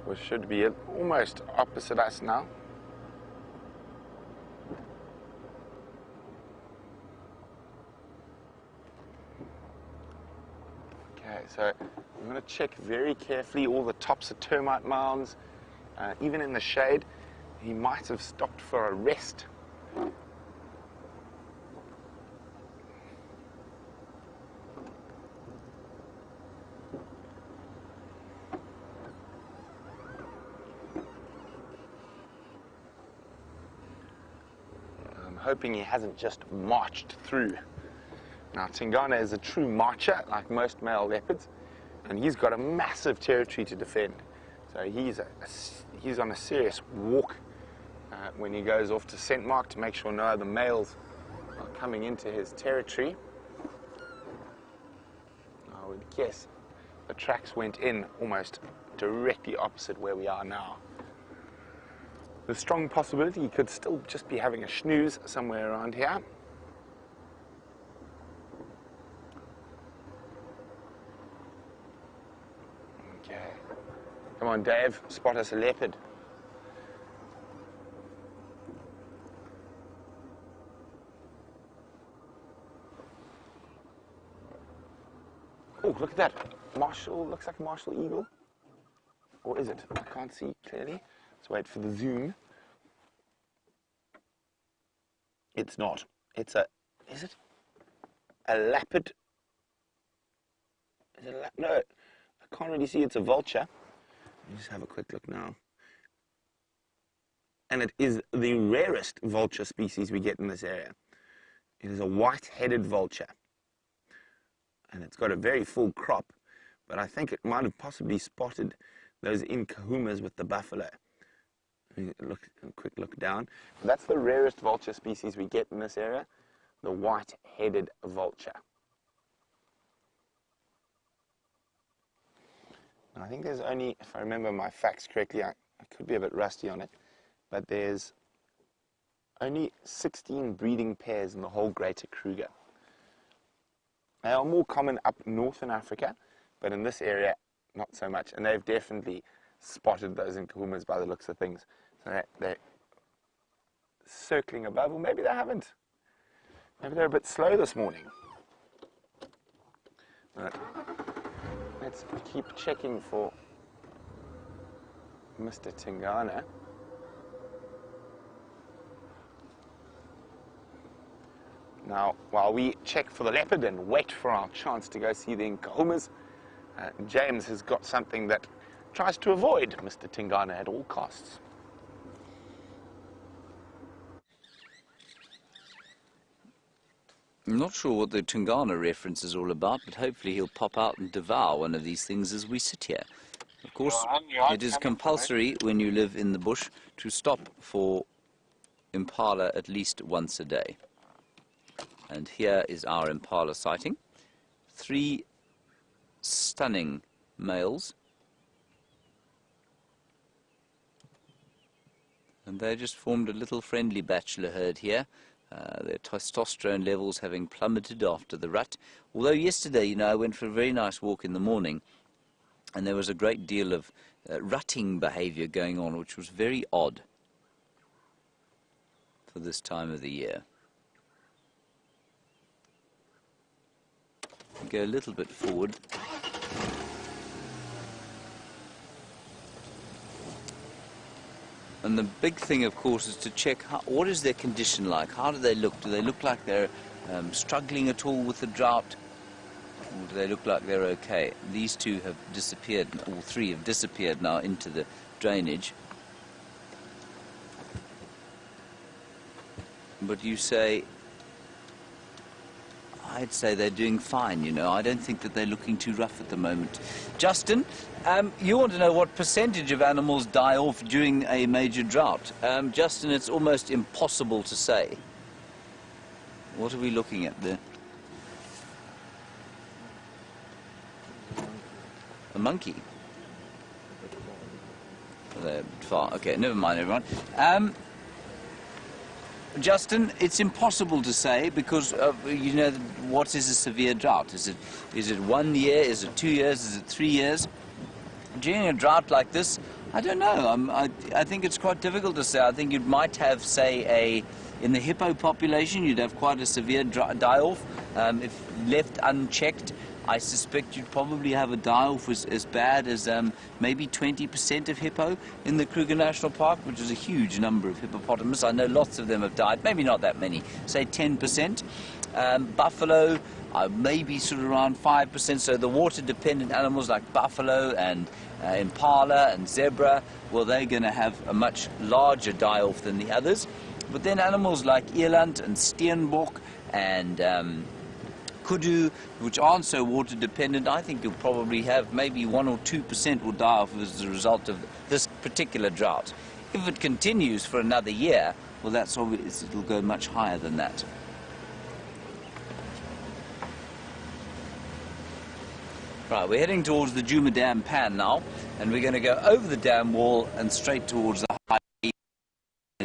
it should be almost opposite us now. Okay, so I'm going to check very carefully all the tops of termite mounds. Even in the shade, he might have stopped for a rest. Hoping he hasn't just marched through. Now, Tingana is a true marcher, like most male leopards, and he's got a massive territory to defend. So he's on a serious walk when he goes off to scent mark to make sure no other males are coming into his territory. I would guess the tracks went in almost directly opposite where we are now. The strong possibility he could still just be having a snooze somewhere around here. Okay. Come on, Dave, spot us a leopard. Oh, look at that. Marshall, looks like a Marshall eagle. Or is it? I can't see clearly. Let's wait for the zoom. It's not. It's a, is it? A leopard. Is it no, I can't really see. It's a vulture. Let me just have a quick look now. And it is the rarest vulture species we get in this area. It is a white-headed vulture. And it's got a very full crop, but I think it might have possibly spotted those Nkuhumas with the buffalo. Look, a quick look down. That's the rarest vulture species we get in this area, the white-headed vulture. And I think there's only, if I remember my facts correctly, I could be a bit rusty on it, but there's only 16 breeding pairs in the whole Greater Kruger. They are more common up north in Africa, but in this area, not so much. And they've definitely spotted those Nkuhumas by the looks of things. So they're circling above, or maybe they haven't. Maybe they're a bit slow this morning. But let's keep checking for Mr. Tingana. Now, while we check for the leopard and wait for our chance to go see the Nkuhumas, James has got something that tries to avoid Mr. Tingana at all costs. I'm not sure what the Tingana reference is all about, but hopefully he'll pop out and devour one of these things as we sit here. Of course, it is compulsory when you live in the bush to stop for impala at least once a day. And here is our impala sighting. 3 stunning males. And they just formed a little friendly bachelor herd here. Their testosterone levels having plummeted after the rut. Although yesterday, you know, I went for a very nice walk in the morning, and there was a great deal of rutting behavior going on, which was very odd for this time of the year. Go a little bit forward. And the big thing, of course, is to check what is their condition like. How do they look? Do they look like they're struggling at all with the drought? Or do they look like they're okay? These 2 have disappeared, all 3 have disappeared now into the drainage. But you say, I'd say they're doing fine, you know. I don't think that they're looking too rough at the moment. Justin, you want to know what percentage of animals die off during a major drought. Justin, it's almost impossible to say. What are we looking at there? A monkey. They're a bit far. Okay, never mind, everyone. Justin, it's impossible to say because, you know, what is a severe drought? Is it 1 year? Is it 2 years? Is it 3 years? During a drought like this, I don't know. I think it's quite difficult to say. I think you might have, say, in the hippo population, you'd have quite a severe die-off. If left unchecked, I suspect you'd probably have a die-off as bad as maybe 20% of hippo in the Kruger National Park, which is a huge number of hippopotamus. I know lots of them have died, maybe not that many, say 10%. Buffalo, maybe sort of around 5%. So the water-dependent animals like buffalo and impala and zebra, well, they're going to have a much larger die-off than the others. But then animals like eland and steenbok and kudu, which aren't so water dependent, I think you'll probably have maybe 1 or 2% will die off as a result of this particular drought. If it continues for another year, well, that's obvious, it'll go much higher than that. Right, we're heading towards the Djuma Dam pan now, and we're going to go over the dam wall and straight towards the high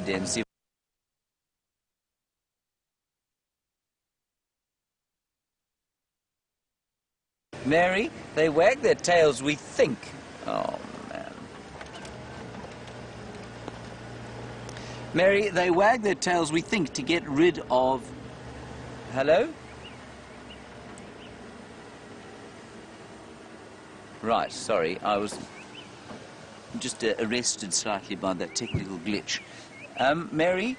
density. Mary, they wag their tails, we think. Oh, man. Mary, they wag their tails, we think, to get rid of... Hello? Right, sorry, I was just arrested slightly by that technical glitch. Mary,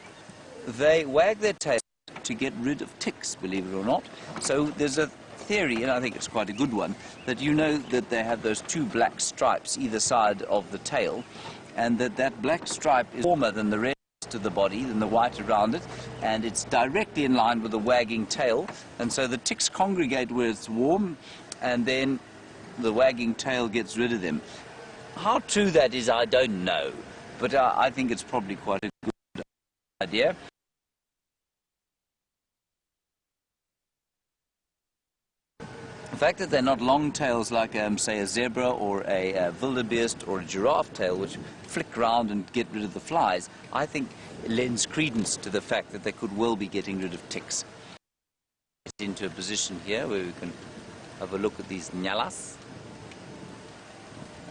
they wag their tails to get rid of ticks, believe it or not. So there's a theory, and I think it's quite a good one, that you know that they have those two black stripes either side of the tail, and that black stripe is warmer than the rest of the body, than the white around it, and it's directly in line with the wagging tail, and so the ticks congregate where it's warm, and then the wagging tail gets rid of them. How true that is, I don't know, but I think it's probably quite a good idea. The fact that they're not long tails like, say, a zebra or a wildebeest or a giraffe tail, which flick round and get rid of the flies, I think lends credence to the fact that they could well be getting rid of ticks. Get into a position here where we can have a look at these nyalas.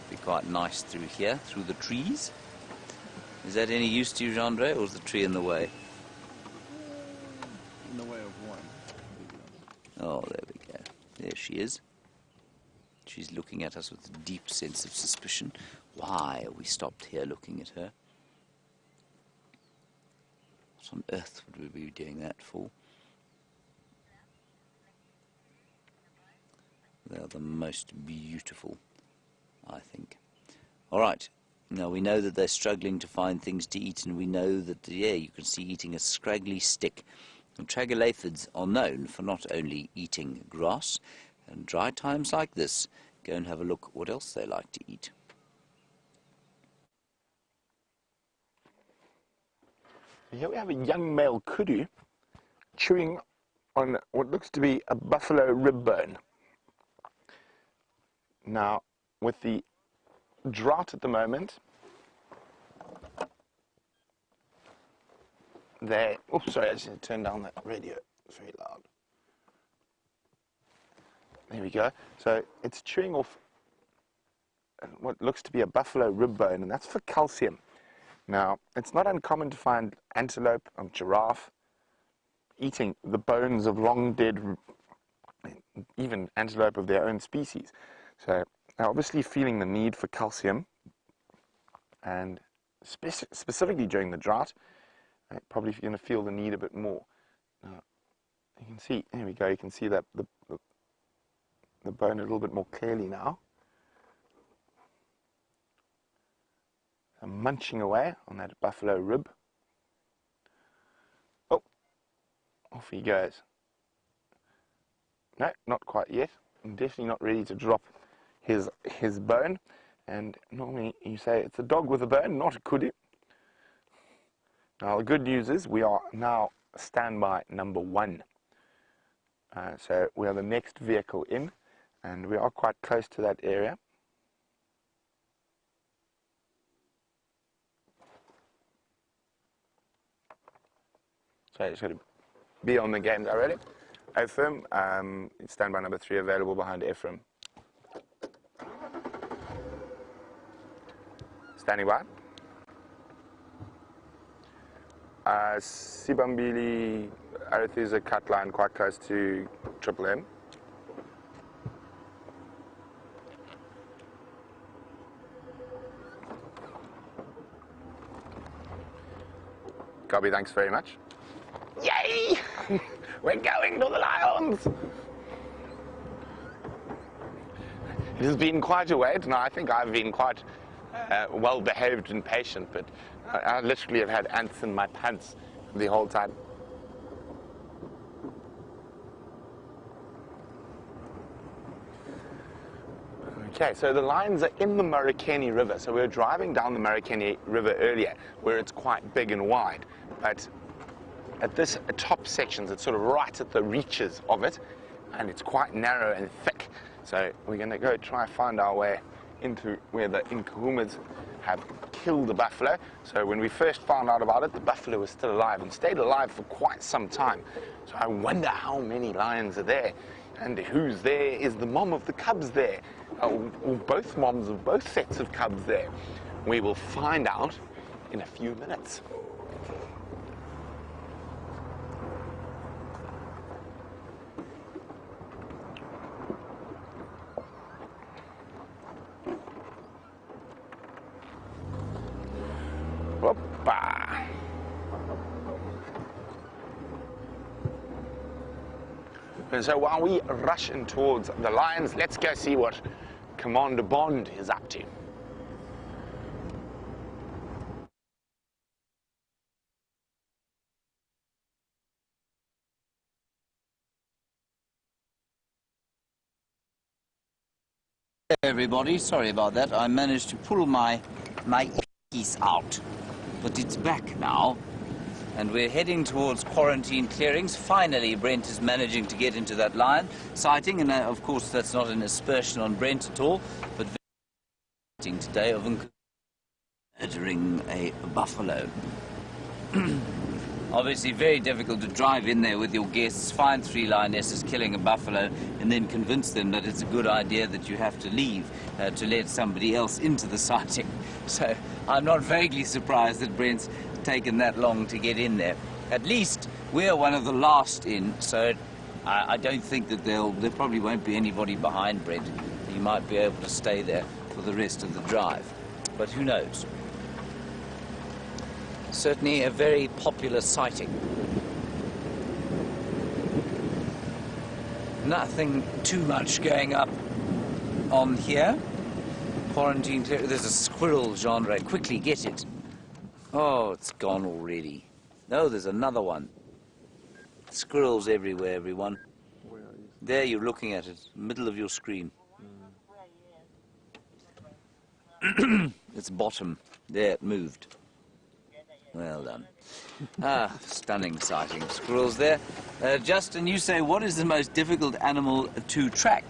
Be quite nice through here, through the trees. Is that any use to you, Jean-Andre, or is the tree in the way? In the way of one. Oh, there we go. There she is. She's looking at us with a deep sense of suspicion. Why are we stopped here looking at her? What on earth would we be doing that for? They are the most beautiful, I think. All right. Now, we know that they're struggling to find things to eat, and we know that, yeah, you can see eating a scraggly stick. And troglodytes are known for not only eating grass, and dry times like this, go and have a look at what else they like to eat. Here we have a young male kudu chewing on what looks to be a buffalo rib bone. Now, with the drought at the moment, oops, sorry, I just need to turn down that radio. It's very loud. There we go. So it's chewing off what looks to be a buffalo rib bone, and that's for calcium. Now, it's not uncommon to find antelope or giraffe eating the bones of long dead, even antelope of their own species. So they're obviously feeling the need for calcium, and specifically during the drought, they're probably going to feel the need a bit more. Now, you can see, there we go, you can see that the bone a little bit more clearly now. I'm munching away on that buffalo rib. Oh, off he goes. No, not quite yet. I'm definitely not ready to drop his bone. And normally you say it's a dog with a bone, not a kudu. Now the good news is we are now standby number 1. So we are the next vehicle in, and we are quite close to that area. So it's going to be on the games already. Ephraim, standby number 3 available behind Ephraim. Standing by. Sibambili, Arethusa cut line quite close to Triple M. Copy, thanks very much. Yay! We're going to the Lions! It has been quite a wait. Now, I think I've been quite well-behaved and patient, but I literally have had ants in my pants the whole time. Okay, so the lions are in the Marikeni River. So we were driving down the Marikeni River earlier, where it's quite big and wide, but at this top sections, it's sort of right at the reaches of it, and it's quite narrow and thick. So we're going to go try and find our way into where the Nkuhumas have killed the buffalo. So when we first found out about it, the buffalo was still alive and stayed alive for quite some time. So I wonder how many lions are there, and who's there? Is the mom of the cubs there? Or both moms of both sets of cubs there? We will find out in a few minutes. Hoppa. And so while we rush in towards the lions, let's go see what Commander Bond is up to. Everybody, sorry about that. I managed to pull my piece out, but it's back now, and we're heading towards quarantine clearings. Finally, Brent is managing to get into that lion sighting, and of course that's not an aspersion on Brent at all, but today of murdering a buffalo. Obviously very difficult to drive in there with your guests, find 3 lionesses killing a buffalo, and then convince them that it's a good idea that you have to leave to let somebody else into the sighting. So I'm not vaguely surprised that Brent's taken that long to get in there. At least we're one of the last in, so I don't think that there probably won't be anybody behind Brent. He might be able to stay there for the rest of the drive, but who knows? Certainly a very popular sighting. Nothing too much going up on here. Quarantine clear. There's a squirrel genre. Quickly get it. Oh, it's gone already. No, there's another one. Squirrels everywhere, everyone. Where are you? There, you're looking at it, middle of your screen. It's bottom. There, it moved. Well done. Ah, stunning sighting. Squirrels there. Justin, you say, what is the most difficult animal to track?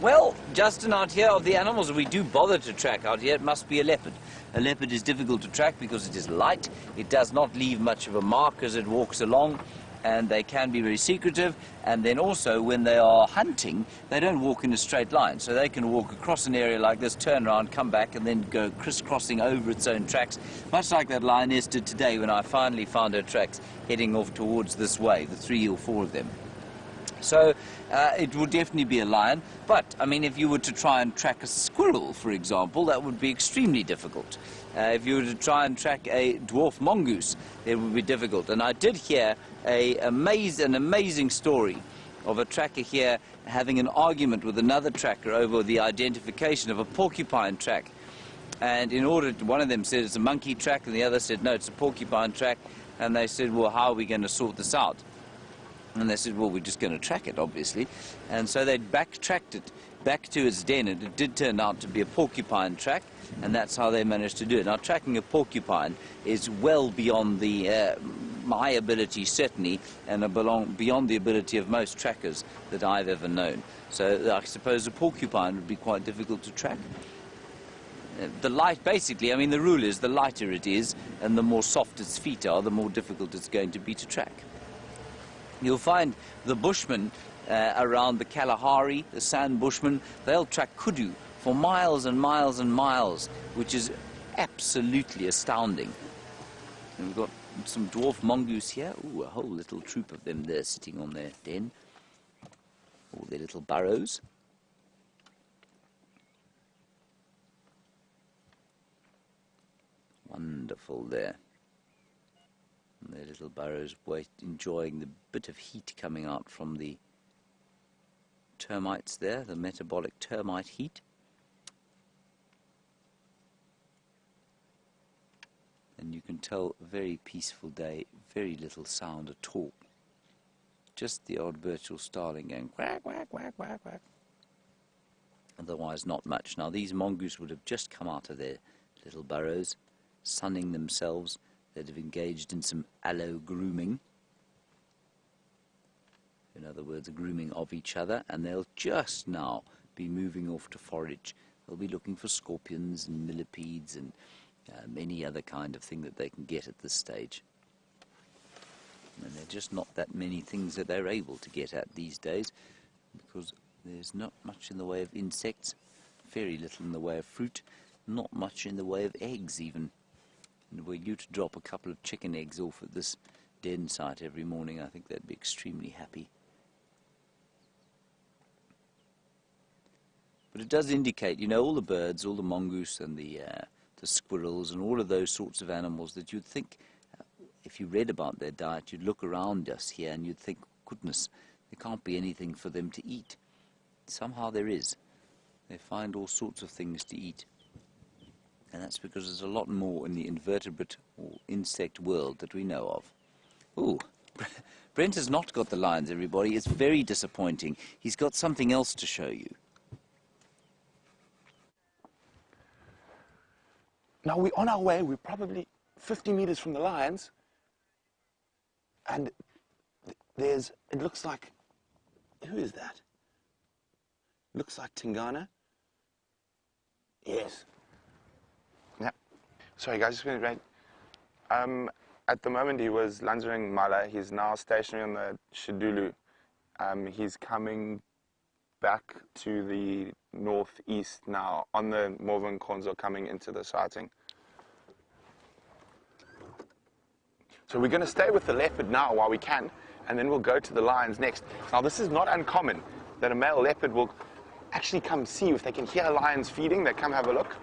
Well, Justin, out here, of the animals we do bother to track out here, it must be a leopard. A leopard is difficult to track because it is light. It does not leave much of a mark as it walks along, and they can be very secretive. And then also, when they are hunting, they don't walk in a straight line. So they can walk across an area like this, turn around, come back, and then go crisscrossing over its own tracks, much like that lioness did today when I finally found her tracks heading off towards this way, the 3 or 4 of them. So it would definitely be a lion. But, I mean, if you were to try and track a squirrel, for example, that would be extremely difficult. If you were to try and track a dwarf mongoose, it would be difficult. And I did hear an amazing story of a tracker here having an argument with another tracker over the identification of a porcupine track. And in order to, one of them said it's a monkey track, and the other said, no, it's a porcupine track. And they said, well, how are we going to sort this out? And they said, well, we're just going to track it, obviously. And so they backtracked it back to its den, and it did turn out to be a porcupine track, and that's how they managed to do it. Now, tracking a porcupine is well beyond my ability, certainly, and beyond the ability of most trackers that I've ever known. So I suppose a porcupine would be quite difficult to track. Basically, I mean, the rule is the lighter it is, and the more soft its feet are, the more difficult it's going to be to track. You'll find the bushmen around the Kalahari, the sand bushmen, they'll track kudu for miles and miles and miles, which is absolutely astounding. And we've got some dwarf mongoose here. Ooh, a whole little troop of them there sitting on their den, all their little burrows. Wonderful there. And their little burrows, enjoying the bit of heat coming out from the termites there, the metabolic termite heat. And you can tell a very peaceful day, very little sound at all. Just the odd Birchall starling going quack, quack, quack, quack, quack. Otherwise not much. Now these mongoose would have just come out of their little burrows, sunning themselves. They'd have engaged in some allo grooming. In other words, a grooming of each other, and they'll just now be moving off to forage. They'll be looking for scorpions and millipedes and any other kind of thing that they can get at this stage. And there are just not that many things that they're able to get at these days, because there's not much in the way of insects, very little in the way of fruit, not much in the way of eggs even. And were you to drop a couple of chicken eggs off at this den site every morning, I think they'd be extremely happy. But it does indicate, you know, all the birds, all the mongoose and the squirrels and all of those sorts of animals that you'd think, if you read about their diet, you'd look around us here and you'd think, goodness, there can't be anything for them to eat. Somehow there is. They find all sorts of things to eat. And that's because there's a lot more in the invertebrate or insect world that we know of. Ooh, Brent has not got the lions, everybody. It's very disappointing. He's got something else to show you. Now we're on our way. We're probably 50 meters from the lions. And it looks like, who is that? Looks like Tingana. Yes. Yeah. Sorry guys, just went right. At the moment he was Lanzering Mala. He's now stationary on the Shidulu. He's coming back to the northeast now on the Morven Konzo, coming into the sighting. So we're going to stay with the leopard now while we can, and then we'll go to the lions next. Now this is not uncommon that a male leopard will actually come see if they can hear lions feeding. They come have a look.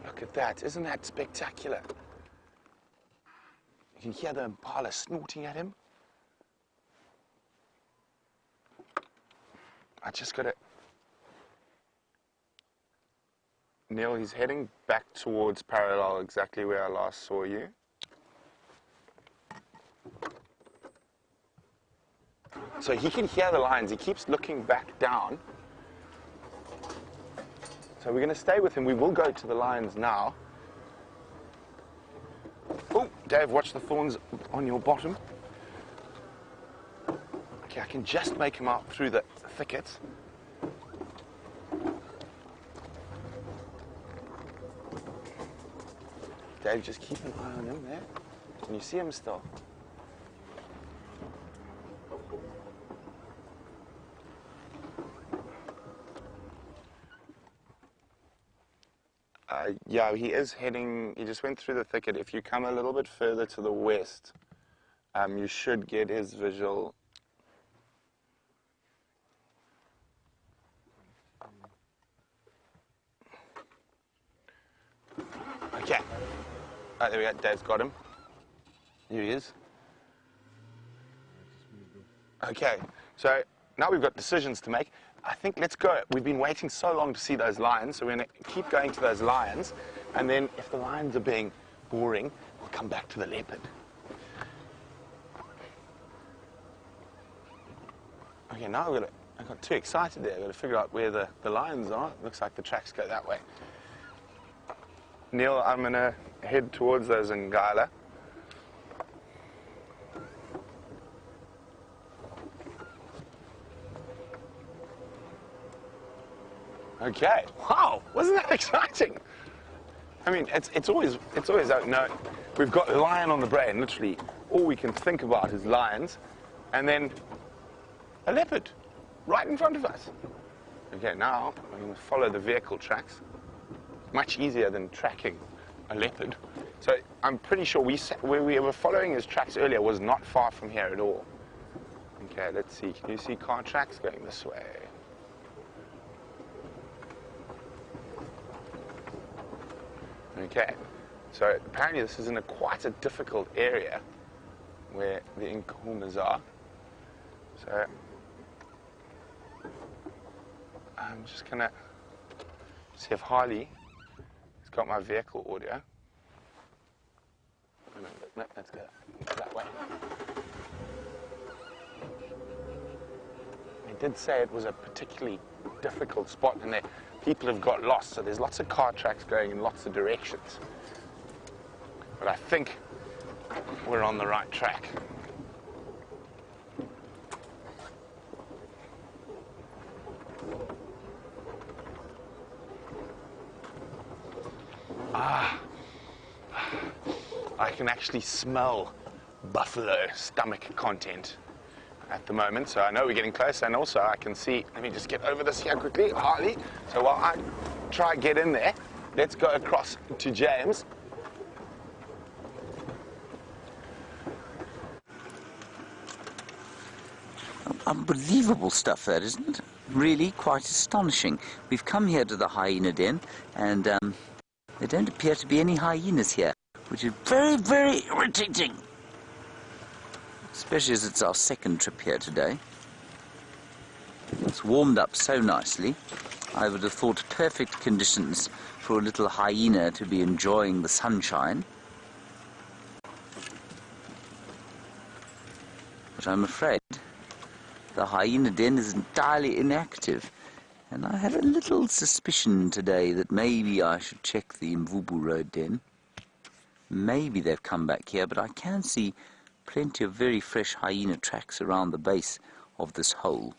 Look at that. Isn't that spectacular? You can hear the impala snorting at him. I just got to... Neil, he's heading back towards parallel, exactly where I last saw you. So he can hear the lions. He keeps looking back down. So we're going to stay with him. We will go to the lions now. Oh, Dave, watch the thorns on your bottom. Okay, I can just make him out through the thickets. Dave, just keep an eye on him there. Can you see him still? Yeah, he is heading, he just went through the thicket. If you come a little bit further to the west, you should get his visual. Okay. Oh, there we go. Dave's got him. Here he is. Okay. So now we've got decisions to make. I think let's go. We've been waiting so long to see those lions, so we're going to keep going to those lions. And then if the lions are being boring, we'll come back to the leopard. Okay, now I got too excited there. I've got to figure out where the lions are. It looks like the tracks go that way. Neil, I'm going to head towards those Ngala. Okay. Wow, wasn't that exciting? I mean, it's always no. We've got a lion on the brain. Literally, all we can think about is lions, and then a leopard right in front of us. Okay, now we're going to follow the vehicle tracks. Much easier than tracking a leopard. So I'm pretty sure where we were following his tracks earlier was not far from here at all. Okay, let's see. Can you see car tracks going this way? Okay, so apparently this is in quite a difficult area where the Nkuhumas are. So I'm just going to see if Harley has got my vehicle audio. No, let's go that way. They did say it was a particularly difficult spot and that people have got lost, so there's lots of car tracks going in lots of directions. But I think we're on the right track. I can actually smell buffalo stomach content at the moment, so I know we're getting close, and also I can see, let me just get over this here quickly, Harley. So while I try get in there, let's go across to James. Unbelievable stuff that, isn't it? Really quite astonishing. We've come here to the hyena den, and There don't appear to be any hyenas here, which is very, very irritating. Especially as it's our second trip here today. It's warmed up so nicely. I would have thought perfect conditions for a little hyena to be enjoying the sunshine. But I'm afraid the hyena den is entirely inactive. And I have a little suspicion today that maybe I should check the Mvubu Road den. Maybe they've come back here, but I can see plenty of very fresh hyena tracks around the base of this hole.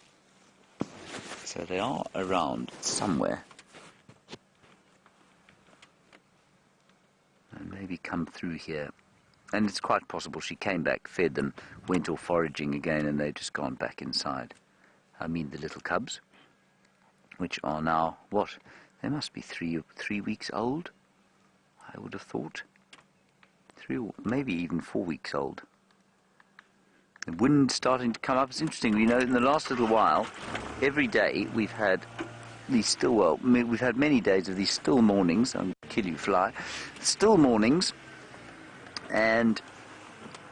So they are around somewhere. And maybe come through here. And it's quite possible she came back, fed them, went off foraging again, and they've just gone back inside. I mean the little cubs, which are now, what? They must be three weeks old, I would have thought. 3 or maybe even 4 weeks old. The wind's starting to come up. It's interesting, you know, in the last little while, every day we've had these still, well, we've had many days of these still mornings. I'm going to kill you, fly. Still mornings. And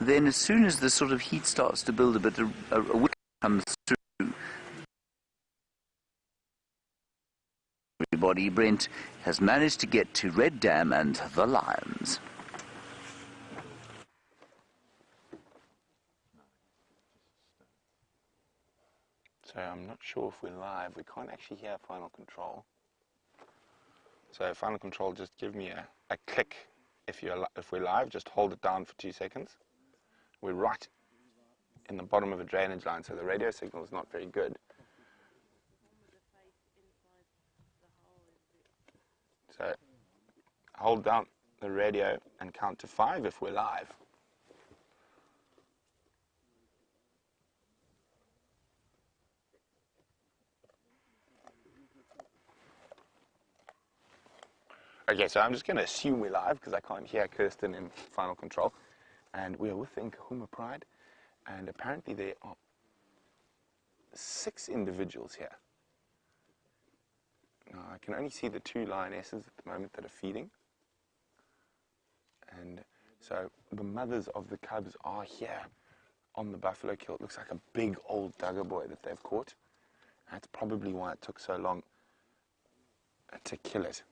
then as soon as the sort of heat starts to build a bit, a wind comes through. Everybody, Brent has managed to get to Red Dam and the Lions. So I'm not sure if we're live. We can't actually hear final control. So final control, just give me a click if we're live. Just hold it down for 2 seconds. We're right in the bottom of a drainage line, so the radio signal is not very good. So hold down the radio and count to 5 if we're live. Okay, so I'm just going to assume we're live because I can't hear Kirsten in final control. And we are with the Nkuhuma Pride, and apparently there are 6 individuals here. Now, I can only see the 2 lionesses at the moment that are feeding. And so the mothers of the cubs are here on the buffalo kill. It looks like a big old dugger boy that they've caught. That's probably why it took so long to kill it.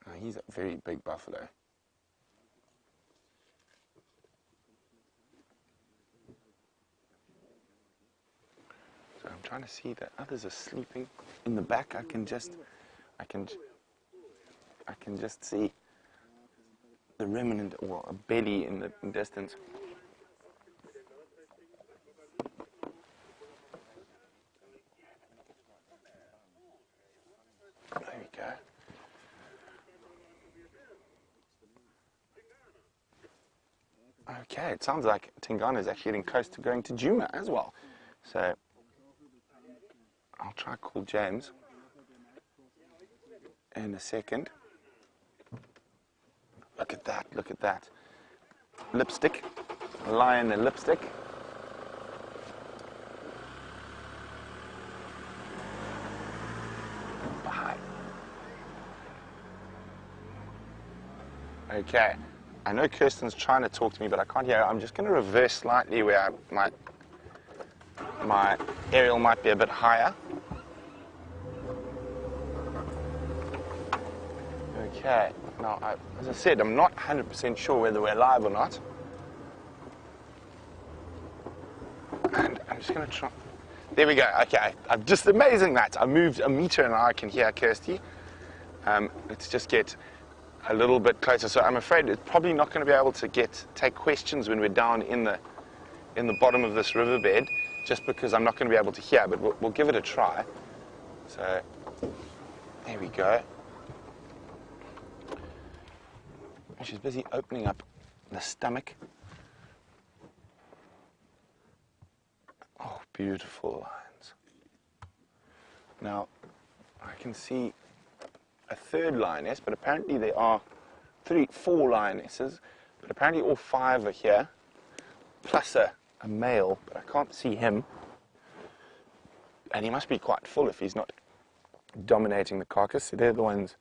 Now, he's a very big buffalo. So I'm trying to see that others are sleeping in the back. I can just see the remnant or a belly in the distance. There we go. Okay, it sounds like Tingana is actually getting close to going to Djuma as well. So I'll try to call James in a second. Look at that, look at that. Lipstick, lion and lipstick. Bye. Okay. I know Kirsten's trying to talk to me, but I can't hear her. I'm just going to reverse slightly where my aerial might be a bit higher. Okay. Now, as I said, I'm not 100% sure whether we're live or not. And I'm just going to try. There we go. Okay. I'm just amazing that. I moved a meter and I can hear Kirsty. Let's just get a little bit closer. So I'm afraid it's probably not going to be able to take questions when we're down in the bottom of this riverbed, just because I'm not going to be able to hear, but we'll give it a try. So there we go. She's busy opening up the stomach. Oh, beautiful lines. Now, I can see a 3rd lioness, but apparently there are 4 lionesses, but apparently all 5 are here, plus a male, but I can't see him. And he must be quite full if he's not dominating the carcass. So they're the ones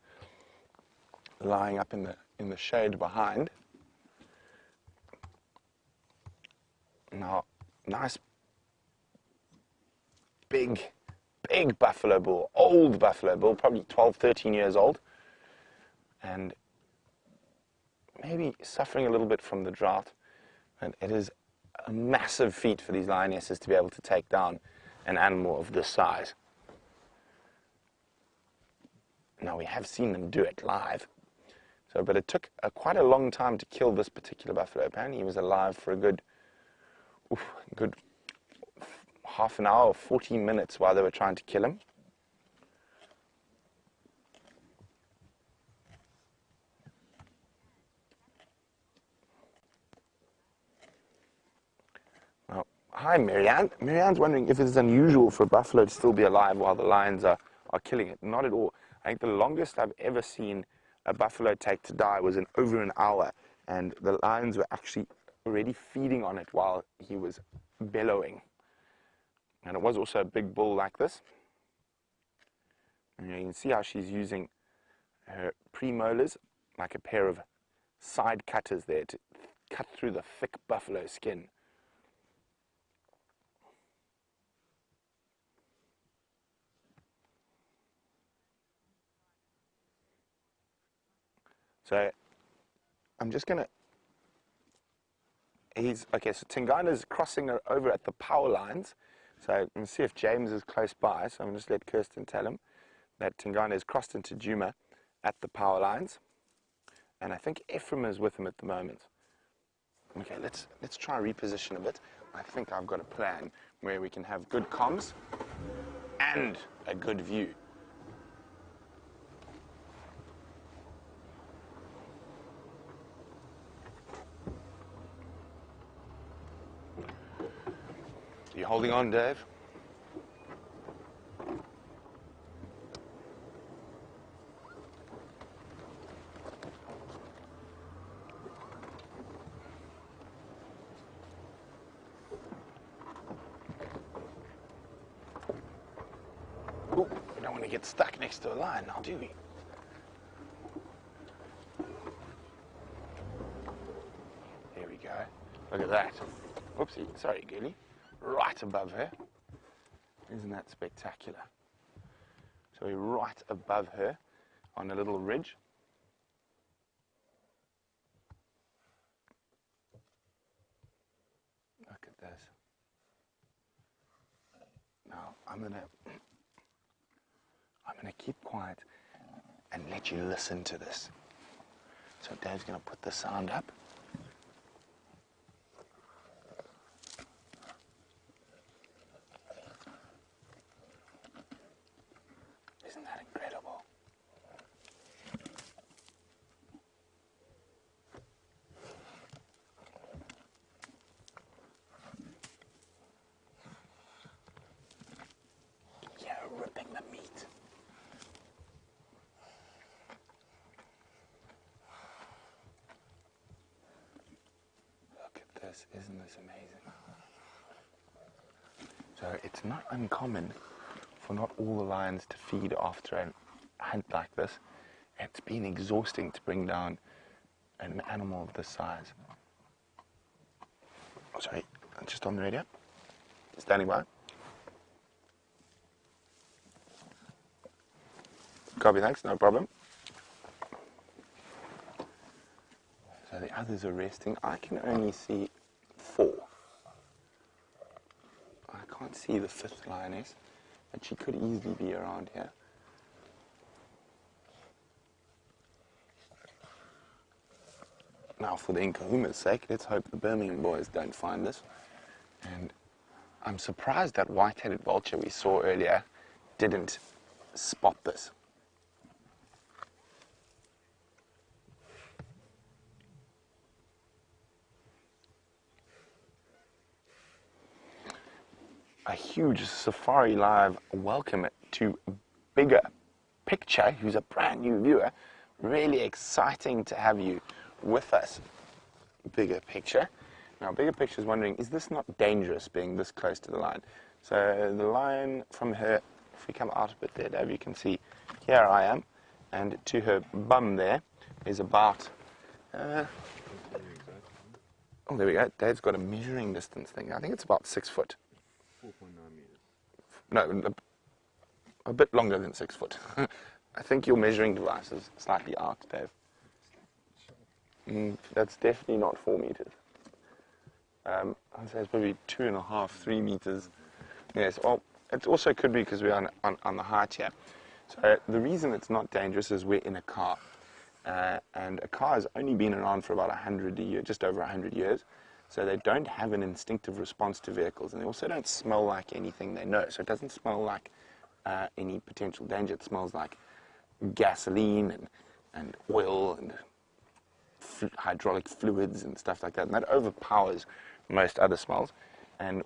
lying up in the shade behind. Now, nice big buffalo bull, old buffalo bull, probably 12, 13 years old, and maybe suffering a little bit from the drought. And it is a massive feat for these lionesses to be able to take down an animal of this size. Now, we have seen them do it live, but it took quite a long time to kill this particular buffalo. Apparently, he was alive for a good half an hour or 14 minutes while they were trying to kill him. Well, hi, Marianne. Marianne's wondering if it's unusual for a buffalo to still be alive while the lions are killing it. Not at all. I think the longest I've ever seen a buffalo take to die was over an hour, and the lions were actually already feeding on it while he was bellowing. And it was also a big bull like this. And you can see how she's using her premolars like a pair of side cutters there to cut through the thick buffalo skin. So I'm just going to, so Tingana's crossing over at the power lines. So I'm going to see if James is close by. So I'm going to just let Kirsten tell him that Tingana has crossed into Djuma at the power lines. And I think Ephraim is with him at the moment. Okay, let's try reposition a bit. I think I've got a plan where we can have good comms and a good view. You holding on, Dave? Ooh, we don't want to get stuck next to a lion now, do we? There we go. Look at that. Whoopsie, sorry, Gilly. Right above her. Isn't that spectacular? So we're right above her on a little ridge. Look at this. Now I'm gonna keep quiet and let you listen to this. So Dave's gonna put the sound up. Isn't that incredible? Yeah, ripping the meat. Look at this, isn't this amazing? So it's not uncommon for not all the lions to feed after a hunt like this. It's been exhausting to bring down an animal of this size. Oh, sorry, just on the radio. Standing by. Copy, thanks, no problem. So the others are resting. I can only see 4. I can't see the 5th lioness, but she could easily be around here. Now, for the Nkuhuma's sake, let's hope the Birmingham boys don't find this. And I'm surprised that white-headed vulture we saw earlier didn't spot this. A huge Safari Live welcome to Bigger Picture, who's a brand new viewer. Really exciting to have you with us, Bigger Picture. Now, Bigger Picture is wondering, is this not dangerous being this close to the lion? So the lion from her, if we come out a bit there, Dave, you can see here I am, and to her bum there, is about, oh, there we go. Dave's got a measuring distance thing. I think it's about 6 foot. 4.9 meters. No, a bit longer than 6 foot. I think your measuring device is slightly out, Dave. That's definitely not 4 meters. I'd say it's probably 2.5, 3 meters. Yes, well, it also could be because we're on the height here. So the reason it's not dangerous is we're in a car. And a car has only been around for about 100 years, just over 100 years. So they don't have an instinctive response to vehicles, and they also don't smell like anything they know. So it doesn't smell like any potential danger. It smells like gasoline and oil and hydraulic fluids and stuff like that. And that overpowers most other smells. And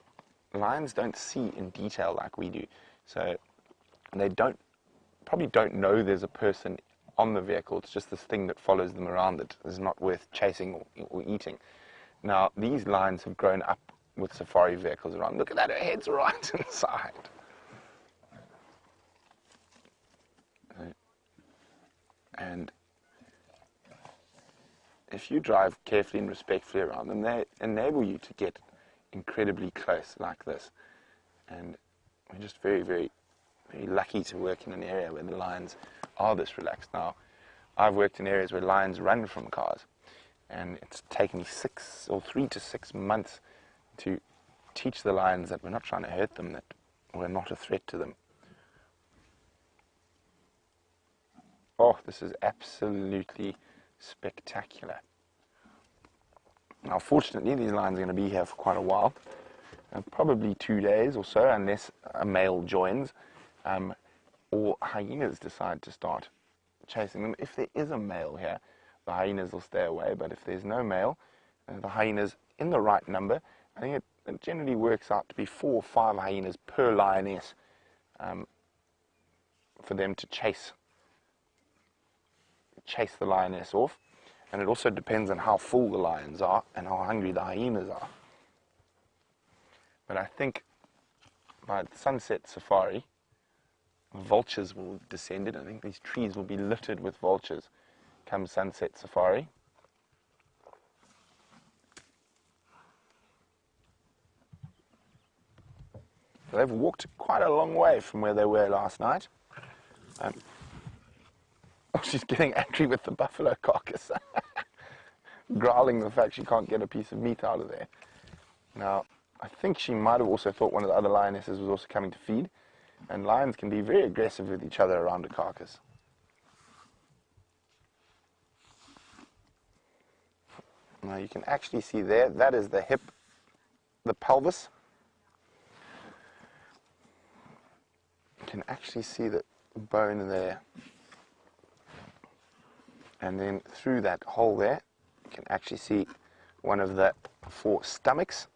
lions don't see in detail like we do. So they probably don't know there's a person on the vehicle. It's just this thing that follows them around that is not worth chasing or eating. Now, these lions have grown up with safari vehicles around. Look at that, her head's right inside. And if you drive carefully and respectfully around them, they enable you to get incredibly close like this. And we're just very, very, very lucky to work in an area where the lions are this relaxed. Now, I've worked in areas where lions run from cars, and it's taken me 3 to 6 months to teach the lions that we're not trying to hurt them, that we're not a threat to them. Oh, this is absolutely spectacular. Now, fortunately, these lions are going to be here for quite a while, probably 2 days or so, unless a male joins, or hyenas decide to start chasing them. If there is a male here, the hyenas will stay away, but if there's no male, the hyenas in the right number, I think it generally works out to be 4 or 5 hyenas per lioness for them to chase the lioness off. And it also depends on how full the lions are and how hungry the hyenas are. But I think by the sunset safari, vultures will have descended. I think these trees will be littered with vultures come sunset safari. They've walked quite a long way from where they were last night. Oh, she's getting angry with the buffalo carcass. Growling the fact she can't get a piece of meat out of there. Now, I think she might have also thought one of the other lionesses was also coming to feed. And lions can be very aggressive with each other around a carcass. Now you can actually see there, that is the hip, the pelvis. You can actually see the bone there. And then through that hole there, you can actually see one of the 4 stomachs.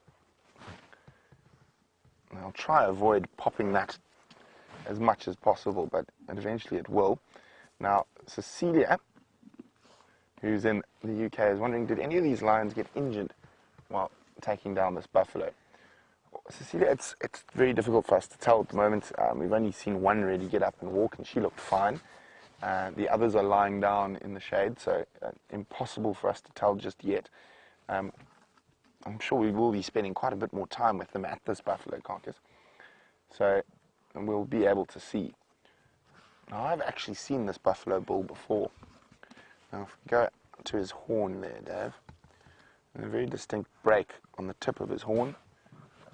And I'll try to avoid popping that as much as possible, but eventually it will. Now, Cecilia, who's in the UK, is wondering, did any of these lions get injured while taking down this buffalo? Cecilia, it's very difficult for us to tell at the moment. We've only seen one really get up and walk, and she looked fine. The others are lying down in the shade, so impossible for us to tell just yet. I'm sure we will be spending quite a bit more time with them at this buffalo carcass, so we'll be able to see. Now, I've actually seen this buffalo bull before. Now, if we go to his horn there, Dave, there's a very distinct break on the tip of his horn.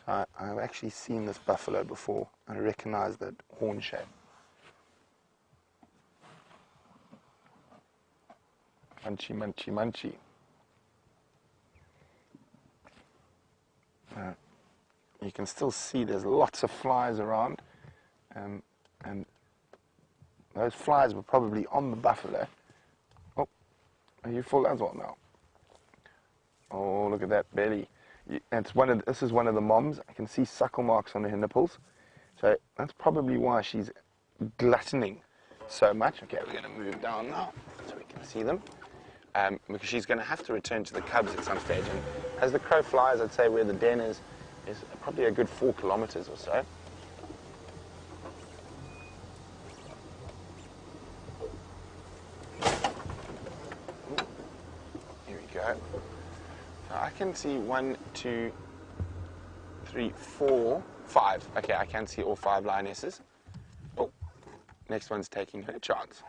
So I've actually seen this buffalo before, and I recognize that horn shape. Munchy, munchy, munchy. You can still see there's lots of flies around, and those flies were probably on the buffalo. Oh, are you full as well now? Oh, look at that belly. This is one of the moms. I can see suckle marks on her nipples, so that's probably why she's gluttoning so much. Okay, we're going to move down now so we can see them. Because she's going to have to return to the cubs at some stage. And as the crow flies, I'd say where the den is probably a good 4 kilometers or so. go. So I can see 1, 2, 3, 4, 5. Okay, I can see all 5 lionesses. Oh, next one's taking her chance.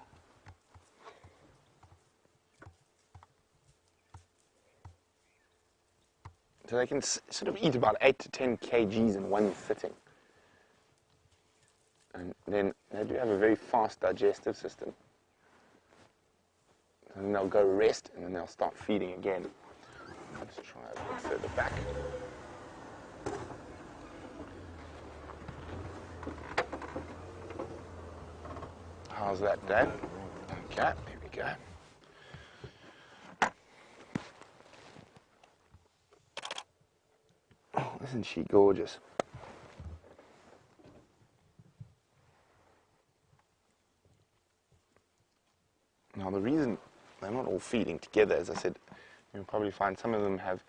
So they can sort of eat about 8 to 10 kgs in one sitting. And then they do have a very fast digestive system. And then they'll go rest, and then they'll start feeding again. Let's try a bit further back. How's that, Dad? Okay, here we go. Oh, isn't she gorgeous? Now the reason they're not all feeding together, as I said, you'll probably find some of them have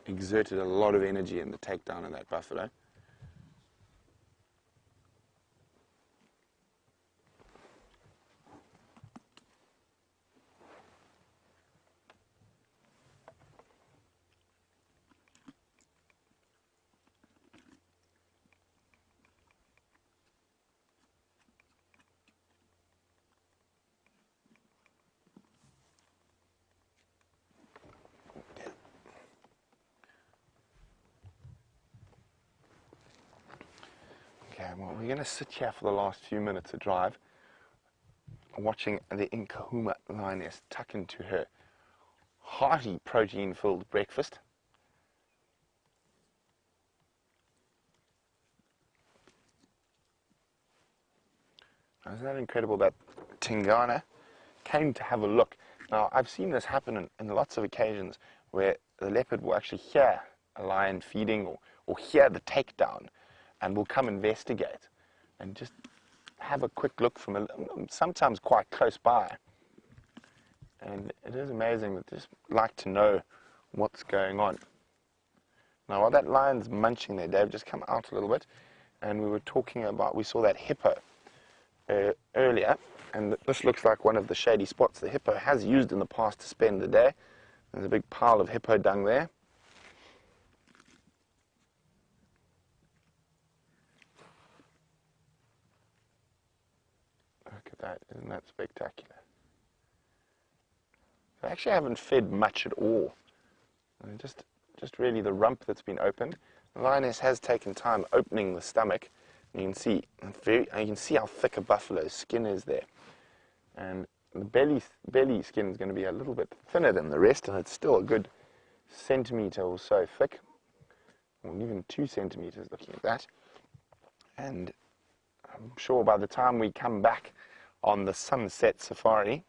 exerted a lot of energy in the takedown of that buffalo. Okay, well, we're going to sit here for the last few minutes of drive, watching the Nkuhuma lioness tuck into her hearty protein-filled breakfast. Isn't that incredible that Tingana came to have a look? Now, I've seen this happen in lots of occasions where the leopard will actually hear a lion feeding or hear the takedown and will come investigate and just have a quick look from sometimes quite close by. And it is amazing that they just like to know what's going on. Now, while that lion's munching there, Dave, just come out a little bit, and we were talking about, we saw that hippo earlier, and this looks like one of the shady spots the hippo has used in the past to spend the day. There's a big pile of hippo dung there. Look at that, isn't that spectacular? They actually haven't fed much at all. Just really the rump that's been opened. The lioness has taken time opening the stomach. You can see how thick a buffalo's skin is there. And the belly skin is going to be a little bit thinner than the rest, and it's still a good centimetre or so thick, or even 2 centimetres looking at that. And I'm sure by the time we come back on the sunset safari,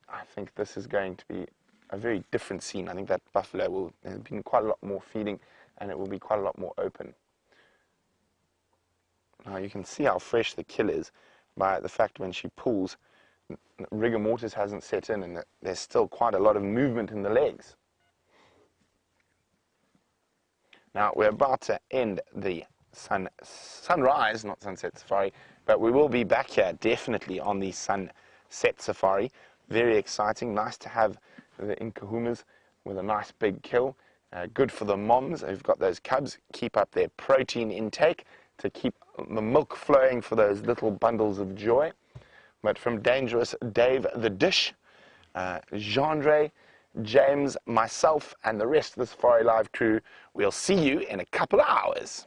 I think this is going to be a very different scene. I think that buffalo will have been quite a lot more feeding, and it will be quite a lot more open. Now you can see how fresh the kill is by the fact when she pulls, rigor mortis hasn't set in, and there's still quite a lot of movement in the legs. Now we're about to end the sunrise, not sunset safari, but we will be back here definitely on the sunset safari. Very exciting, nice to have the Nkuhumas with a nice big kill. Good for the moms who've got those cubs, keep up their protein intake to keep the milk flowing for those little bundles of joy. But from Dangerous Dave the Dish, Jean-Ray, James, myself, and the rest of the Safari Live crew, we'll see you in a couple of hours.